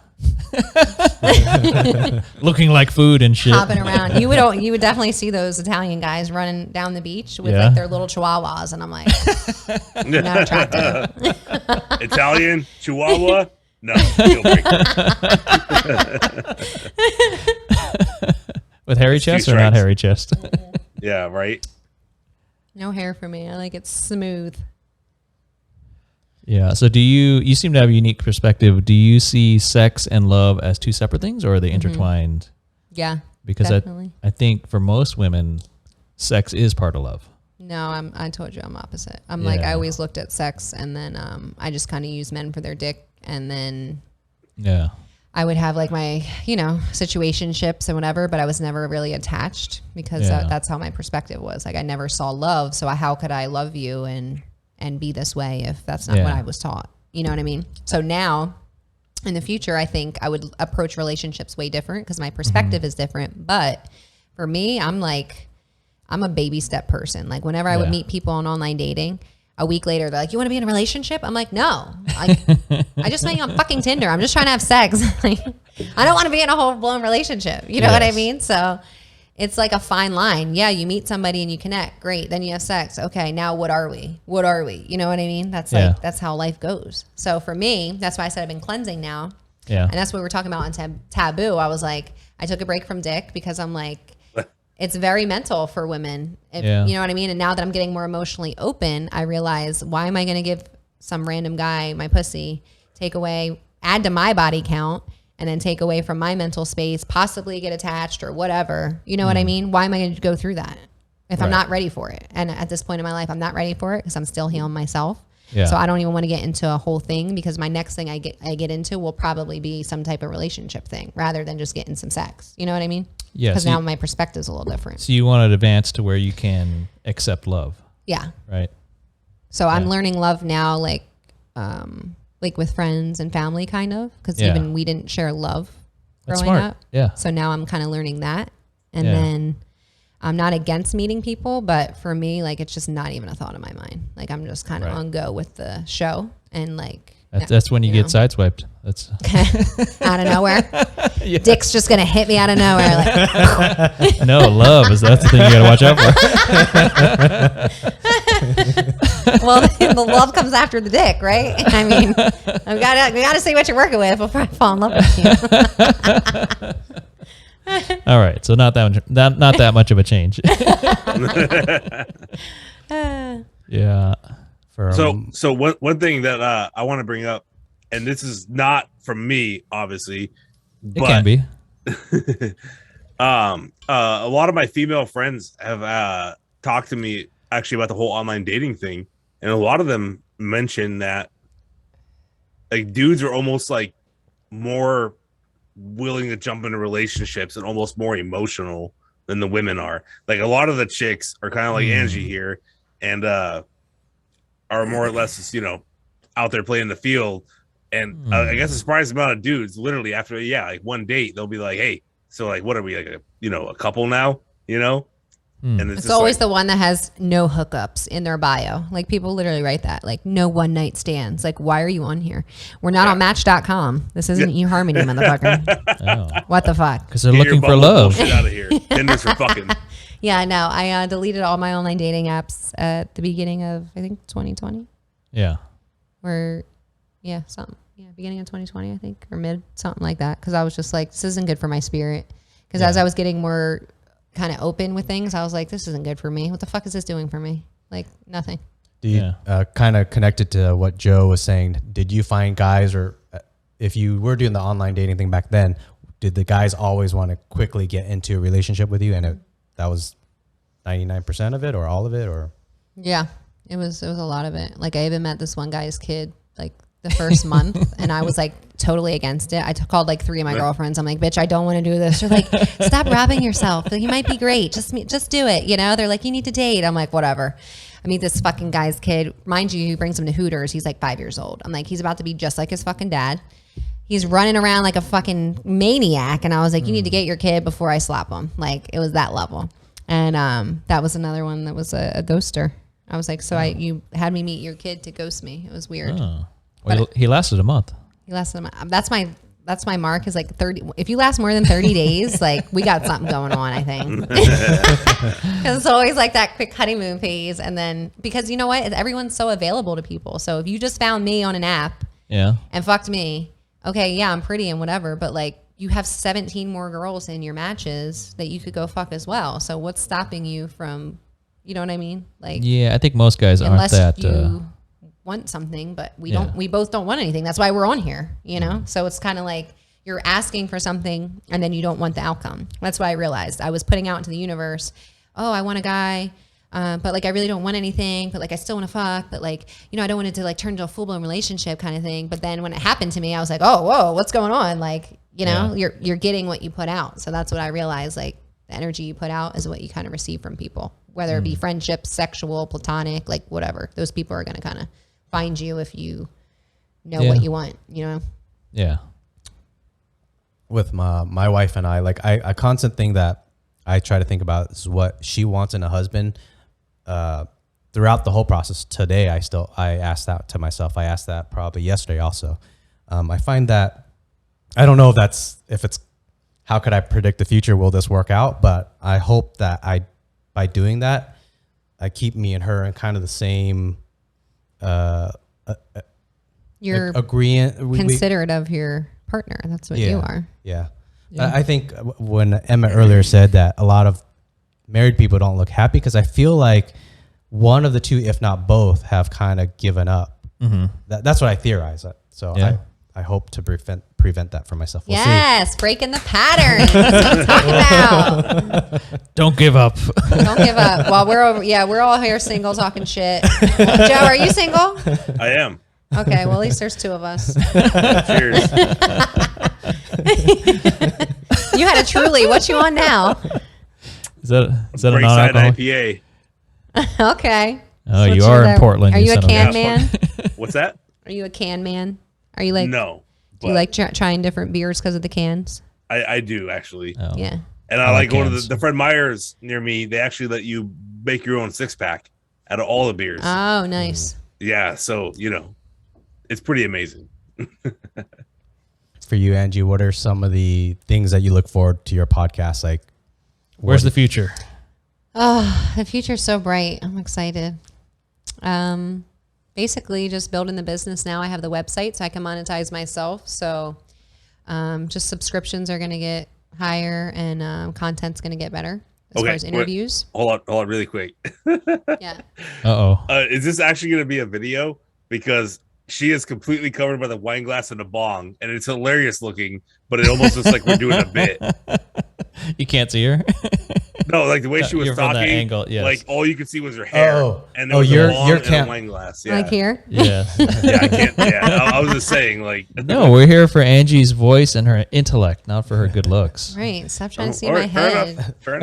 Looking like food and shit. hopping around. You would definitely see those Italian guys running down the beach with Yeah. like their little chihuahuas, and I'm like, not attractive. Italian Chihuahua. No, deal breaker. With hairy It's two chest or not strikes. hairy chest? Yeah, right. No hair for me. I like it smooth. Yeah. So you seem to have a unique perspective. Do you see sex and love as two separate things, or are they intertwined? Yeah, Because definitely. I think for most women, sex is part of love. No, I told you I'm opposite. I'm like, Yeah. I always looked at sex and then I just kind of use men for their dick. And then Yeah. I would have like my, situationships and whatever, but I was never really attached because Yeah. that's how my perspective was. Like I never saw love. So how could I love you and be this way if that's not what Yeah. I was taught? You know what I mean? So now in the future, I think I would approach relationships way different because my perspective is different. But for me, I'm a baby step person. Like whenever I would Yeah. meet people on online dating, a week later, they're like, you want to be in a relationship? I'm like, no. I just met you on fucking Tinder. I'm just trying to have sex. Like, I don't want to be in a whole blown relationship. You know what I Yes. mean? So it's like a fine line. Yeah, you meet somebody and you connect. Great. Then you have sex. Okay, now what are we? What are we? You know what I mean? That's Yeah. like, that's how life goes. So for me, that's why I said I've been cleansing now. Yeah. And that's what we were talking about on Taboo. I was like, I took a break from dick because I'm like, it's very mental for women. Yeah. You know what I mean? And now that I'm getting more emotionally open, I realize, why am I going to give some random guy my pussy, add to my body count, and then take away from my mental space, possibly get attached or whatever. You know what I mean? Why am I going to go through that if I'm Right. not ready for it? And at this point in my life, I'm not ready for it because I'm still healing myself. Yeah. So I don't even want to get into a whole thing because my next thing I get into will probably be some type of relationship thing rather than just getting some sex. You know what I mean? Yeah, Because so now you- my perspective's a little different. So you want to advance to where you can accept love, Yeah. right? So I'm Yeah. learning love now, like with friends and family, kind of, because Yeah. even we didn't share love That's growing smart. up. Yeah. So now I'm kind of learning that, and Yeah. then I'm not against meeting people, but for me, like it's just not even a thought in my mind. Like I'm just kind of Right. on go with the show, and like That's when you get sideswiped. That's out of nowhere. Dick's just gonna hit me out of nowhere. Like, no love is that's the thing you got to watch out for. well, the love comes after the dick, right? I mean, we gotta see what you're working with before I fall in love with you. All right, so not that much of a change. Yeah. So one thing that I want to bring up, and this is not from me, obviously, It can be. A lot of my female friends have talked to me actually about the whole online dating thing, and a lot of them mention that like dudes are almost like more willing to jump into relationships and almost more emotional than the women are. Like a lot of the chicks are kind of like Angie here, and are more or less, out there playing the field. And I guess a surprising amount of dudes, literally after like one date, they'll be like, "Hey, so like, what are we, like a couple now?" And it's always the one that has no hookups in their bio. Like people literally write that, like no one night stands. Like, why are you on here? We're not on Match.com. This isn't eHarmony, motherfucker. What the fuck? Because they're looking for love. Shit out of here. Tinder's for fucking. Yeah, I know. I deleted all my online dating apps at the beginning of, I think, 2020. Yeah. Beginning of 2020, I think, or mid, something like that. Because I was just like, this isn't good for my spirit. Because as I was getting more kind of open with things, I was like, this isn't good for me. What the fuck is this doing for me? Like, nothing. Do you kind of connected to what Joe was saying? Did you find guys, or if you were doing the online dating thing back then, did the guys always want to quickly get into a relationship with you, and that was 99% of it, or all of it, or? Yeah, it was a lot of it. Like I even met this one guy's kid like the first month, and I was like totally against it. I called like 3 of my girlfriends. I'm like, bitch, I don't want to do this. They're like, stop robbing yourself. Like, you might be great. Just do it. They're like, you need to date. I'm like, whatever. I meet this fucking guy's kid. Mind you, he brings him to Hooters. He's like 5 years old. I'm like, he's about to be just like his fucking dad. He's running around like a fucking maniac. And I was like, you need to get your kid before I slap him. Like, it was that level. And that was another one that was a ghoster. I was like, so you had me meet your kid to ghost me. It was weird. Oh. Well, he lasted a month. He lasted a month. That's my mark, is like 30. If you last more than 30 days, like we got something going on, I think. Because it's always like that quick honeymoon phase. And then, because you know what? Everyone's so available to people. So if you just found me on an app and fucked me, okay, yeah, I'm pretty and whatever. But like, you have 17 more girls in your matches that you could go fuck as well. So what's stopping you from, you know what I mean? Like, yeah, I think most guys aren't that. You want something, but we both don't want anything. That's why we're on here, So it's kind of like you're asking for something and then you don't want the outcome. That's why I realized I was putting out into the universe, oh, I want a guy, but like I really don't want anything, but like I still want to fuck, but like, I don't want it to like turn into a full-blown relationship kind of thing. But then when it happened to me, I was like, oh, whoa, what's going on? Like, you're getting what you put out. So that's what I realized, like the energy you put out is what you kind of receive from people, whether it be friendships, sexual, platonic, like whatever. Those people are going to kind of find you if you know what you want, Yeah. With my wife and I, like a constant thing that I try to think about is what she wants in a husband. Throughout the whole process today, I asked that to myself. I asked that probably yesterday also. I find that, I don't know if it's how could I predict the future? Will this work out? But I hope that by doing that, I keep me and her in kind of the same, you're agreeing, considerate of your partner. That's what you are. Yeah. I think when Emmett earlier said that a lot of married people don't look happy, because I feel like one of the two, if not both, have kind of given up. Mm-hmm. That's what I theorize. So I hope to prevent that for myself. We'll see. Breaking the pattern. That's what I'm talking about. Don't give up. Don't give up. While we're all here single talking shit. Well, Joe, are you single? I am. Okay, well at least there's 2 of us. Cheers. You had a Truly. What you on now? Is that a Breakside non-alcoholic? IPA. Okay. Oh, you are in Portland. Are you a can man? What's that? Are you a can man? Are you like no? Do you like trying different beers because of the cans? I do actually. Oh. Yeah. And I like going to cans. the Fred Meyer's near me. They actually let you make your own 6-pack out of all the beers. Oh, nice. Yeah, so it's pretty amazing. For you, Angie, what are some of the things that you look forward to your podcast? Like, Where's the future? Oh, the future's so bright. I'm excited. Basically just building the business now. I have the website so I can monetize myself. So just subscriptions are going to get higher and content's going to get better as far as interviews. Hold on really quick. Yeah. Uh-oh. Is this actually going to be a video? Because she is completely covered by the wine glass and a bong, and it's hilarious looking, but it almost looks like we're doing a bit. You can't see her? No, like the way she was You're from that talking, angle, yes. like all you could see was her hair, and there was your a long and a cam- wine glass. Yeah, Like here? Yeah. yeah, I can't. Yeah, I was just saying, like, No, we're here for Angie's voice and her intellect, not for her good looks. Right. Stop trying to see All my right, head. Fair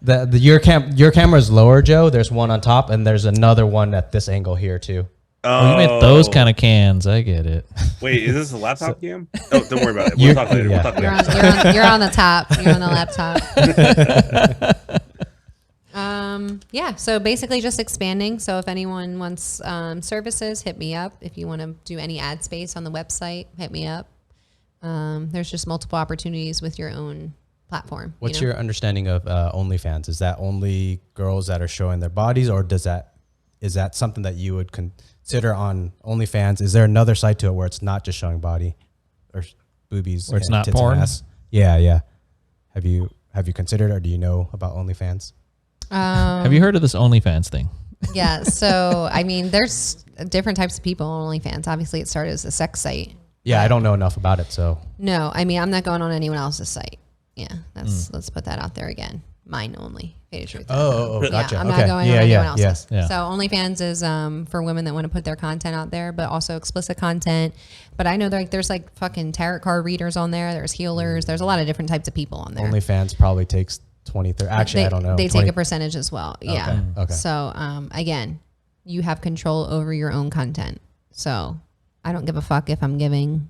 enough. your camera's lower, Joe. There's one on top, and there's another one at this angle here too. Oh, you meant those kind of cans. I get it. Wait, is this a laptop cam? Oh, don't worry about it. We'll talk later. yeah. We'll talk later. You're on the top. You're on the laptop. Yeah. So basically just expanding. So if anyone wants services, hit me up. If you want to do any ad space on the website, hit me up. There's just multiple opportunities with your own platform. What's your understanding of OnlyFans? Is that only girls that are showing their bodies, or is that something that you would consider on OnlyFans? Is there another side to it where it's not just showing body or boobies, Where it's and not tits and porn? ass? Yeah. Have you considered, or do you know about OnlyFans? Have you heard of this OnlyFans thing? Yeah. So, I mean, there's different types of people on OnlyFans. Obviously, it started as a sex site. Yeah, I don't know enough about it, so. No, I mean, I'm not going on anyone else's site. Yeah. Let's put that out there again. Mine only. Truth. Oh, gotcha. Yeah, I'm okay. not going on anyone else's. Yes. Yeah. So OnlyFans is for women that want to put their content out there, but also explicit content. But I know there's like fucking tarot card readers on there. There's healers. There's a lot of different types of people on there. OnlyFans probably takes 20, 30. Actually, I don't know. They 20. take a percentage as well. Yeah. Okay. So again, you have control over your own content. So I don't give a fuck if I'm giving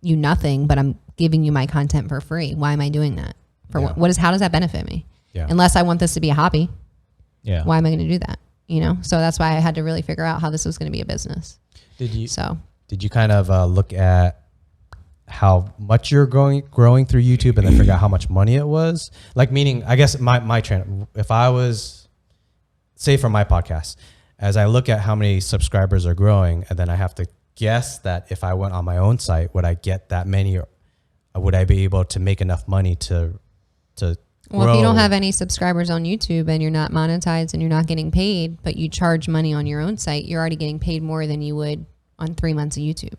you nothing, but I'm giving you my content for free. Why am I doing that? For how does that benefit me? Yeah. Unless I want this to be a hobby. Yeah. Why am I going to do that? You know? So that's why I had to really figure out how this was going to be a business. Did you kind of look at how much you're growing through YouTube and then figure out how much money it was? Like, meaning, I guess my trend, if I was, say for my podcast, as I look at how many subscribers are growing, and then I have to guess that if I went on my own site, would I get that many, or would I be able to make enough money to well, grow? if you don't have any subscribers on YouTube and you're not monetized and you're not getting paid, but you charge money on your own site, you're already getting paid more than you would on 3 months of YouTube.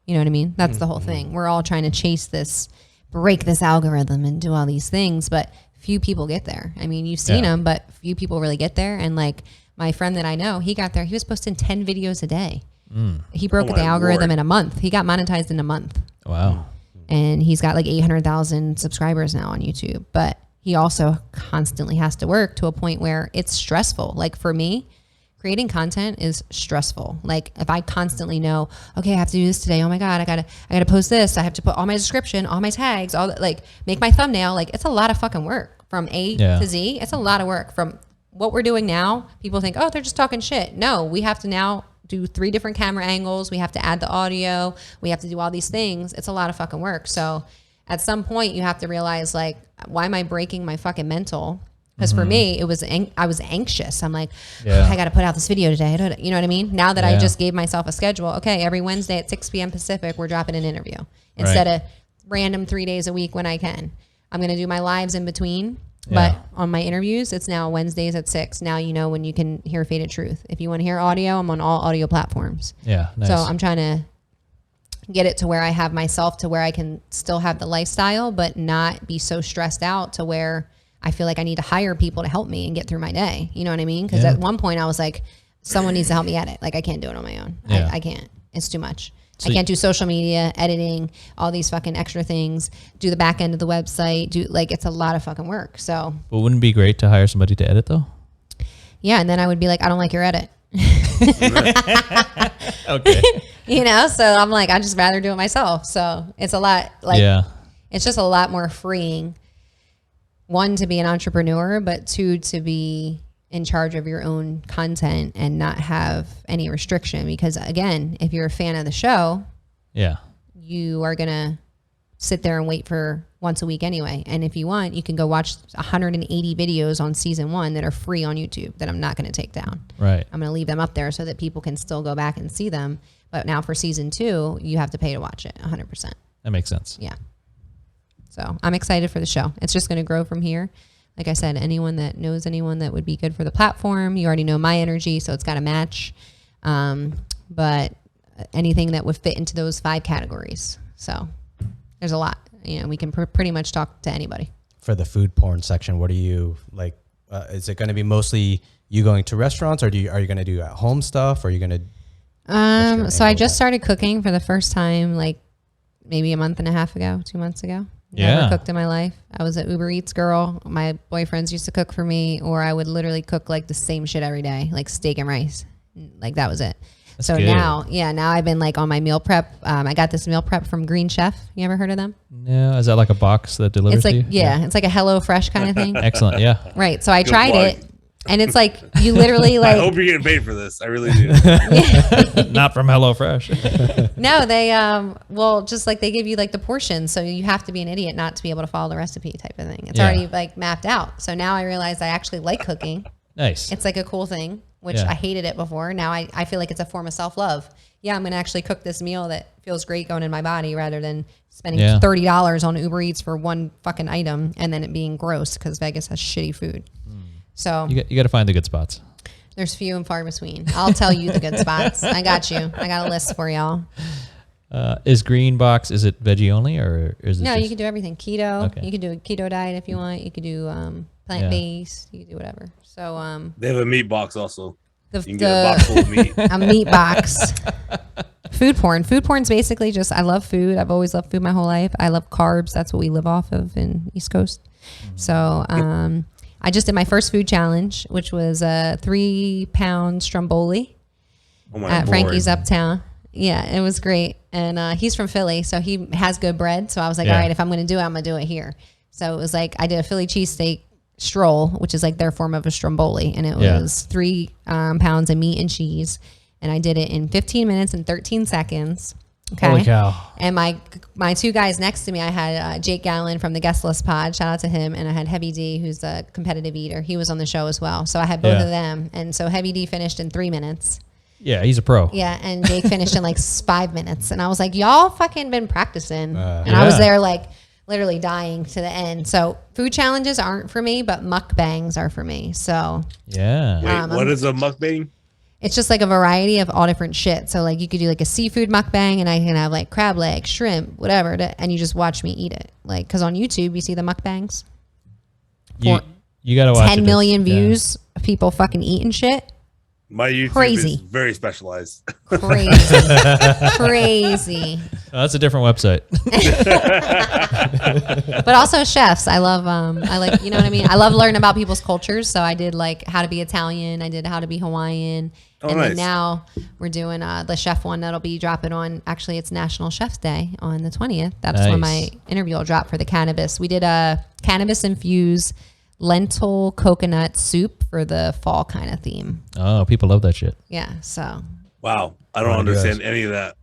You know what I mean? That's the whole thing. We're all trying to break this algorithm and do all these things, but few people get there. I mean, you've seen them, but few people really get there. And like my friend that I know, he got there. He was posting 10 videos a day. He broke the algorithm in a month. He got monetized in a month. Wow. And he's got like 800,000 subscribers now on YouTube. But he also constantly has to work to a point where it's stressful. Like for me, creating content is stressful. Like if I constantly know, okay, I have to do this today. Oh my God, I gotta post this. I have to put all my description, all my tags, all that, like make my thumbnail. Like it's a lot of fucking work from A to Z. It's a lot of work. From what we're doing now, people think, oh, they're just talking shit. No, we have to now do 3 different camera angles. We have to add the audio. We have to do all these things. It's a lot of fucking work. So at some point you have to realize, like, why am I breaking my fucking mental? Because for me, it was I was anxious. I'm like, I got to put out this video today. You know what I mean? Now that I just gave myself a schedule, okay, every Wednesday at 6 p.m. Pacific, we're dropping an interview instead of random 3 days a week when I can. I'm going to do my lives in between. But on my interviews, it's now Wednesdays at 6. Now you know when you can hear Faded Truth. If you want to hear audio, I'm on all audio platforms. Yeah, nice. So I'm trying to get it to where I have myself to where I can still have the lifestyle, but not be so stressed out to where I feel like I need to hire people to help me and get through my day. You know what I mean? Because at one point I was like, someone needs to help me edit. Like I can't do it on my own. Yeah. I can't. It's too much. So I can't do social media, editing, all these fucking extra things, do the back end of the website, it's a lot of fucking work. So, but wouldn't it be great to hire somebody to edit though? Yeah. And then I would be like, I don't like your edit. Okay. You know, so I'm like, I'd just rather do it myself. So it's a lot it's just a lot more freeing. 1, to be an entrepreneur, but 2, to be in charge of your own content and not have any restriction. Because again, if you're a fan of the show, you are going to sit there and wait for once a week anyway. And if you want, you can go watch 180 videos on season 1 that are free on YouTube that I'm not going to take down. Right. I'm going to leave them up there so that people can still go back and see them. But now for season 2, you have to pay to watch it 100%. That makes sense. Yeah. So I'm excited for the show. It's just going to grow from here. Like I said, anyone that knows anyone that would be good for the platform, you already know my energy, so it's got to match. But anything that would fit into those 5 categories. So there's a lot. You know, we can pretty much talk to anybody. for the food porn section, what are you like? Is it going to be mostly you going to restaurants, or are you going to do at home stuff? Or are you going to? So I just started cooking for the first time, like maybe a month and a half ago, 2 months ago. Never cooked in my life. I was an Uber Eats girl. My boyfriends used to cook for me, or I would literally cook like the same shit every day, like steak and rice. Like that was it. That's so good. now I've been like on my meal prep. I got this meal prep from Green Chef. You ever heard of them? Yeah. Is that like a box that delivers It's like, to you? yeah, it's like a Hello Fresh kind of thing. Excellent. Yeah. Right. So I Good tried plug. it, and it's like you literally I like. hope you're getting paid for this. I really do. Not from HelloFresh. No, they well, just like they give you like the portions, so you have to be an idiot not to be able to follow the recipe type of thing. It's already like mapped out. So now I realize I actually like cooking. Nice. It's like a cool thing, which I hated it before. Now I feel like it's a form of self-love. Yeah, I'm going to actually cook this meal that feels great going in my body rather than spending $30 on Uber Eats for one fucking item and then it being gross because Vegas has shitty food. So You got to find the good spots. there's few and far between. I'll tell you the good spots. I got you. I got a list for y'all. Is Green Box, is it veggie only or is it No, just, you can do everything. Keto. Okay. You can do a keto diet if you want. You could do plant-based. You can do whatever. So They have a meat box also. the You can get a box full of meat. a meat box. Food porn. Food porn's basically just, I love food. I've always loved food my whole life. I love carbs. That's what we live off of in East Coast. So I just did my first food challenge, which was a 3-pound stromboli Oh my at lord. Frankie's Uptown. Yeah, it was great. And he's from Philly, so he has good bread. So I was like, Yeah. all right, if I'm going to do it, I'm going to do it here. So it was like, I did a Philly cheesesteak stroll, which is like their form of a stromboli. And it was 3 pounds of meat and cheese. And I did it in 15 minutes and 13 seconds. Okay. Holy cow. And my two guys next to me, I had Jake Gallen from the Guest List Pod. Shout out to him. And I had Heavy D, who's a competitive eater. He was on the show as well. So I had both of them. And so Heavy D finished in 3 minutes. Yeah, he's a pro. Yeah. And Jake finished in like 5 minutes. And I was like, y'all fucking been practicing. And I was Yeah. there like literally dying to the end. So food challenges aren't for me, but mukbangs are for me. So Yeah. Wait, what is a mukbang? it's just like a variety of all different shit. So like you could do like a seafood mukbang and I can have like crab legs, shrimp, whatever. And you just watch me eat it. Like, cause on YouTube, you see the mukbangs. You got to watch 10 it. million Yeah. views of people fucking eating shit. My YouTube Crazy. is very specialized. Crazy. Crazy. Oh, that's a different website. But also chefs. I love, I like, you know what I mean? I love learning about people's cultures. So I did like how to be Italian. I did how to be Hawaiian. Oh, and nice. then now we're doing the chef one that'll be dropping on, actually it's National Chef's Day on the 20th. That's when my Nice. interview will drop for the cannabis. We did a cannabis infused lentil coconut soup for the fall kind of theme. Oh, people love that shit. Yeah. So Wow. I don't understand any of that.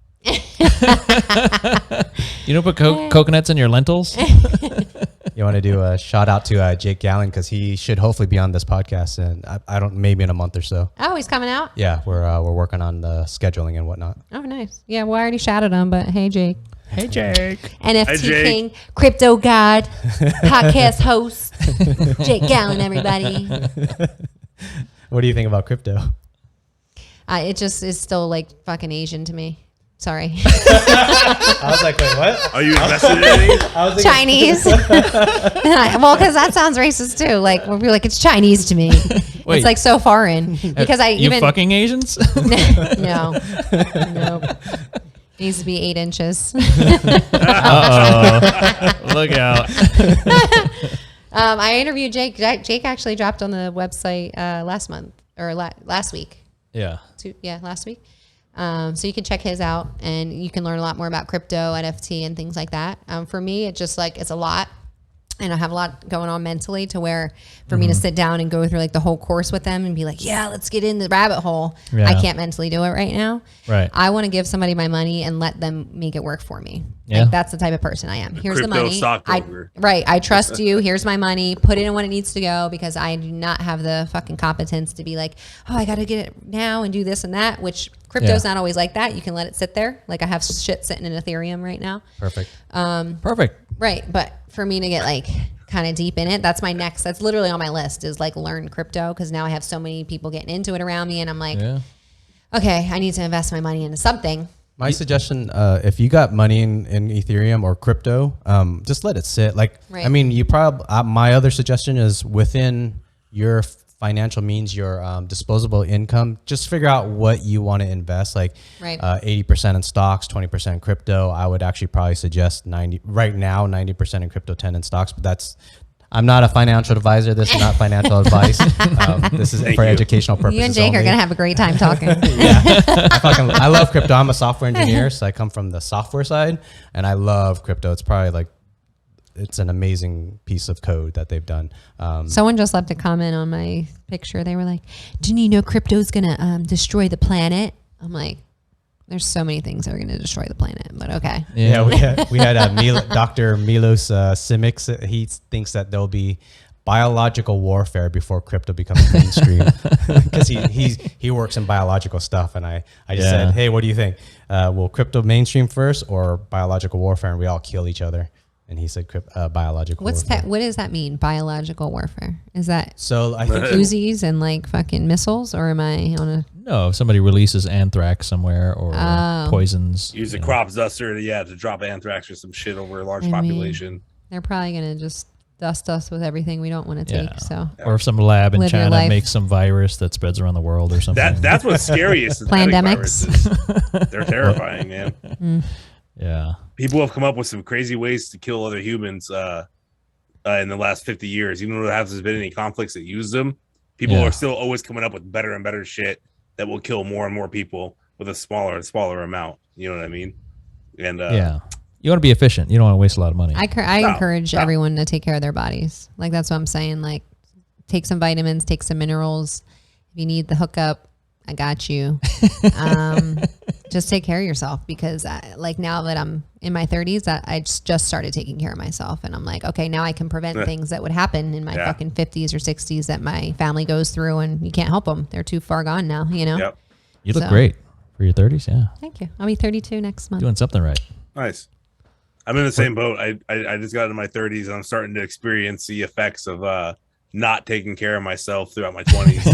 You don't put coconuts in your lentils? You want to do a shout out to Jake Gallen because he should hopefully be on this podcast, and I don't, maybe in a month or so. oh, he's coming out. Yeah, we're working on the scheduling and whatnot. Oh, nice. Yeah. Well, I already shouted him, but hey, Jake. Hey, Jake. NFT Hi, Jake. King, Crypto God, podcast host, Jake Gallen, everybody. What do you think about crypto? It just is still like fucking Asian to me. Sorry. I was like, wait, what? Are you invested in anything? I was Chinese. Well, because that sounds racist too. Like, we'll be like, it's Chinese to me. Wait. It's like so foreign. Because I You even. fucking Asians? No. Nope. Needs to be 8 inches. Uh-oh. Look out. I interviewed Jake. Jake actually dropped on the website last month or last week. Yeah. Last week. So you can check his out and you can learn a lot more about crypto, NFT, and things like that. For me, it's just like, it's a lot. And I have a lot going on mentally to where for me to sit down and go through like the whole course with them and be like, yeah, let's get in the rabbit hole. Yeah. I can't mentally do it right now. Right. I want to give somebody my money and let them make it work for me. Yeah. Like, that's the type of person I am. Here's the Crypto money. stockbroker. I trust you. Here's my money. Put it in when it needs to go because I do not have the fucking competence to be like, oh, I got to get it now and do this and that, which crypto's not always like that. You can let it sit there. Like I have shit sitting in Ethereum right now. Perfect. Perfect. Right. But for me to get like kind of deep in it, that's literally on my list is like learn crypto because now I have so many people getting into it around me and I'm like, Yeah. okay, I need to invest my money into something. My suggestion, if you got money in Ethereum or crypto, just let it sit. Like, Right. I mean, you probably, my other suggestion is within your financial means, your disposable income, just figure out what you want to invest. Like, Right. 80% in stocks, 20% in crypto. I would actually probably suggest 90% in crypto, 10 in stocks, but that's, I'm not a financial advisor. This is not financial advice. This is for educational purposes. You and Jake only. are going to have a great time talking. I love crypto. I'm a software engineer, so I come from the software side, and I love crypto. It's probably like, it's an amazing piece of code that they've done. Someone just left a comment on my picture. They were like, "Didn't you know crypto is going to destroy the planet?" I'm like, there's so many things that are going to destroy the planet, but okay. Yeah, we had Dr. Milos Simic. He thinks that there'll be biological warfare before crypto becomes mainstream, because he works in biological stuff. And I just said, hey, what do you think? Will crypto mainstream first or biological warfare? And we all kill each other. And he said biological warfare. What does that mean? Biological warfare? Is that So I think Uzis and like fucking missiles, or am I on a? No, if somebody releases anthrax somewhere or poisons. Use a crop duster to drop anthrax or some shit over a large population. They're probably going to just dust us with everything we don't want to take. So, or if some lab in Live your China life. makes some virus that spreads around the world or something. That's what's scariest. Pandemics. They're terrifying, man. Yeah. People have come up with some crazy ways to kill other humans in the last 50 years. Even though there hasn't been any conflicts that use them, people are still always coming up with better and better shit that will kill more and more people with a smaller and smaller amount. You know what I mean? And you want to be efficient. You don't want to waste a lot of money. I encourage everyone to take care of their bodies. Like, that's what I'm saying. Like, take some vitamins, take some minerals. If you need the hookup, I got you. Just take care of yourself, because now that I'm in my 30s, I just started taking care of myself, and I'm like, okay, now I can prevent things that would happen in my fucking 50s or 60s that my family goes through, and you can't help them. They're too far gone now, you know? Yep. You look great for your 30s. Yeah. Thank you. I'll be 32 next month. Doing something right. Nice. I'm in the same boat. I just got into my 30s, and I'm starting to experience the effects of not taking care of myself throughout my 20s.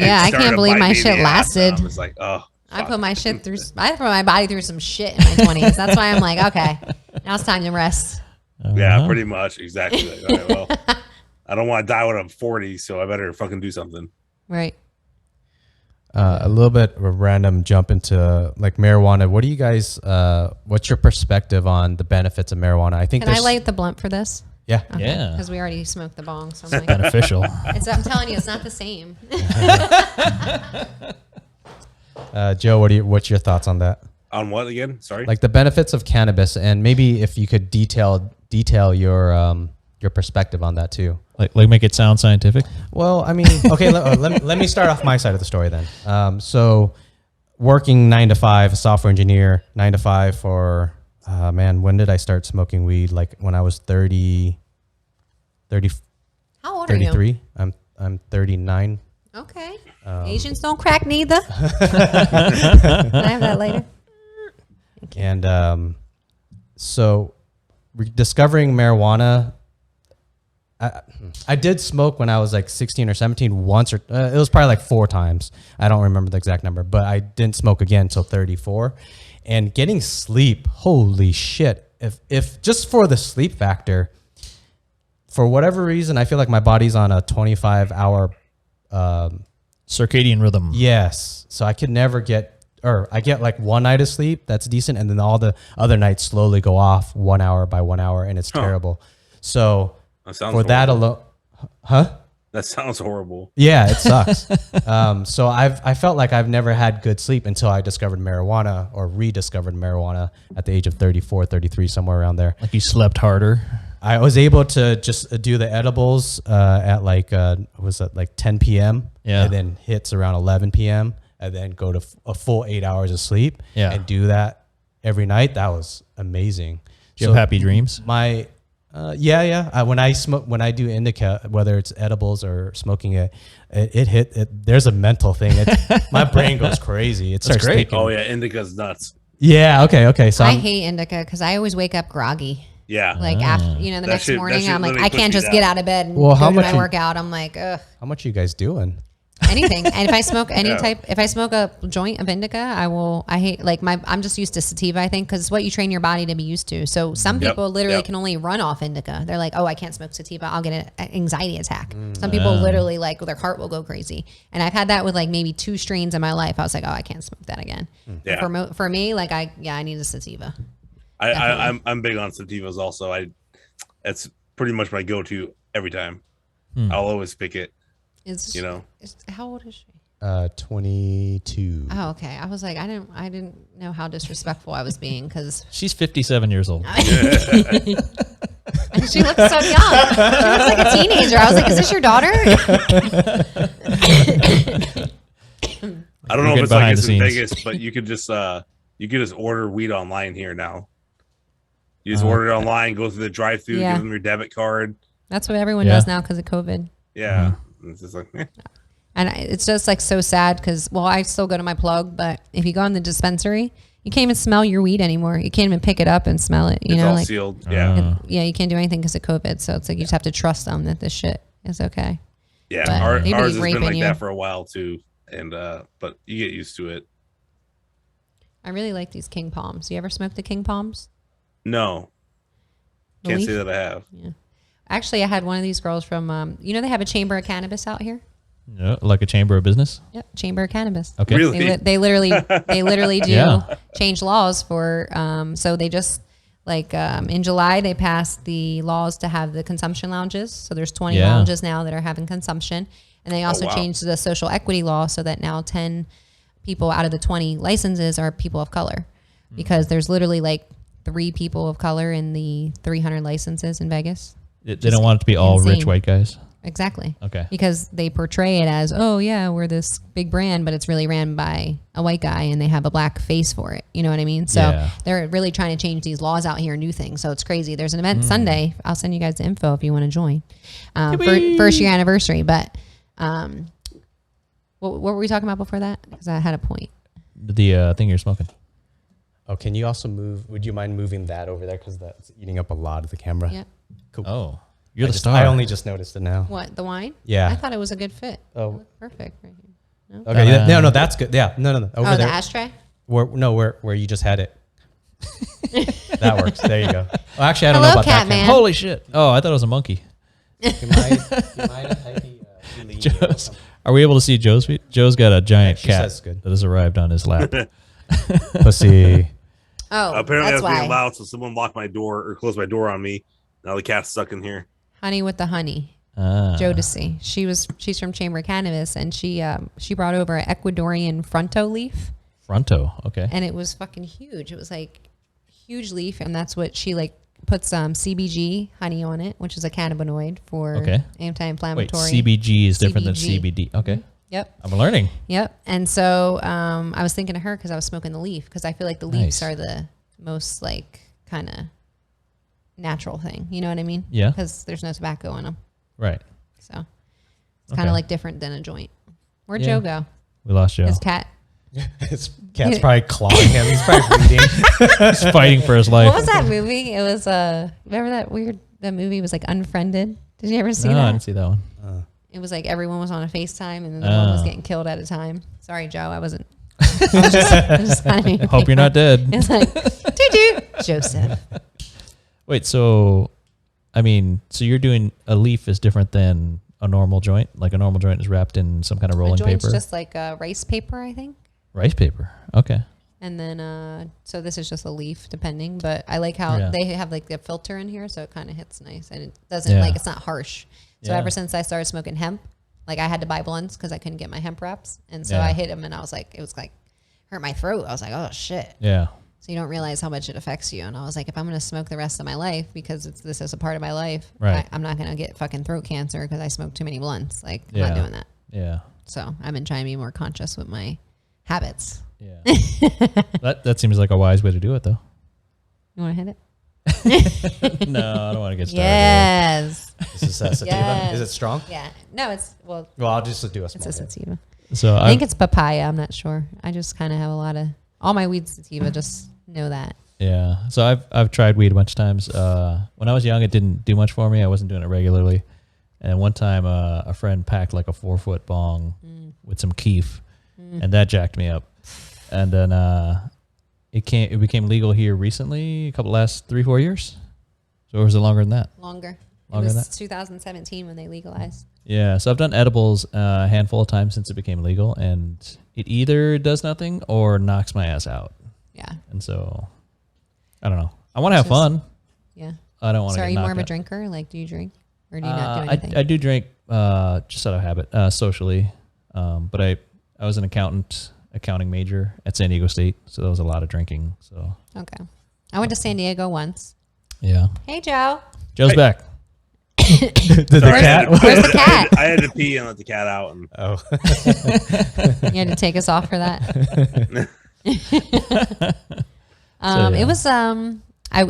I can't believe my shit lasted. I was like, oh. I put my body through some shit in my 20s. That's why I'm like, okay, now it's time to rest. Yeah, pretty much. Exactly. Like, all right, well, I don't want to die when I'm 40, so I better fucking do something. Right. A little bit of a random jump into like marijuana. What do you guys, what's your perspective on the benefits of marijuana? I think Can I light the blunt for this? Yeah. Okay. Yeah. Because we already smoked the bong. So I'm like, Beneficial. I'm telling you, it's not the same. Joe, what's your thoughts on that? On what again? Sorry. Like the benefits of cannabis, and maybe if you could detail your perspective on that too. Like make it sound scientific. Well, I mean, okay, let me start off my side of the story then. So working 9 to 5, a software engineer, 9 to 5 for, when did I start smoking weed? Like when I was 30, How old 33. are you? I'm 39. Okay. Asians don't crack neither. Can I have that later? And so discovering marijuana, I did smoke when I was like 16 or 17 once, or it was probably like 4 times. I don't remember the exact number, but I didn't smoke again until 34. And getting sleep, holy shit. If just for the sleep factor, for whatever reason, I feel like my body's on a 25-hour circadian rhythm. Yes. So I could never I get like 1 night of sleep that's decent, and then all the other nights slowly go off 1 hour by 1 hour, and it's terrible. So for that alone, That sounds horrible. Yeah, it sucks. So I felt like I've never had good sleep until I discovered marijuana, or rediscovered marijuana at the age of 34, 33, somewhere around there. Like you slept harder. I was able to just do the edibles at like, was it like 10 p.m.? Yeah. And then hits around 11 p.m. and then go to a full 8 hours of sleep. Yeah. And do that every night. That was amazing. Do you have happy dreams? My, yeah. When I do indica, whether it's edibles or smoking it, there's a mental thing. My brain goes crazy. It starts great. thinking. Oh yeah, indica's nuts. Yeah. Okay. So I hate indica because I always wake up groggy. Yeah. Like after, the That next shit- morning, that shit I'm like, literally I can't puts you just get down. out of bed and Well, go how to much my you- workout. I'm like, ugh. how much are you guys doing? anything. And if I smoke if I smoke a joint of indica, I hate, like, I'm just used to sativa, I think, because it's what you train your body to be used to. So some people literally can only run off indica. They're like, oh, I can't smoke sativa, I'll get an anxiety attack. Some people literally, like, their heart will go crazy. And I've had that with like maybe 2 strains in my life. I was like, oh, I can't smoke that again. Yeah. For me, like, I need a sativa. I'm big on sativas also. That's pretty much my go-to every time. I'll always pick it. How old is she? 22. Oh, okay. I was like, I didn't know how disrespectful I was being, because She's 57 years old. and she looks so young. She looks like a teenager. I was like, is this your daughter? I don't know if it's like this in Vegas, but you could just order weed online here now. You just order it online, go through the drive-thru, give them your debit card. That's what everyone does now because of COVID. Yeah. It's just like, And it's just like so sad because, well, I still go to my plug, but if you go in the dispensary, you can't even smell your weed anymore. You can't even pick it up and smell it. You it's know, all like, sealed. Yeah. You can't do anything because of COVID. So it's like you just have to trust them that this shit is okay. Yeah. But Ours be has been raping like you. that for a while too. And, but you get used to it. I really like these King Palms. You ever smoke the King Palms? No. Can't say that I have. Yeah. Actually, I had one of these girls from, they have a chamber of cannabis out here. Yeah, like a chamber of business. Yep, chamber of cannabis. Okay. Really? They literally do change laws for. So they just in July they passed the laws to have the consumption lounges. So there's 20 lounges now that are having consumption, and they also changed the social equity law so that now 10 people out of the 20 licenses are people of color, because there's literally like 3 people of color in the 300 licenses in Vegas. They don't want it to be all rich white guys. Exactly. Okay. Because they portray it as, oh yeah, we're this big brand, but it's really ran by a white guy and they have a black face for it. You know what I mean? So they're really trying to change these laws out here, new things. So it's crazy. There's an event Sunday. I'll send you guys the info if you want to join. First year anniversary. But what were we talking about before that? Because I had a point. The thing you're smoking. Oh, can you also move? Would you mind moving that over there? Because that's eating up a lot of the camera. Yep. Cool. Oh, you're the star. I only just noticed it now. What, the wine? Yeah. I thought it was a good fit. Oh. It looked perfect right here. No? Okay. No, that's good. Yeah. No. Over there. there. The ashtray? Where you just had it. That works. There you go. Well, actually, I don't Hello, know about cat that. man. Holy shit! Oh, I thought it was a monkey. You mind typing, Joe's, are we able to see Joe's feet? Joe's got a giant cat good. that has arrived on his lap. Pussy. Oh, apparently that's I was being why. loud, so someone locked my door or closed my door on me. Now the cat's stuck in here. Honey with the honey. Jodeci. She's from Chamber of Cannabis, and she brought over an Ecuadorian fronto leaf. Fronto, okay. And it was fucking huge. It was like huge leaf, and that's what she puts CBG honey on it, which is a cannabinoid for anti-inflammatory. Wait, CBG is different than CBD. Okay. Yep. I'm learning. Yep. And so I was thinking of her because I was smoking the leaf, because I feel like the leaves are the most kind of natural thing. You know what I mean? Yeah. Because there's no tobacco in them. Right. So it's kind of like different than a joint. Where'd Joe go? We lost Joe. His cat. His cat's probably clawing him. He's probably bleeding. He's fighting for his life. What was that movie? It was remember that movie was like Unfriended? Did you ever see that? No, I didn't see that one. It was like everyone was on a FaceTime and then the one was getting killed at a time. Sorry, Joe, I wasn't. I was just kind of Hope you're not dead. It's like, doo-doo, Joseph. Wait, so you're doing a leaf is different than a normal joint? Like a normal joint is wrapped in some kind of rolling A joint's paper? just like rice paper, I think. Rice paper. Okay. And then, so this is just a leaf, depending. But I like how they have like the filter in here, so it kind of hits nice, and it doesn't it's not harsh. So ever since I started smoking hemp, like I had to buy blunts because I couldn't get my hemp wraps, and so I hit them, and I was like, it was like hurt my throat. I was like, oh shit. Yeah. So you don't realize how much it affects you. And I was like, if I'm going to smoke the rest of my life because this is a part of my life, I'm not going to get fucking throat cancer because I smoked too many blunts. Like, I'm not doing that. Yeah. So I've been trying to be more conscious with my habits. Yeah. that seems like a wise way to do it, though. You want to hit it? No, I don't want to get started. Yes. This is sativa. Yes. Is it strong? Yeah. No, it's, Well, I'll just do a small it's a bit. sativa. So I think it's papaya. I'm not sure. I just kind of have a lot of, all my weed's sativa, just know that. Yeah. So I've tried weed a bunch of times. When I was young, it didn't do much for me. I wasn't doing it regularly. And one time, a friend packed like a 4-foot bong with some keef, and that jacked me up. And then it became legal here recently, last 3-4 years. So or was it longer than that? Longer. Longer it than was that? 2017 when they legalized. Yeah, so I've done edibles a handful of times since it became legal, and it either does nothing or knocks my ass out. Yeah. And so, I don't know. I want to have fun. Yeah. I don't want to. So get are you more knocked of a out. drinker? Like, do you drink, or do you not do anything? I do drink just out of habit, socially. But I was an accounting major at San Diego State, so there was a lot of drinking. So Okay. I went to San Diego once. yeah. Hey, Joe. Joe's Hey. back. Did the cat? Where's the cat? I had to pee and let the cat out. And Oh. You had to take us off for that. Yeah. It was I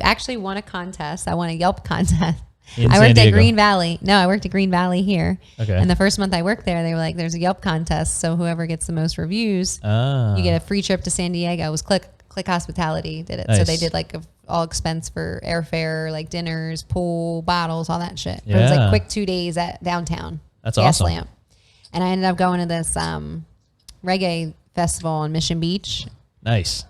actually won a contest. I won a Yelp contest. In I San worked at Diego. Green Valley. No, I worked at Green Valley here. Okay. And the first month I worked there, they were like, "There's a Yelp contest, so whoever gets the most reviews, you get a free trip to San Diego." It was Click Hospitality did it, so Nice. they did like all expense for airfare, like dinners, pool, bottles, all that shit. But it was Yeah. like quick 2 days at downtown. That's Gas awesome. Lamp. And I ended up going to this reggae festival on Mission Beach, Nice.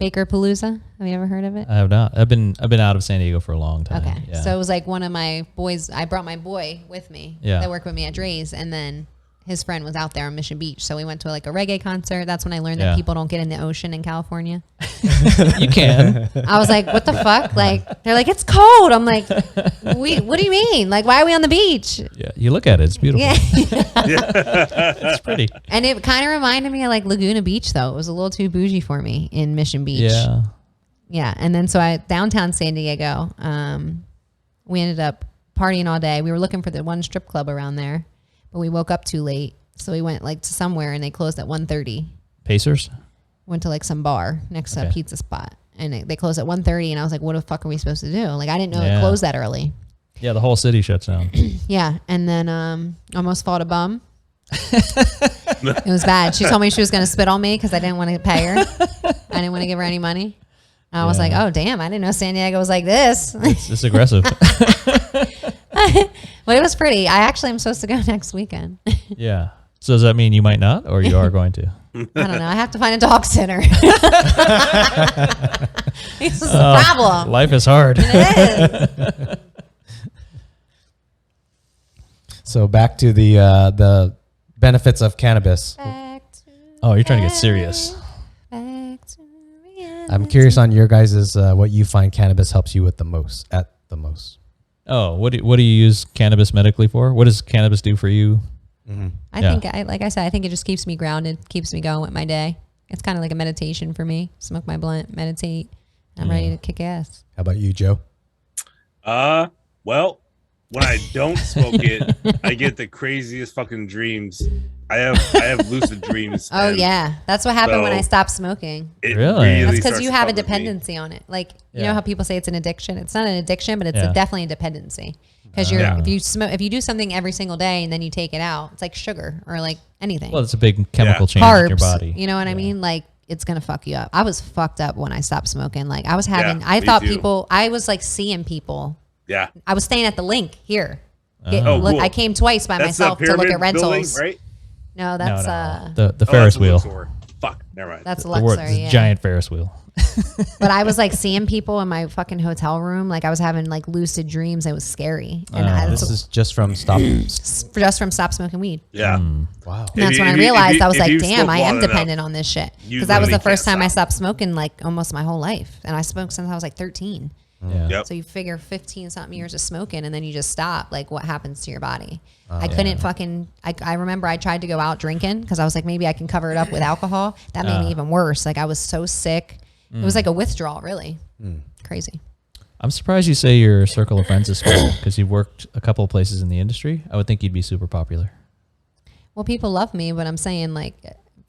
Baker Palooza. Have you ever heard of it? I have not. I've been out of San Diego for a long time. Okay. Yeah. So it was like one of my boys, I brought my boy with me Yeah. that worked with me at Dre's, and then his friend was out there on Mission Beach. So we went to like a reggae concert. That's when I learned that Yeah. people don't get in the ocean in California. you can. I was like, what the fuck? Like, they're like, it's cold. I'm like, what do you mean? Like, why are we on the beach? Yeah. You look at it. It's beautiful. Yeah. It's pretty. And it kind of reminded me of like Laguna Beach, though. It was a little too bougie for me in Mission Beach. Yeah. Yeah, and then so downtown San Diego, we ended up partying all day. We were looking for the one strip club around there, but we woke up too late, so we went like to somewhere and they closed at 1:30. Pacers. Went to like some bar next to a Okay. pizza spot, and they closed at 1:30. And I was like, "What the fuck are we supposed to do?" Like I didn't know Yeah. it closed that early. Yeah. The whole city shuts down. Yeah, and then almost fought a bum. It was bad. She told me she was going to spit on me because I didn't want to pay her. I didn't want to give her any money. I was like, Yeah. oh, damn, I didn't know San Diego was like this. It's aggressive. Well, it was pretty. I actually am supposed to go next weekend. Yeah. So does that mean you might not, or you are going to? I don't know. I have to find a dog sitter. This is the problem. Life is hard. It is. So back to the benefits of cannabis. Back to Oh, you're trying to get serious. back to reality. I'm curious on your guys' what you find cannabis helps you with the most. Oh, what do you use cannabis medically for? What does cannabis do for you? I Yeah. think, like I said, I think it just keeps me grounded, keeps me going with my day. It's kind of like a meditation for me. Smoke my blunt, meditate. I'm ready to kick ass. How about you, Joe? Well, when I don't smoke it, I get the craziest fucking dreams. I have lucid dreams. Oh, and yeah. That's what happened when I so- stopped smoking. it Really? That's because starts you have a fucking with me. dependency on it. Like, you Yeah. know how people say it's an addiction? It's not an addiction, but it's Yeah. definitely a dependency. Because Yeah. if you do something every single day and then you take it out, it's like sugar or like anything. Well, it's a big chemical Yeah. change Carbs, in your body. you know what I mean? Like, it's gonna fuck you up. I was fucked up when I stopped smoking. Like, I was having, Yeah, I me thought too. I was like seeing people. Yeah. I was staying at the Link here. Oh, cool. I came twice by That's the myself to look pyramid at rentals. building, right? No, that's the Oh, Ferris that's wheel. Luxor. Fuck. Never mind. that's The word, Luxor, this yeah. giant Ferris wheel. But I was like seeing people in my fucking hotel room. Like I was having like lucid dreams. It was scary. And This is just from stop. just from stop smoking weed. Yeah. Wow. And that's If you- when I if you- realized if I was you like, smoke damn, I am long enough, dependent on this shit. you Because that was the literally first can't time I stop. stopped smoking like almost my whole life. And I smoked since I was like 13. Yeah. Yep. So you figure 15 something years of smoking and then you just stop. Like what happens to your body? I couldn't fucking, I remember I tried to go out drinking because I was like, maybe I can cover it up with alcohol. That made me even worse. Like I was so sick. It was like a withdrawal, really. Crazy. I'm surprised you say your circle of friends is small because you've worked a couple of places in the industry. I would think you'd be super popular. Well, people love me, but I'm saying like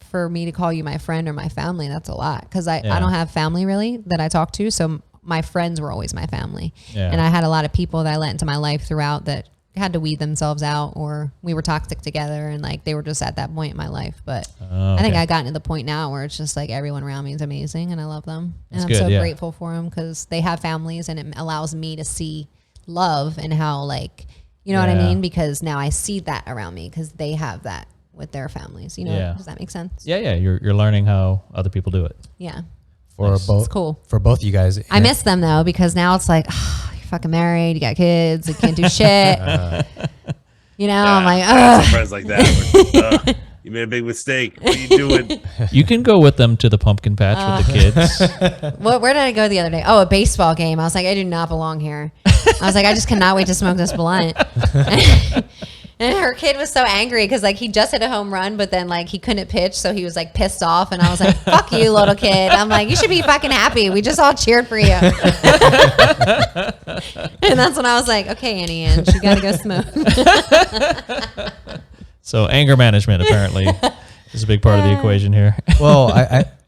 for me to call you my friend or my family, that's a lot because I don't have family really that I talk to. So my friends were always my family. Yeah. And I had a lot of people that I let into my life throughout that had to weed themselves out or we were toxic together and like they were just at that point in my life. But I think I gotten to the point now where it's just like everyone around me is amazing and I love them. And That's I'm good, so yeah. grateful for them because they have families and it allows me to see love and how like, You know what I Yeah. mean? Because now I see that around me because they have that with their families. You know, Yeah. does that make sense? Yeah. You're learning how other people do it. Yeah. For Nice. both, It's cool. for both you guys. I miss them though, because now it's like, you're fucking married, you got kids, you can't do shit. You know, I'm like, I have some friends like that. Where, you made a big mistake. What are you doing? You can go with them to the pumpkin patch with the kids. where did I go the other day? Oh, a baseball game. I was like, I do not belong here. I was like, I just cannot wait to smoke this blunt. And her kid was so angry because like he just hit a home run, but then like he couldn't pitch, so he was like pissed off. And I was like, "Fuck you, little kid." I'm like, "You should be fucking happy. We just all cheered for you." And that's when I was like, "Okay, Annie, and you gotta go smoke." So anger management apparently is a big part of the equation here. Well,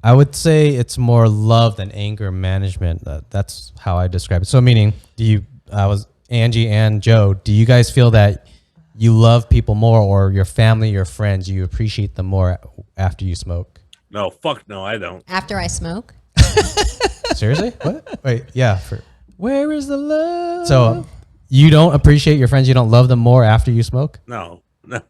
I would say it's more love than anger management. That's how I describe it. So meaning, Angie and Joe, do you guys feel that you love people more, or your family, your friends, you appreciate them more after you smoke? No, fuck no, I don't. After I smoke, Seriously? What? Wait, yeah. Where is the love? So you don't appreciate your friends, you don't love them more after you smoke? No.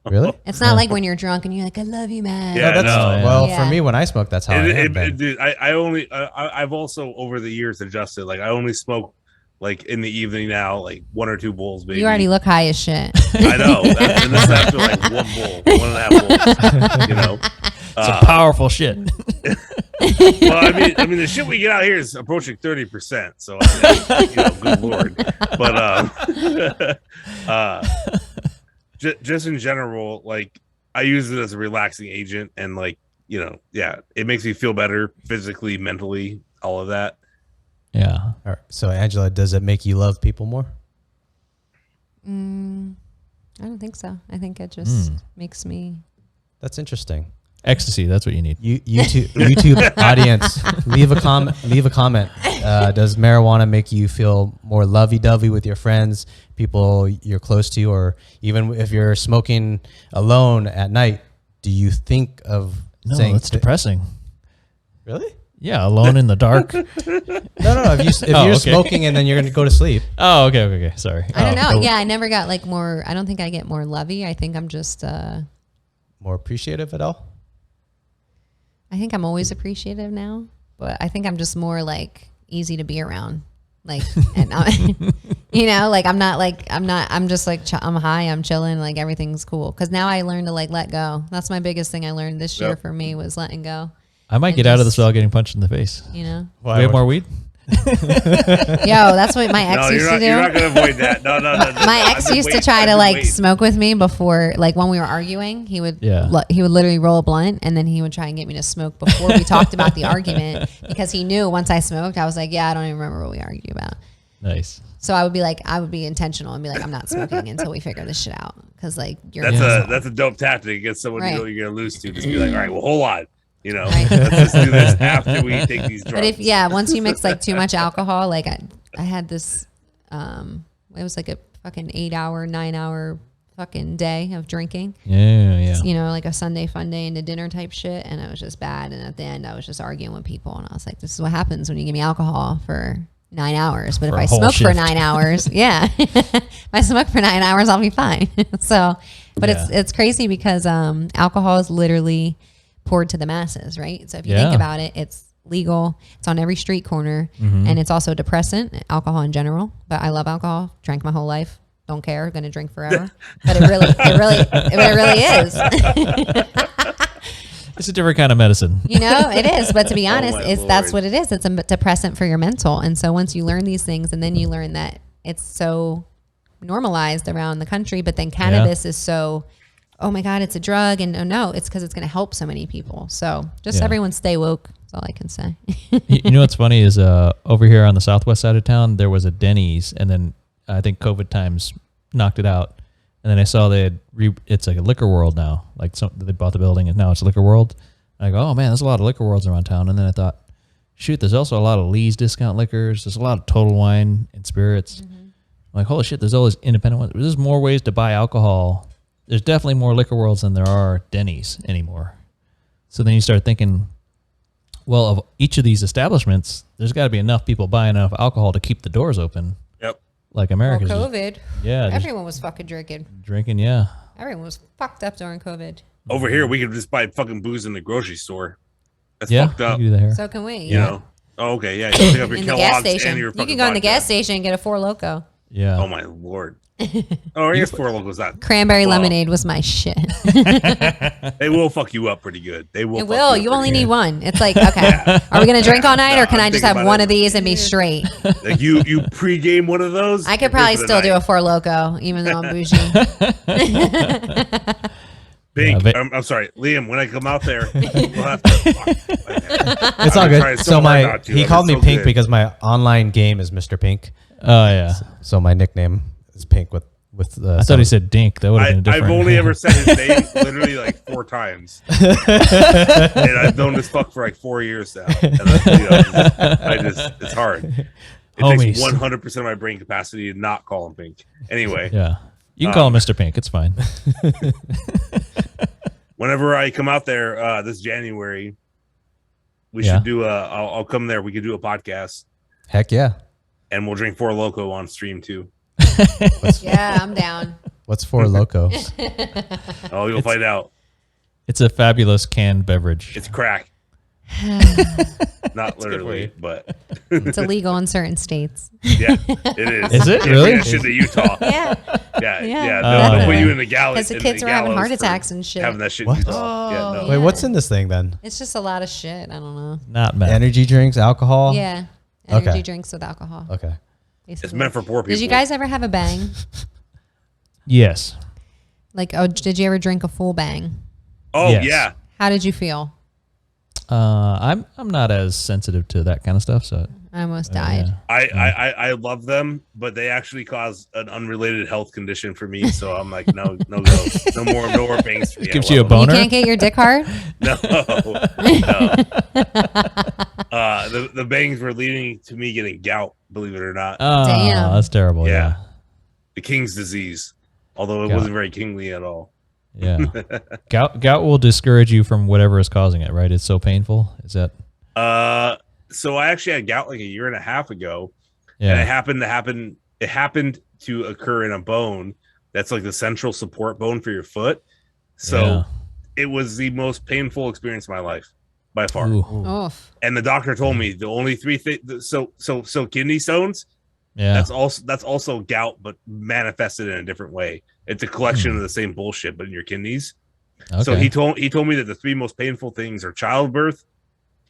Really? it's not like when you're drunk and you're like, "I love you, man." Yeah, That's, no. well, Yeah. for me, when I smoke, that's how I am. Ben. Dude, I've also over the years adjusted. Like I only smoke like in the evening now, like 1 or 2 bowls, baby. You already look high as shit. I know. And that's after like 1 bowl, 1.5 bowls. You know. It's a powerful shit. Well, I mean, the shit we get out here is approaching 30%. So, good lord. But just in general, like I use it as a relaxing agent, and like it makes me feel better physically, mentally, all of that. Yeah. All right. So, Angela, does it make you love people more? I don't think so. I think it just makes me. That's interesting. Ecstasy, that's what you need. YouTube audience, leave a comment. Does marijuana make you feel more lovey-dovey with your friends, people you're close to, or even if you're smoking alone at night, do you think of No, saying that's depressing. Really? Yeah, alone in the dark. No. If you're okay. smoking and then you're going to go to sleep. Oh, okay. Sorry. I don't know. Oh, Yeah, I never got like more. I don't think I get more lovey. I think I'm just. More appreciative at all? I think I'm always appreciative now, but I think I'm just more like easy to be around. Like, and like I'm just like, I'm high, I'm chilling, like everything's cool. Cause now I learned to like let go. That's my biggest thing I learned this year for me was letting go. I might get out of this without getting punched in the face. You know? Do we have more weed? Yo, that's what my ex used to do. You're not going to avoid that. No. My ex used to try to like smoke with me before, like when we were arguing, he would literally roll a blunt and then he would try and get me to smoke before we talked about the argument, because he knew once I smoked, I was like, yeah, I don't even remember what we argued about. Nice. So I would be intentional and be like, I'm not smoking until we figure this shit out. Cause like that's a dope tactic against someone you know you're going to lose to. Just be like, all right, well, hold on. Right. Let's just do this after we take these drugs. But once you mix like too much alcohol, like I had this, it was like a fucking 9-hour fucking day of drinking. Yeah. You know, like a Sunday fun day into dinner type shit. And it was just bad. And at the end I was just arguing with people. And I was like, this is what happens when you give me alcohol for 9 hours. But if I smoke for 9 hours, if I smoke for 9 hours, I'll be fine. So, but it's crazy because alcohol is literally poured to the masses, right? So if you think about it, it's legal, it's on every street corner, and it's also a depressant, alcohol in general. But I love alcohol, drank my whole life, don't care, gonna drink forever. But it really is. It's a different kind of medicine. You know, it is. But to be honest, that's Lord. what it is. It's a depressant for your mental. And so once you learn these things, and then you learn that it's so normalized around the country, but then cannabis is so, oh my God, it's a drug. And no, it's because it's going to help so many people. So just everyone stay woke. That's all I can say. You know what's funny is over here on the southwest side of town, there was a Denny's, and then I think COVID times knocked it out. And then I saw it's like a Liquor World now. Like they bought the building and now it's a Liquor World. And I go, oh man, there's a lot of Liquor Worlds around town. And then I thought, shoot, there's also a lot of Lee's discount liquors. There's a lot of Total Wine and spirits. I'm like, holy shit, there's all these independent ones. There's more ways to buy alcohol. There's definitely more Liquor Worlds than there are Denny's anymore. So then you start thinking, well, of each of these establishments, there's got to be enough people buying enough alcohol to keep the doors open. Yep. Like Well, America's just- COVID. yeah, just Everyone was fucking drinking. drinking. Yeah. Everyone was fucked up during COVID. Over here, we could just buy fucking booze in the grocery store. That's Yeah. fucked You up. can do that here. So can we? You know? Oh, okay, yeah. You pick up your In the gas Kellogg's station. and your You fucking can go in the vodka. gas station and get a Four Loko. Yeah. Oh my lord. Oh, I guess Four Locos not. Cranberry Well, lemonade was my shit. They will fuck you up pretty good. They will. It fuck will. up You pretty only good. need one. It's like, okay, are we gonna drink all night, No, or can I'm I just thinking have about one it. of these and be straight? Like you pregame one of those. I could you're good probably for the still do night. a Four Loko, even though I'm bougie. Pink. Yeah, I'm sorry, Liam. When I come out there, we'll have to. It's all I've been trying good. so So hard my not to. he I've called me been so Pink good. because my online game is Mr. Pink. Oh yeah. So my nickname is Pink with the. I thought he said Dink. That would have been different. I've only ever said his name literally like 4 times, and I've known this fuck for like 4 years now. And it's hard. It Homies. takes 100% of my brain capacity to not call him Pink. Anyway, Yeah. You can call him Mr. Pink. It's fine. whenever I come out there this January, we Yeah. should do I'll come there. We could do a podcast, Heck yeah. and we'll drink Four Loko on stream too. Yeah, I'm down. What's Four Loco? Oh, you'll find out. It's a fabulous canned beverage. It's crack. Not literally, but It's illegal in certain states. yeah, it is. Is it Can't really? bring that shit to Utah. Yeah, Yeah, Yeah, yeah. Oh, They'll put yeah. you in the Gallen. because the kids are having heart attacks and shit. Having that shit What? in Utah. Yeah, no. Oh, Wait, what's in this thing then? It's just a lot of shit. I don't know. Not meth. Energy drinks, alcohol? Yeah, energy Okay. drinks with alcohol. Okay. Basically. It's meant for poor people. Did you guys ever have a bang? Yes. Like, oh, did you ever drink a full bang? Oh Yes. yeah. How did you feel? I'm not as sensitive to that kind of stuff. So I almost died. yeah. I love them, but they actually cause an unrelated health condition for me. So I'm like, no go, no more bangs for me. Gives I you a love boner. You can't get your dick hard? them. No. The bangs were leading to me getting gout. Believe it or not, Oh, Damn. that's terrible. Yeah. Yeah. the king's disease. Although it Gout. wasn't very kingly at all. Yeah. Gout will discourage you from whatever is causing it, right? It's so painful. Is that? So I actually had gout like a year and a half ago, Yeah. and it happened to occur in a bone that's like the central support bone for your foot. So Yeah. it was the most painful experience of my life by far. Ooh. Oof. And the doctor told me the only 3 things. So kidney stones. Yeah. That's also gout, but manifested in a different way. It's a collection of the same bullshit, but in your kidneys. Okay. So he told me that the 3 most painful things are childbirth,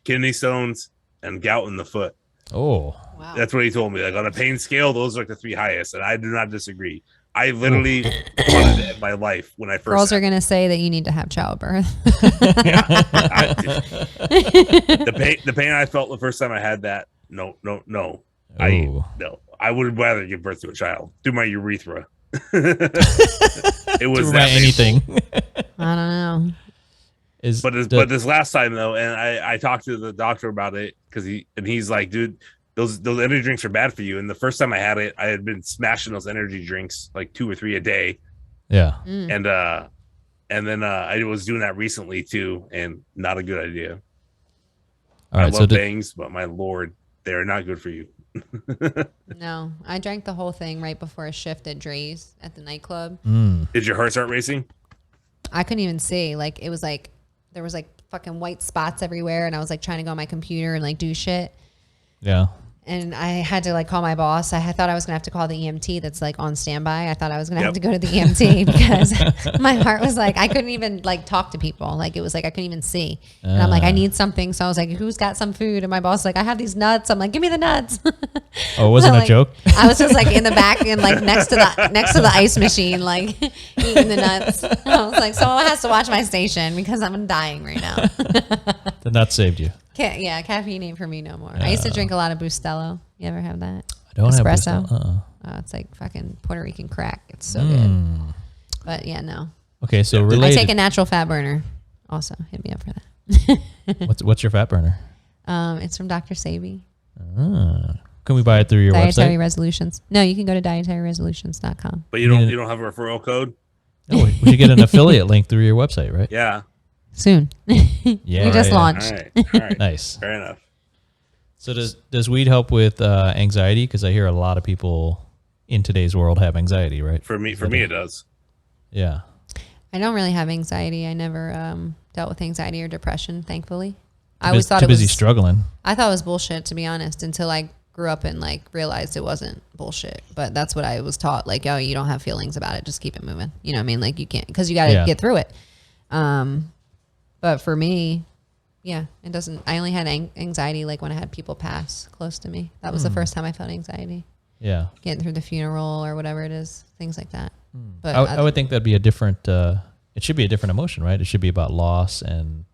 kidney stones, and gout in the foot. Oh. Wow. That's what he told me. Like on a pain scale, those are like the 3 highest, and I do not disagree. I literally wanted to end my life when I first. Girls are going to say that you need to have childbirth. The pain I felt the first time I had that. No. Ooh. I would rather give birth to a child through my urethra. It was Through that my anything. I don't know. But this last time though, and I talked to the doctor about it because he's like, dude, those energy drinks are bad for you. And the first time I had it, I had been smashing those energy drinks like 2 or 3 a day, Yeah. and then I was doing that recently too, and not a good idea. All I right. love So bangs, but my lord, they're not good for you. No, I drank the whole thing right before a shift at Dre's at the nightclub. Did your heart start racing? I couldn't even see. Like, it was like, there was like fucking white spots everywhere. And I was like trying to go on my computer and like do shit. yeah. And I had to like call my boss. I thought I was gonna have to call the EMT that's like on standby. I thought I was gonna have to go to the EMT because my heart was like, I couldn't even like talk to people. Like it was like I couldn't even see. And I'm like, I need something. So I was like, who's got some food? And my boss was like, I have these nuts. I'm like, give me the nuts. Oh, it wasn't Like, a joke? I was just like in the back and like next to the ice machine, like eating the nuts. I was like, someone has to watch my station because I'm dying right now. The nut saved you. Yeah, caffeine ain't for me no more. I used to drink a lot of Bustelo. You ever have that? I don't Espresso? have Bustelo. Oh, it's like fucking Puerto Rican crack. It's so good. Hmm. But yeah, no. Okay. So I related. take a natural fat burner. Also, hit me up for that. What's your fat burner? It's from Dr. Sabi. Can we buy it through your Dietary website? Resolutions. No, you can go to dietaryresolutions.com. But you don't have a referral code? No, we should get an affiliate link through your website, right? Yeah. Soon. Yeah. We just right. launched. All right. Nice. Fair enough. So does weed help with anxiety? Because I hear a lot of people in today's world have anxiety, right? For me, it does. Yeah. I don't really have anxiety. I never dealt with anxiety or depression, thankfully. I always thought too it was busy struggling. I thought it was bullshit, to be honest, until I grew up and like realized it wasn't bullshit. But that's what I was taught. Like, oh, you don't have feelings about it. Just keep it moving. You know what I mean? Like you can't, because you got to get through it. But for me, yeah, it doesn't. I only had anxiety like when I had people pass close to me. That was the first time I felt anxiety. Yeah. Getting through the funeral or whatever it is, things like that. But I would think that'd be a different, it should be a different emotion, right? It should be about loss and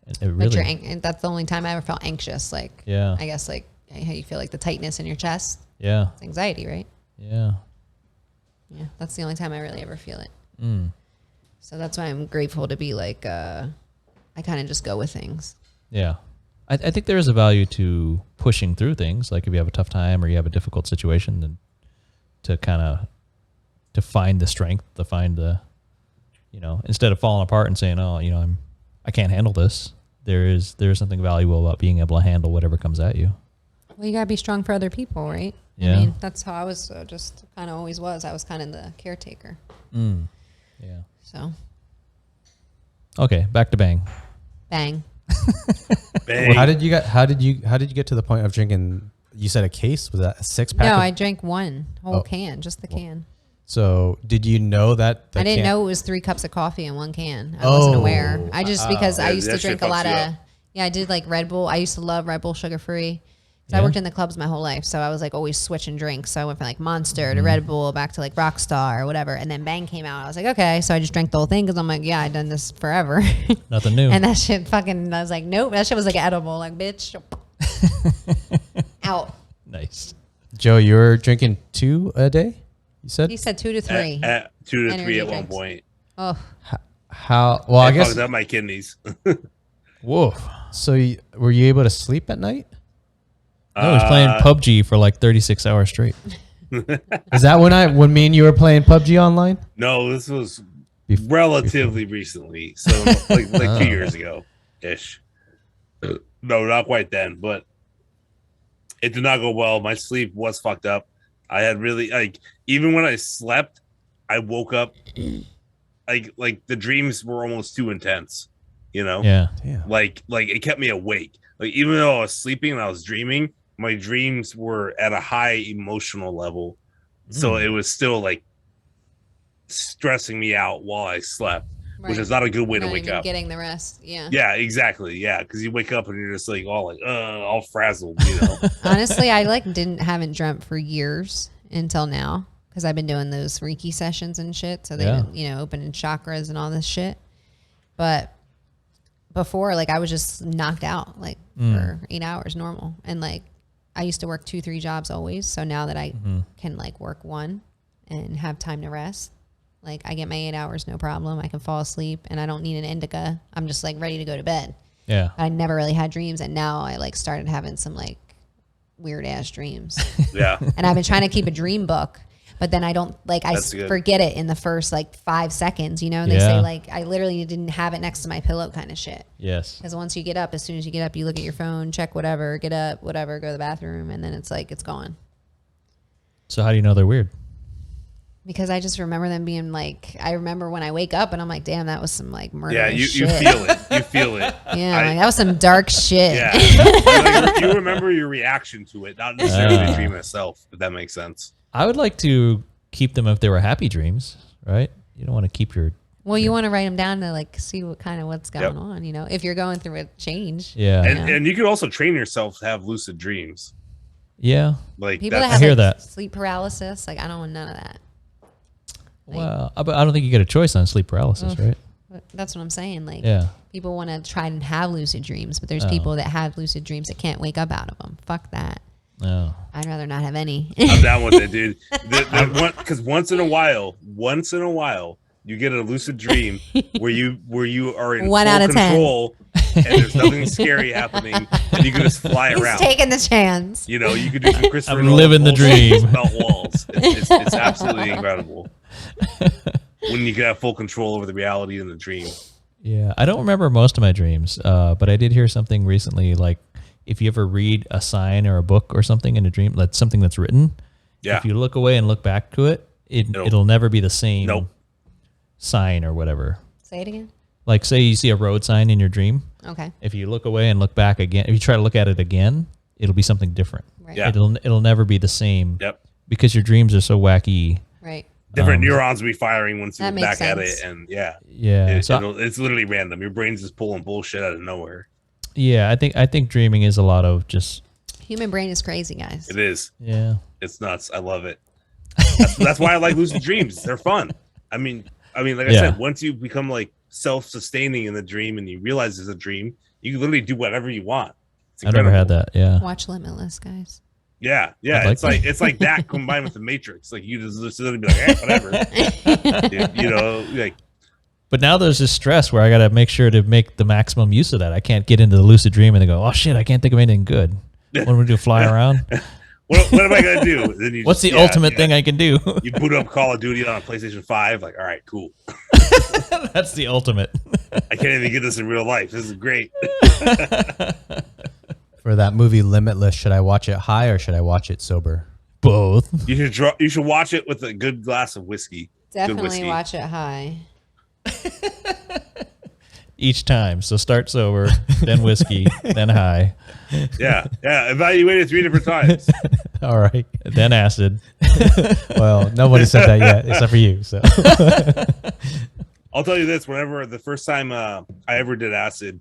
it really. But that's the only time I ever felt anxious. Like, Yeah. I guess like how you feel like the tightness in your chest. Yeah. It's anxiety, right? Yeah. Yeah. That's the only time I really ever feel it. Mm. So that's why I'm grateful to be like, I kind of just go with things. Yeah. I think there is a value to pushing through things. Like if you have a tough time or you have a difficult situation, then to kind of, to find the strength, to find the, you know, instead of falling apart and saying, oh, you know, I can't handle this. There is something valuable about being able to handle whatever comes at you. Well, you gotta be strong for other people, right? Yeah. I mean, that's how I was just kind of always was. I was kind of the caretaker. Mm. Yeah. So. Okay, back to Bang. Bang. Bang. Well, how did you get to the point of drinking? You said a case, was that a 6-pack? No, I drank one whole can, just the can. So did you know that? I didn't know it was 3 cups of coffee in one can. I wasn't aware. I just because I used to drink a lot of. Yeah, I did like Red Bull. I used to love Red Bull sugar free. So I worked in the clubs my whole life. So I was like always switching drinks. So I went from like Monster to Red Bull back to like Rockstar or whatever. And then Bang came out. I was like, okay. So I just drank the whole thing because I'm like, yeah, I've done this forever. Nothing new. And that shit fucking, I was like, nope. That shit was like edible. Like, bitch. Out. Nice. Joe, you were drinking 2 a day? You said? He said 2 to 3. At 2 to 3 Energy at one drinks. point. Oh. How? Well, I guess. Fucked up my kidneys. Whoa. So were you able to sleep at night? No, I was playing PUBG for like 36 hours straight. Is that when me and you were playing PUBG online? No, this was relatively recently. So like 2 years ago ish. No, not quite then, but it did not go well. My sleep was fucked up. I had really like, even when I slept, I woke up like the dreams were almost too intense, you know? Yeah. Damn. Like it kept me awake. Like even though I was sleeping and I was dreaming, my dreams were at a high emotional level. So it was still like stressing me out while I slept, which is not a good way to wake up. Getting the rest. Yeah. Yeah, exactly. Yeah. Cause you wake up and you're just like all frazzled, you know? Honestly, I haven't dreamt for years until now. Cause I've been doing those Reiki sessions and shit. So they've been, opening chakras and all this shit. But before, like I was just knocked out like for 8 hours normal. And like, I used to work 2-3 jobs always. So now that I can like work one and have time to rest, like I get my 8 hours, no problem. I can fall asleep and I don't need an indica. I'm just like ready to go to bed. Yeah. I never really had dreams. And now I like started having some like weird ass dreams. Yeah. And I've been trying to keep a dream book, but then I don't like, I That's good. forget it in the first like 5 seconds, They say like, I literally didn't have it next to my pillow kind of shit. Yes. Because once you get up, as soon as you get up, you look at your phone, check whatever, get up, whatever, go to the bathroom. And then it's like, it's gone. So how do you know they're weird? Because I just remember them being like, I remember when I wake up and I'm like, damn, that was some like murder. Yeah, you shit. feel it. You feel it. Yeah, like, that was some dark shit. Yeah. Like, you remember your reaction to it, not necessarily the dream itself, if that makes sense. I would like to keep them if they were happy dreams, right? You don't want to keep your... Well, you want to write them down to like see what's going on, if you're going through a change. Yeah. And you can also train yourself to have lucid dreams. Yeah. Like People that I have hear like, that. sleep paralysis, like I don't want none of that. Like, Well, I don't think you get a choice on sleep paralysis, right? That's what I'm saying. Like, Yeah. people want to try and have lucid dreams, but there's people that have lucid dreams that can't wake up out of them. Fuck that. No. I'd rather not have any. I'm down with it, dude. Because once in a while, you get a lucid dream where you are in 1 full out of 10. control and there's nothing scary happening and you can just fly He's around. taking the chance. You could do some Christopher I'm Nolan living the bullshit dream. about walls. It's absolutely incredible when you can have full control over the reality in the dream. Yeah. I don't remember most of my dreams, but I did hear something recently, like if you ever read a sign or a book or something in a dream, like something that's written, Yeah. If you look away and look back to it, it'll never be the same sign or whatever. Say it again. Like say you see a road sign in your dream. Okay. If you look away and look back again, if you try to look at it again, it'll be something different. Right. Yeah. It'll never be the same. Yep. Because your dreams are so wacky. Right. Different neurons will be firing once you That look back makes at it, sense. and yeah, it's literally random. Your brain's just pulling bullshit out of nowhere. Yeah, I think dreaming is a lot of just. Human brain is crazy, guys. It is. Yeah. It's nuts. I love it. That's why I like lucid dreams. They're fun. I mean, like I said, once you become like self-sustaining in the dream and you realize it's a dream, you can literally do whatever you want. I never had that. Yeah. Watch Limitless, guys. Yeah. Like It's like that combined with the Matrix. Like you just literally be like, whatever. Like. But now there's this stress where I got to make sure to make the maximum use of that. I can't get into the lucid dream and then go, oh shit, I can't think of anything good. What am I do? Fly around? What am I gonna do? Then What's the ultimate thing I can do? You boot up Call of Duty on a PlayStation 5. Like, all right, cool. That's the ultimate. I can't even get this in real life. This is great. For that movie Limitless, should I watch it high or should I watch it sober? Both. You should watch it with a good glass of whiskey. Definitely watch it high. Each time. So start sober, then whiskey, then high. Yeah. Evaluate it 3 different times. All right. Then acid. Well, nobody said that yet, except for you. So I'll tell you this: whenever the first time I ever did acid,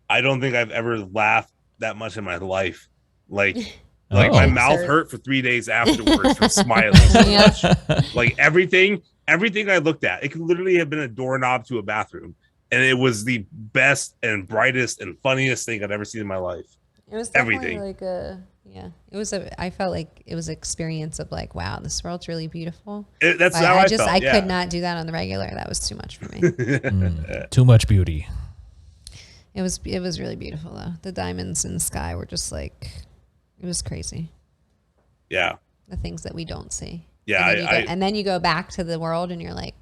I don't think I've ever laughed that much in my life. Like my mouth hurt for 3 days afterwards from smiling so much. Like everything I looked at, it could literally have been a doorknob to a bathroom. And it was the best and brightest and funniest thing I've ever seen in my life. It was definitely I felt like it was an experience of like, wow, this world's really beautiful. That's how I felt. I could not do that on the regular. That was too much for me. Too much beauty. It was really beautiful though. The diamonds in the sky were just like, it was crazy. Yeah. The things that we don't see. Yeah. And then you go back to the world and you're like,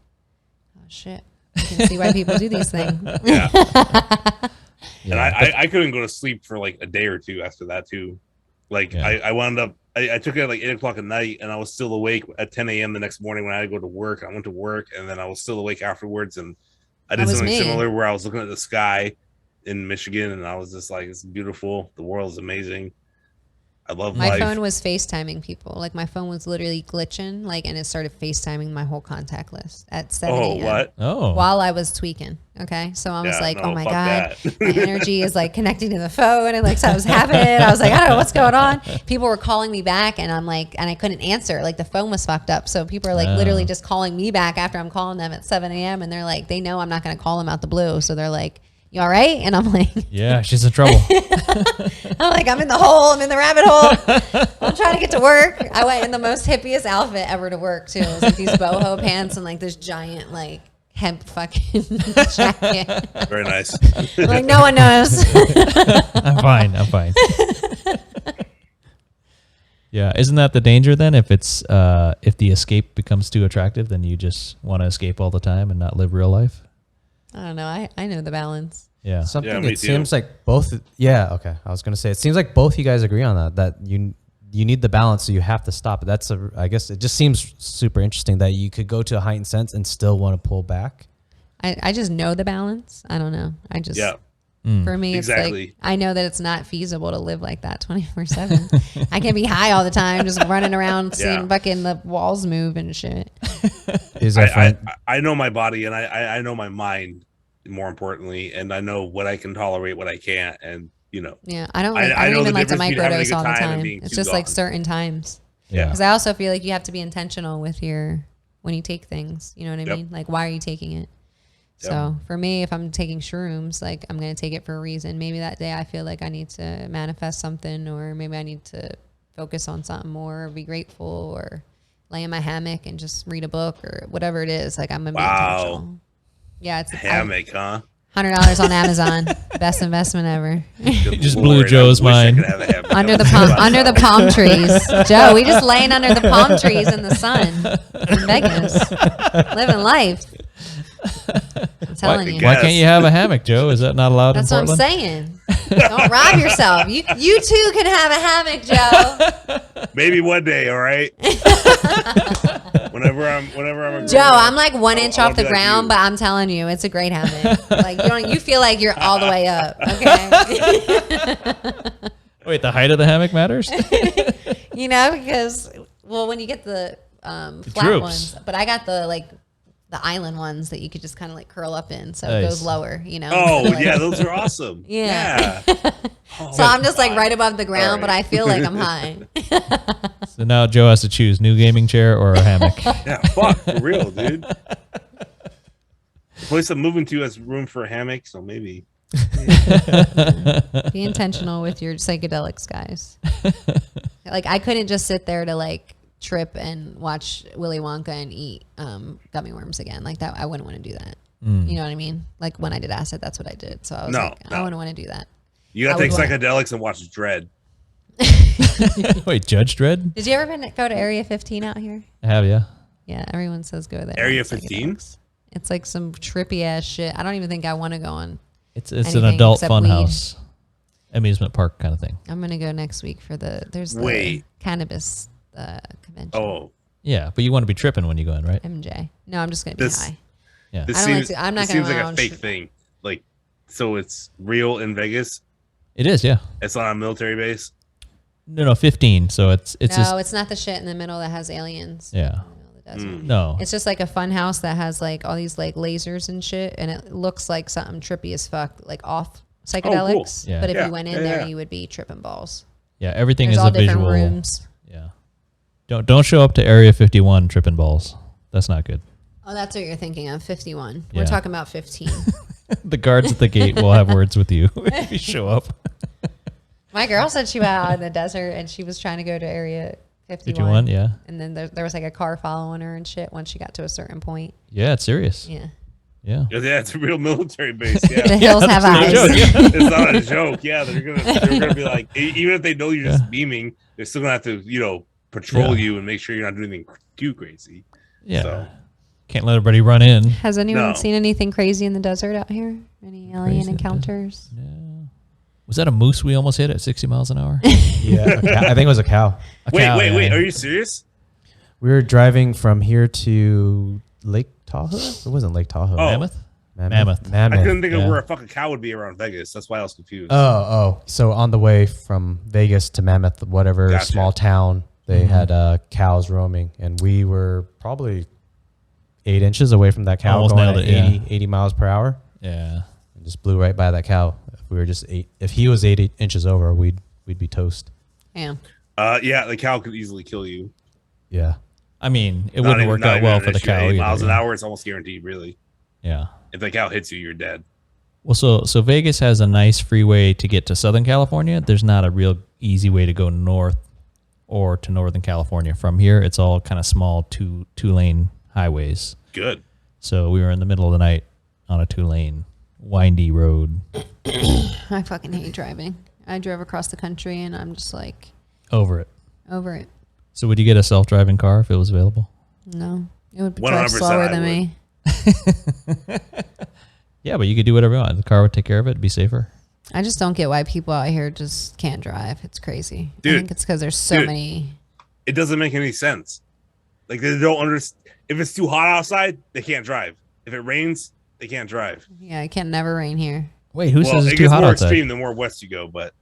oh shit. I can see why people do these things. Yeah. And I couldn't go to sleep for like a day or two after that too. Like I wound up, I took it at like 8 o'clock at night and I was still awake at 10 a.m. the next morning when I had to go to work. I went to work and then I was still awake afterwards. And I did something similar where I was looking at the sky in Michigan and I was just like, it's beautiful. The world is amazing. I love my life. phone was FaceTiming people. Like my phone was literally glitching, like, and it started FaceTiming my whole contact list at 7 a.m. What? Oh. While I was tweaking. Okay. So I was like, oh my God, my energy is like connecting to the phone. And like, so I was having it. I was like, I don't know what's going on. People were calling me back and I'm like, and I couldn't answer. Like the phone was fucked up. So people are like literally just calling me back after I'm calling them at 7 a.m. And they're like, they know I'm not going to call them out the blue. So they're like, you all right? And I'm like, yeah, she's in trouble. I'm like, I'm in the hole. I'm in the rabbit hole. I'm trying to get to work. I went in the most hippiest outfit ever to work too. It was like these boho pants and like this giant like hemp fucking jacket. Very nice. I'm like, no one knows. I'm fine. Yeah, isn't that the danger then? If it's if the escape becomes too attractive, then you just want to escape all the time and not live real life. I don't know. I know the balance. Yeah. something it seems like both. Yeah. Okay. I was gonna say it seems like both you guys agree on that you need the balance, so you have to stop. That's I guess it just seems super interesting that you could go to a heightened sense and still want to pull back. I just know the balance. I don't know. I just for me it's like I know that it's not feasible to live like that 24/7. I can't be high all the time, just running around seeing fucking the walls move and shit. I know my body and I know my mind, more importantly, and I know what I can tolerate, what I can't, and you know. Yeah, I don't even like to microdose all the time. It's just like certain times. Yeah. Because I also feel like you have to be intentional with when you take things. You know what I mean? Like, why are you taking it? So for me, if I'm taking shrooms, like I'm going to take it for a reason. Maybe that day I feel like I need to manifest something, or maybe I need to focus on something more, or be grateful, or lay in my hammock and just read a book, or whatever it is. Like I'm going to be intentional. Yeah, it's hammock, huh? $100 on Amazon. Best investment ever. You just blew Joe's mind. Under the palm trees. Joe, we just laying under the palm trees in the sun in Vegas. Living life. telling you. Why can't you have a hammock, Joe? Is that not allowed That's in what I'm Portland? saying. Don't rob yourself. You too can have a hammock, Joe. Maybe one day, all right. whenever I'm Joe, I'm like 1 inch I'll off the be like ground, you. but I'm telling you, it's a great hammock. Like you feel like you're all the way up. Okay. Wait, the height of the hammock matters? Because when you get the flat droops. ones, but I got the island ones that you could just kind of like curl up in, so it Nice. goes lower. Oh, So, like, yeah, those are awesome. Yeah. Oh, So I'm just like right above the ground, All but right. I feel like I'm high. So now Joe has to choose new gaming chair or a hammock. Yeah, fuck, for real, dude. The place I'm moving to has room for a hammock, so maybe. Be intentional with your psychedelics, guys. Like I couldn't just sit there to like trip and watch Willy Wonka and eat gummy worms again. Like that, I wouldn't want to do that. You know what I mean? Like when I did acid, that's what I did. So I was I wouldn't want to do that. You gotta I take would want- psychedelics and watch Dread. Wait, Judge Dredd? Did you ever go to Area 15 out here? I have, yeah. Yeah, everyone says go there. Area on 15? psychedelics. It's like some trippy ass shit. I don't even think I want to go on. It's Anything an adult except fun weed. house, amusement park kind of thing. I'm gonna go next week for there's the Wait. Cannabis convention. Oh, Yeah, but you want to be tripping when you go in, right? MJ. No, I'm just gonna be This- high. Yeah. this I don't like seems, to- I'm not this gonna seems go like on a fake sh- thing. Like, so it's real in Vegas. It is, yeah. It's on a military base. No, 15. So it's No, just it's not the shit in the middle that has aliens. yeah. In the middle of the desert. No. It's just like a fun house that has like all these like lasers and shit, and it looks like something trippy as fuck, like off psychedelics. Yeah. But if Yeah, you went in yeah, there, yeah. you would be tripping balls. Yeah, everything There's is all a different visual. rooms. Yeah. Don't show up to Area 51 tripping balls. That's not good. Oh, that's what you're thinking of. 51. Yeah. We're talking about 15. The guards at the gate will have words with you if you show up. My girl said she went out in the desert and she was trying to go to Area 51. 51, yeah. And then there was like a car following her and shit once she got to a certain point. Yeah, it's serious. Yeah. Yeah. Yeah, it's a real military base. The Yeah, hills have No eyes. joke, yeah. it's not a joke. Yeah, they're gonna be like, even if they know you're just beaming, they're still gonna have to patrol Yeah. you and make sure you're not doing anything too crazy. Yeah. So. Can't let everybody run in. Has anyone No. seen anything crazy in the desert out here? Any alien Crazy in the encounters? Yeah. Was that a moose we almost hit at 60 miles an hour? Yeah, I think it was a cow. A cow, Wait, yeah. are you serious? We were driving from here to Lake Tahoe. It wasn't Lake Tahoe. Oh. Mammoth? Mammoth. I couldn't think Yeah. of where a fucking cow would be around Vegas. That's why I was confused. Oh. So on the way from Vegas to Mammoth, whatever Gotcha. small town, they had cows roaming, and we were probably 8 inches away from that cow, Almost going nailed at it, 80 miles per hour, Yeah. and just blew right by that cow. If we were just if he was 8 inches over, we'd be toast. Yeah. Yeah, the cow could easily kill you. Yeah. I mean, it Not wouldn't even- work not out even well an for the issue. cow 8 either. miles an yeah. hour, it's almost guaranteed, really. Yeah. If the cow hits you, you're dead. Well, so Vegas has a nice freeway to get to Southern California. There's not a real easy way to go north or to Northern California from here. It's all kind of small two-lane highways. Good. So we were in the middle of the night on a 2-lane windy road. I fucking hate driving. I drove across the country and I'm just like Over it. over it. So would you get a self-driving car if it was available? No. It would 100% drive slower I than would. me. Yeah, but you could do whatever you want. The car would take care of it. It'd be safer. I just don't get why people out here just can't drive. It's crazy. I Dude. think it's because there's so Dude. many. It doesn't make any sense. Like, they don't understand. If it's too hot outside, they can't drive. If it rains, they can't drive. Yeah, it can never rain here. Wait, who Well, says it it's too gets hot more outside? extreme the more west you go, but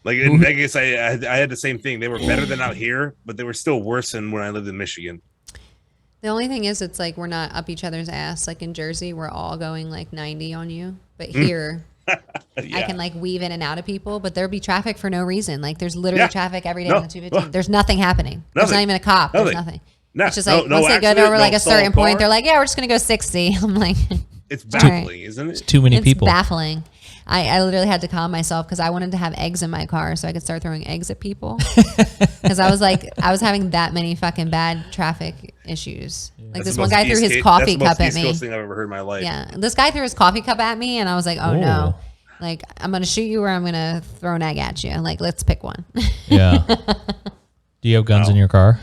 like in Vegas, I had the same thing. They were better than out here, but they were still worse than when I lived in Michigan. The only thing is, it's like we're not up each other's ass. Like in Jersey, we're all going like 90 on you. But here, I Yeah. can like weave in and out of people, but there'll be traffic for no reason. Like there's literally Yeah. traffic every day No. on the 215. There's nothing happening. There's not Nothing. even a cop. There's Nothing. nothing. No, It's just like no once they get accident, over no like a certain stalled point, car. they're like, yeah, we're just going to go 60. I'm like, It's all right. baffling, isn't it? Too many It's people. baffling. I literally had to calm myself because I wanted to have eggs in my car so I could start throwing eggs at people. Because I was having that many fucking bad traffic issues. Like That's this the one most guy threw East his Coast- coffee that's the most cup at East me. Coast thing I've ever heard in my life. Yeah, this guy threw his coffee cup at me, and I was like, oh no. Oh. Like, I'm going to shoot you or I'm going to throw an egg at you. Like, let's pick one. Yeah. Do you have guns in your car?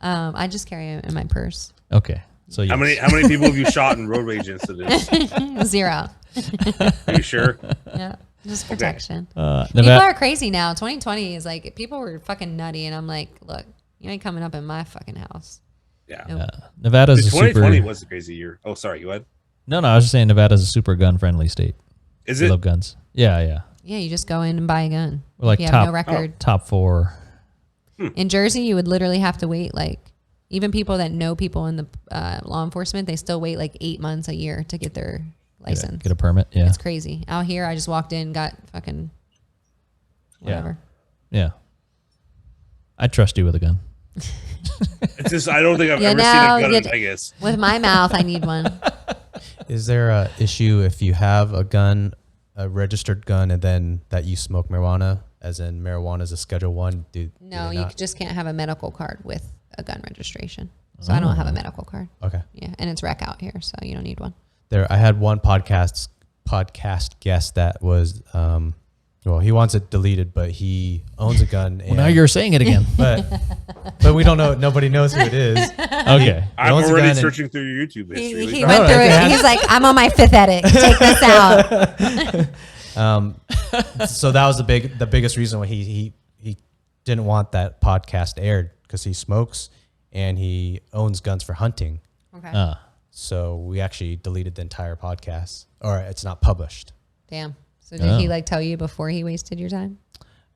I just carry it in my purse. Okay. So How yes. many people have you shot in road rage incidents? 0. Are you sure? Yeah. Just protection. Nevada, People are crazy now. 2020 is like, people were fucking nutty. And I'm like, look, you ain't coming up in my fucking house. Yeah. Nope. Nevada's a 2020 super. was a crazy year. Oh, sorry. You had? No, I was just saying Nevada's a super gun-friendly state. Is We it? love guns. Yeah. Yeah, you just go in and buy a gun. We're like if you have top no record. top 4. In Jersey, you would literally have to wait like, even people that know people in the law enforcement, they still wait like 8 months, a year to get their license. Get a permit. Yeah. It's crazy. Out here, I just walked in, got fucking whatever. Yeah. I trust you with a gun. It's just I don't think I've Yeah, ever no, seen a gun you- in Vegas. With my mouth, I need one. Is there a issue if you have a gun, a registered gun, and then that you smoke marijuana, as in marijuana is a Schedule 1? No, you just can't have a medical card with a gun registration. So I don't have a medical card. Okay. Yeah, and it's rec out here, so you don't need one. I had one podcast guest that was, well, he wants it deleted, but he owns a gun. Well, now you're saying it again. but we don't know. Nobody knows who it is. Okay. I'm owns a already gun searching through your YouTube history. He Oh, went through okay. it. He's like, I'm on my 5th edit. Take this out. So that was the biggest reason why he didn't want that podcast aired, because he smokes and he owns guns for hunting. Okay. So we actually deleted the entire podcast, or it's not published. Damn. So did he like tell you before he wasted your time?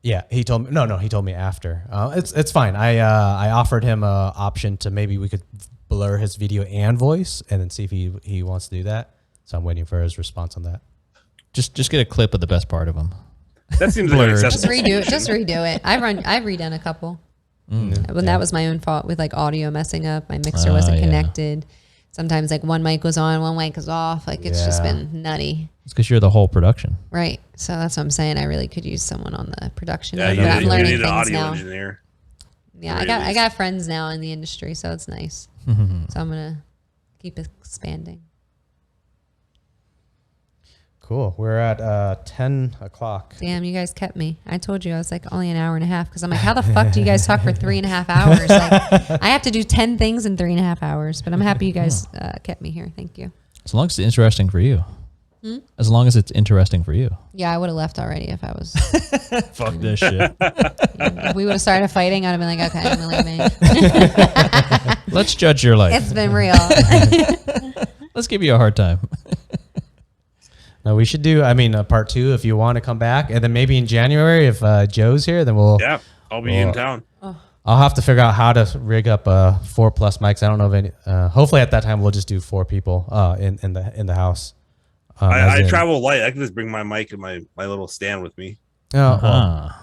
Yeah, he told me. No, he told me after. It's fine. I offered him a option to maybe we could blur his video and voice, and then see if he wants to do that. So I'm waiting for his response on that. Just get a clip of the best part of them. That seems like an Blurred. Just acceptable redo it. solution. Just redo it. I've redone a couple. When that was my own fault with like audio messing up. My mixer wasn't yeah. connected. Sometimes like one mic was on, one mic was off. Like it's just Yeah. been nutty. It's because you're the whole production. Right. So that's what I'm saying. I really could use someone on the production. Yeah, end, you but I'm need learning an things audio now. engineer. Yeah, Very I least. got friends now in the industry, so it's nice. So I'm gonna keep expanding. Cool. We're at 10 o'clock. Damn, you guys kept me. I told you I was like only an hour and a half because I'm like, how the fuck do you guys talk for 3.5 hours? Like, I have to do 10 things in 3.5 hours, but I'm happy you guys kept me here. Thank you. As long as it's interesting for you. As long as it's interesting for you. Yeah, I would have left already if I was. Fuck this shit. If we would have started fighting, I'd have been like, okay, I'm leaving. Let's judge your life. It's been real. Let's give you a hard time. No, we should do, part 2 if you want to come back. And then maybe in January, if Joe's here, then we'll... Yeah, I'll be in town. I'll have to figure out how to rig up 4+ mics. I don't know if any... hopefully at that time, we'll just do 4 people in the house. I travel light. I can just bring my mic and my little stand with me. Oh, well,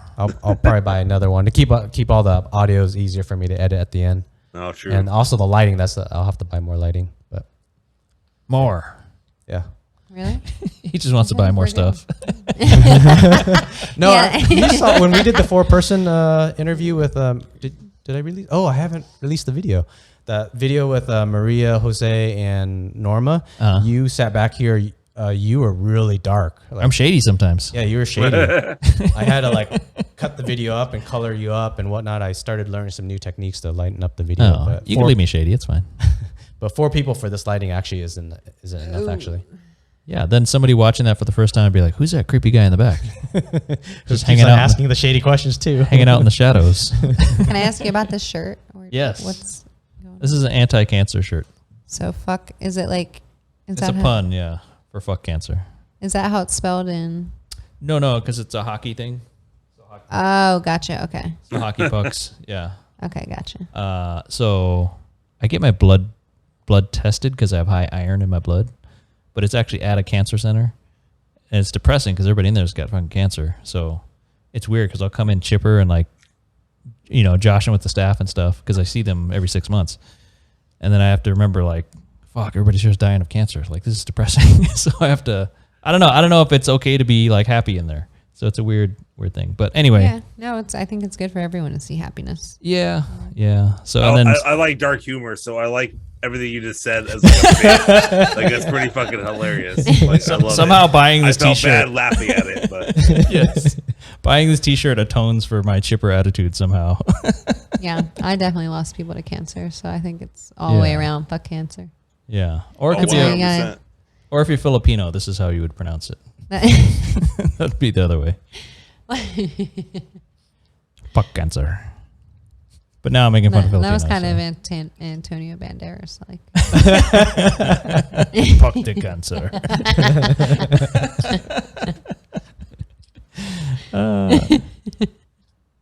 I'll probably buy another one to keep all the audios easier for me to edit at the end. Oh, true. And also the lighting. I'll have to buy more lighting. But More. yeah. Really? He just wants to buy more We're good. stuff. No, Yeah. you saw when we did the 4-person interview with did I release? Oh, I haven't released the video. The video with Maria, Jose, and Norma. You sat back here. You were really dark. I'm shady sometimes. Yeah, you were shady. I had to cut the video up and color you up and whatnot. I started learning some new techniques to lighten up the video. Oh, But you can leave me shady. It's fine. But 4 people for this lighting actually isn't enough. Actually, Yeah. Then somebody watching that for the first time would be like, "Who's that creepy guy in the back?" Just hanging Keeps on out, asking the shady questions too. hanging out in the shadows. Can I ask you about this shirt? Or Yes. What's going on? This is an anti-cancer shirt. So fuck, is it like, is It's that a pun, yeah, for fuck cancer. Is that how it's spelled in? No, because it's a hockey thing. Oh, gotcha. Okay. It's the hockey pucks. Yeah. Okay, gotcha. So I get my blood tested because I have high iron in my blood, but it's actually at a cancer center, and it's depressing because everybody in there's got fucking cancer. So it's weird because I'll come in chipper and joshing with the staff and stuff because I see them every 6 months, and then I have to remember fuck, everybody's just dying of cancer. Like, this is depressing. So I have to. I don't know if it's okay to be happy in there. So it's a weird thing. But anyway. Yeah. No, I think it's good for everyone to see happiness. Yeah. So and then I like dark humor, so I like everything you just said as a fan. That's pretty fucking hilarious. I love somehow it. buying this I felt t-shirt. bad laughing at it, but Yes. Buying this t-shirt atones for my chipper attitude somehow. Yeah, I definitely lost people to cancer, so I think it's all the way Yeah. around. Fuck cancer. Yeah. Or it could That's be why you 100%. gotta- or if you're Filipino, this is how you would pronounce it. That'd be the other way. Fuck cancer. But now I'm making fun of That Filipinos. was kind of so. Antonio Banderas, like. Fuck the cancer.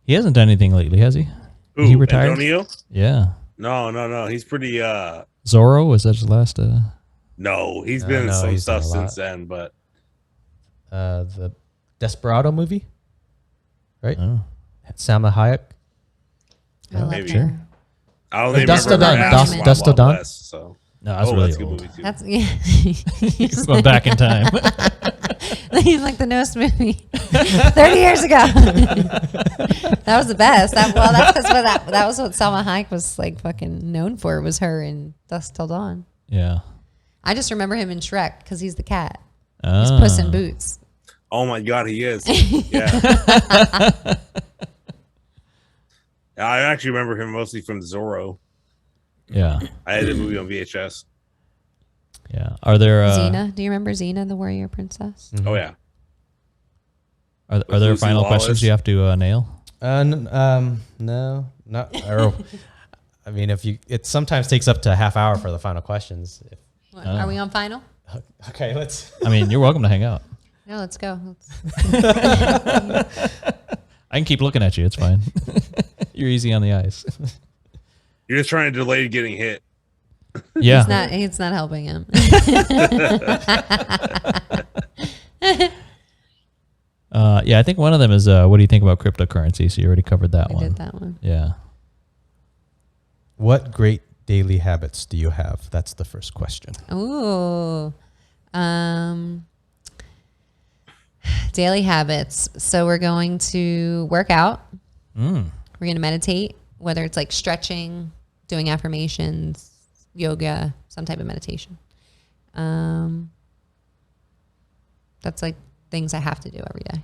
He hasn't done anything lately, has he? Ooh, He retired? Antonio? Yeah. No. He's pretty. Zorro, was that his last? No, he's No, been in no, some he's done stuff a lot. since then. But The Desperado movie, right? Oh. Salma Hayek. I love maybe. her. I don't even Dust remember to her Dawn. ass Dust- Wild Dust to Wild Dawn? West, so. No, that's Oh, really that's a good old. movie too. That's yeah. He's going back in time. He's like the newest movie, 30 years ago. That was the best. That's because that was what Salma Hayek was like fucking known for. Was her in Dusk Till Dawn. Yeah. I just remember him in Shrek because he's the cat. Ah. He's Puss in Boots. Oh my god, he is. Yeah. I actually remember him mostly from Zorro. Yeah. I had the movie on VHS. Yeah. Are there Xena. Do you remember Xena, the warrior princess? Oh yeah. are there Lucy final Lawless. questions you have to nail? No, not. Or, I mean, it sometimes takes up to a half hour for the final questions. What, Are we on final? Okay, let's. I mean, you're welcome to hang out. No, let's go. I can keep looking at you. It's fine. You're easy on the eyes. You're just trying to delay getting hit. Yeah. It's not helping him. Yeah, I think one of them is what do you think about cryptocurrency? So you already covered that I one. did that one. Yeah. What great daily habits do you have? That's the first question. Ooh. Daily habits. So we're going to work out. We're going to meditate, whether it's like stretching, doing affirmations, yoga, some type of meditation. That's like things I have to do every day.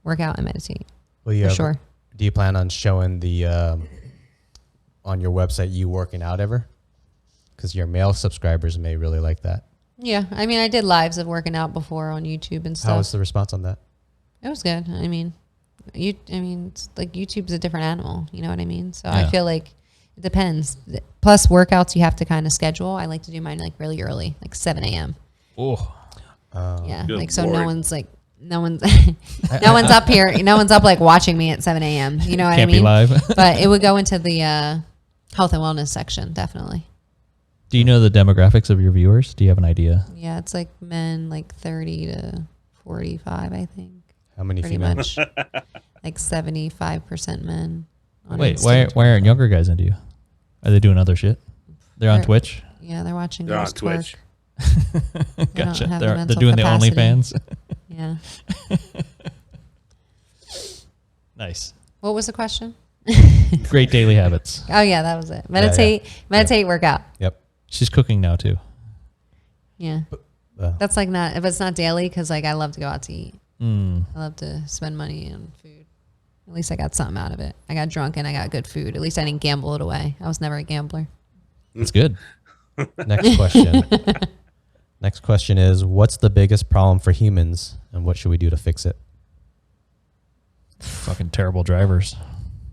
Work out and meditate. Well, you For have- sure. Do you plan on showing the on your website you working out ever? Because your male subscribers may really like that. Yeah. I mean, I did lives of working out before on YouTube and stuff. How was the response on that? It was good. I mean, it's like YouTube's a different animal. You know what I mean? So Yeah. I feel like it depends. Plus workouts you have to kind of schedule. I like to do mine like really early, like 7 a.m. Oh. Yeah. Good like so Lord. no one's up here. No one's up like watching me at 7 a.m. You know what Can't I mean? be live. But it would go into the health and wellness section, definitely. Do you know the demographics of your viewers? Do you have an idea? Yeah, it's like men like 30 to 45, I think. How many Pretty female? much. Like 75% men. on Wait, Insta. why aren't younger guys into you? Are they doing other shit? They're on They're- Twitch? Yeah, they're watching They're on girls Twitch. twerk. Gotcha. have the They're mental doing capacity. the OnlyFans. Yeah. Nice. What was the question? Great daily habits. Oh yeah, that was it. Meditate, work out. Yep. She's cooking now too. Yeah. Uh, That's like not, if it's not daily, because like I love to go out to eat. Mm. I love to spend money on food. At least I got something out of it. I got drunk and I got good food. At least I didn't gamble it away. I was never a gambler. That's good. Next question. Next question is, what's the biggest problem for humans and what should we do to fix it? Fucking terrible drivers.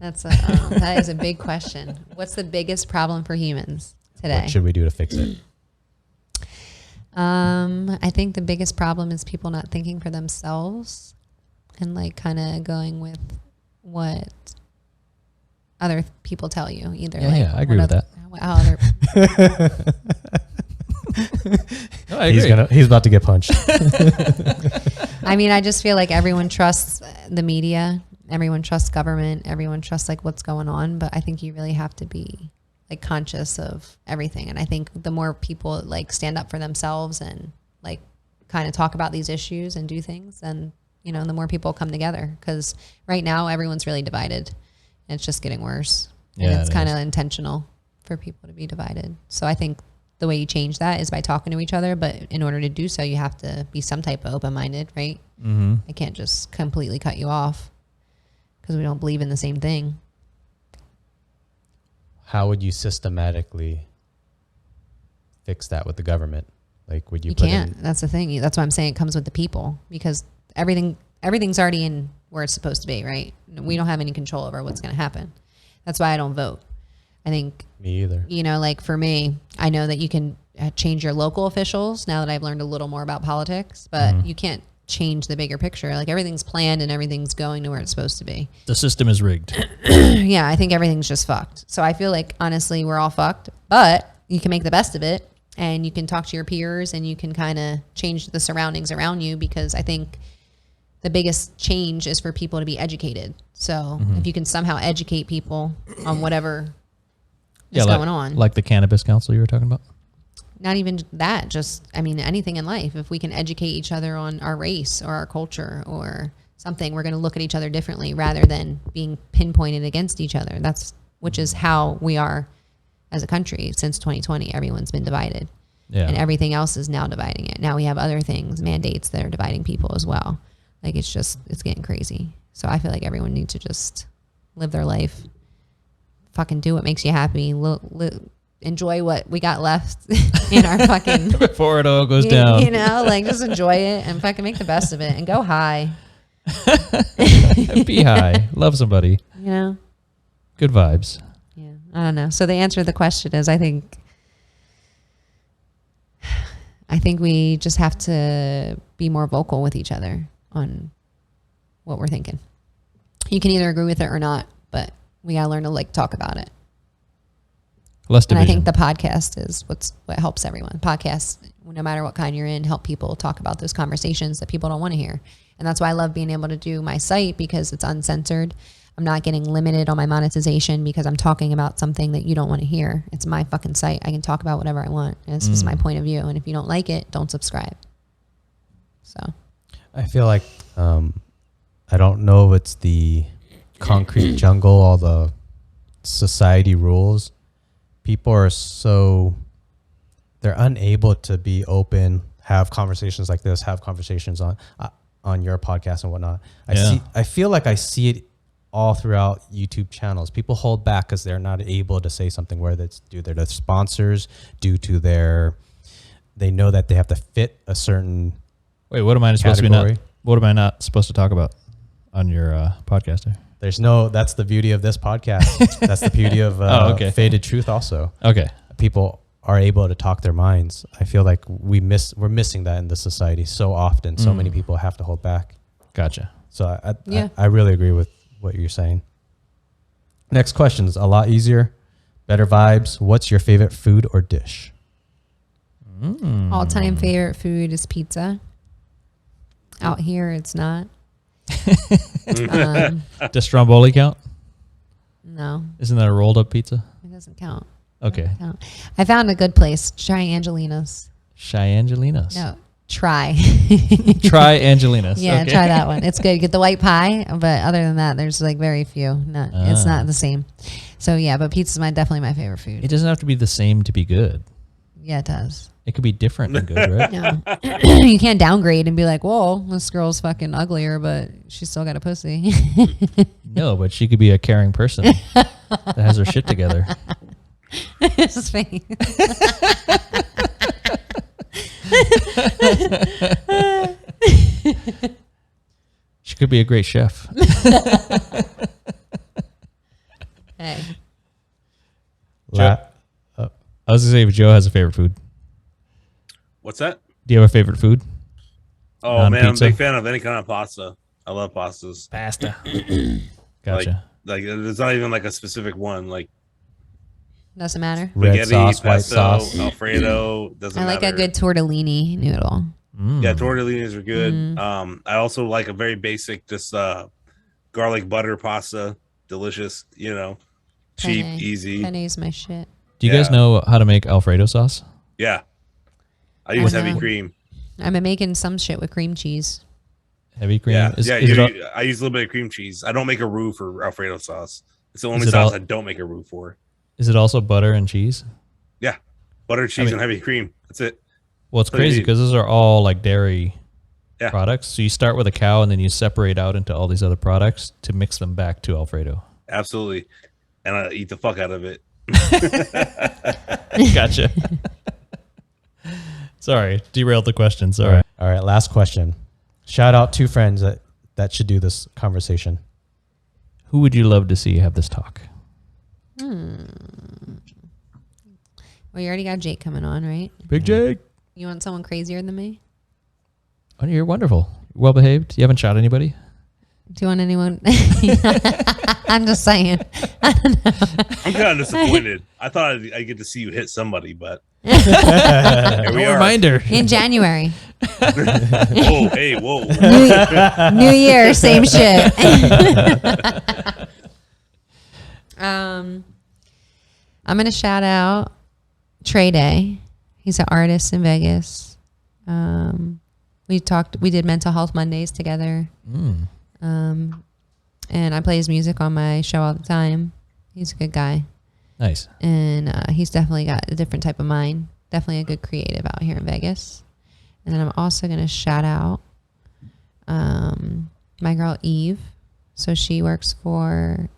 That is a big question. What's the biggest problem for humans today? What should we do to fix it? I think the biggest problem is people not thinking for themselves and like kind of going with what other people tell you. Either Yeah, like yeah, I agree with that. How other, No, I agree. He's about to get punched. I mean, I just feel like everyone trusts the media, everyone trusts government, everyone trusts like what's going on. But I think you really have to be like conscious of everything. And I think the more people like stand up for themselves and like kind of talk about these issues and do things, then, you know, the more people come together. Because right now everyone's really divided and it's just getting worse. Yeah, And it's it kind is. of intentional for people to be divided. So I think the way you change that is by talking to each other. But in order to do so, you have to be some type of open-minded, right? Mm-hmm. I can't just completely cut you off because we don't believe in the same thing. How would you systematically fix that with the government? Like, would you? You can't. That's the thing. That's why I'm saying it comes with the people, because everything's already in where it's supposed to be, right? We don't have any control over what's going to happen. That's why I don't vote. I think Me either. You know, like for me, I know that you can change your local officials now that I've learned a little more about politics, but you can't change the bigger picture. Like everything's planned and everything's going to where it's supposed to be. The system is rigged. Yeah, I think everything's just fucked. So I feel like honestly we're all fucked, but you can make the best of it and you can talk to your peers and you can kind of change the surroundings around you, because I think the biggest change is for people to be educated. So if you can somehow educate people on whatever is going on. Like the Cannabis Council you were talking about? Not even that, just, I mean, anything in life. If we can educate each other on our race or our culture or something, we're going to look at each other differently rather than being pinpointed against each other. Which is how we are as a country since 2020. Everyone's been divided. Yeah. And everything else is now dividing it. Now we have other things, mandates that are dividing people as well. Like it's getting crazy. So I feel like everyone needs to just live their life, fucking do what makes you happy, enjoy what we got left in our fucking Before it all goes down. You know, like just enjoy it and fucking make the best of it and go high. Be high. Love somebody. You know? Good vibes. Yeah. I don't know. So the answer to the question is I think we just have to be more vocal with each other on what we're thinking. You can either agree with it or not, but we gotta learn to like talk about it. Less division. And I think the podcast is what helps everyone. Podcasts, no matter what kind you're in, help people talk about those conversations that people don't want to hear. And that's why I love being able to do my site, because it's uncensored. I'm not getting limited on my monetization because I'm talking about something that you don't want to hear. It's my fucking site. I can talk about whatever I want. And it's just my point of view. And if you don't like it, don't subscribe. So I feel like I don't know if it's the concrete jungle, all the society rules. People are they're unable to be open, have conversations like this, have conversations on your podcast and whatnot. I feel like I see it all throughout YouTube channels. People hold back because they're not able to say something, whether it's due to their sponsors, due to they know that they have to fit a certain Wait, what am I supposed category. to be what am I not supposed to talk about on your podcast there? That's the beauty of this podcast. That's the beauty of Faded Truth also. Okay. People are able to talk their minds. I feel like we're missing that in the society so often. So many people have to hold back. Gotcha. So I really agree with what you're saying. Next question is a lot easier. Better vibes. What's your favorite food or dish? all-time favorite food is pizza. Out here, it's not. Does stromboli count? No, Isn't that a rolled up pizza? it doesn't count. Okay. I found a good place. Try Angelina's. Shy Angelinas. No, try. Try Angelinas. Yeah, Okay. try that one. It's good. Get the white pie, but other than that, there's like very few. No, it's not the same. So yeah, but pizza's definitely my favorite food. It doesn't have to be the same to be good. Yeah, it does. It could be different and good, right? No. You can't downgrade and be like, whoa, this girl's fucking uglier, but she's still got a pussy. No, but she could be a caring person that has her shit together. His face. She could be a great chef. Hey. I was going to say if Joe has a favorite food. What's that? Do you have a favorite food? Oh, man, I'm a pizza? big fan of any kind of pasta. I love pastas. Pasta. Gotcha. Like there's not even like a specific one. Like Doesn't matter. Red spaghetti, sauce, white pesto, sauce. Alfredo. Doesn't I like matter. a good tortellini noodle. Yeah, tortellinis are good. I also like a very basic, just garlic butter pasta. Delicious, cheap, Penne. easy. Penne's my shit. Do you guys know how to make Alfredo sauce? Yeah, I use know. heavy cream. I'm making some shit with cream cheese. Heavy cream? Yeah, Is I use a little bit of cream cheese. I don't make a roux for Alfredo sauce. It's the only Is it sauce all- I don't make a roux for. Is it also butter and cheese? Yeah, butter, cheese, and heavy cream. That's it. Well, it's So crazy you- because those are all like dairy Yeah. products. So you start with a cow and then you separate out into all these other products to mix them back to Alfredo. Absolutely, and I eat the fuck out of it. Gotcha. Sorry, derailed the question. Sorry. All right, last question. Shout out 2 friends that should do this conversation. Who would you love to see have this talk? Well, you already got Jake coming on, right? Big Jake. You want someone crazier than me? Oh, you're wonderful. Well behaved. You haven't shot anybody? Do you want anyone? I'm just saying. I'm kind of disappointed. I thought I'd get to see you hit somebody, but here we are. Reminder. In January. Whoa, hey, whoa. New Year, same shit. I'm going to shout out Trey Day. He's an artist in Vegas. We did Mental Health Mondays together. And I play his music on my show all the time. He's a good guy. Nice. And he's definitely got a different type of mind. Definitely a good creative out here in Vegas. And then I'm also going to shout out my girl Eve. So she works for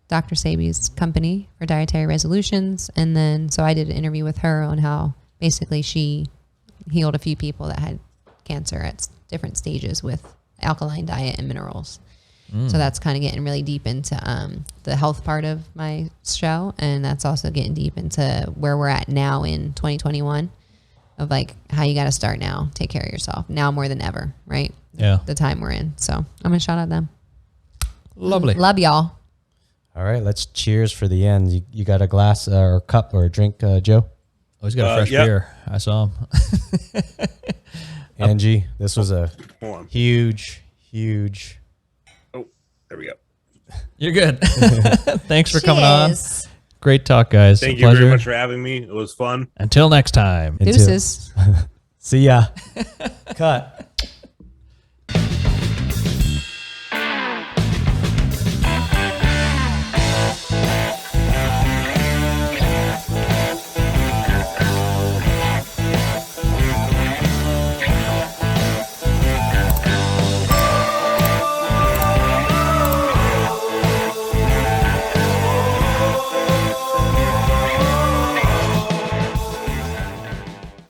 Dr. Sabi's company for dietary resolutions. And then so I did an interview with her on how basically she healed a few people that had cancer at different stages with alkaline diet and minerals. So that's kind of getting really deep into the health part of my show. And that's also getting deep into where we're at now in 2021 of like how you got to start now, take care of yourself now more than ever, right? Yeah. The time we're in. So I'm going to shout out them. Lovely. Love y'all. All right, let's cheers for the end. You got a glass or a cup or a drink, Joe? Oh, he's got a fresh beer. I saw him. Angie, this was a Hold on. huge. Oh, there we go. You're good. Thanks for coming on. Cheers. Great talk, guys. Thank A you pleasure. very much for having me. It was fun. Until next time. Until- Deuces. See ya. Cut.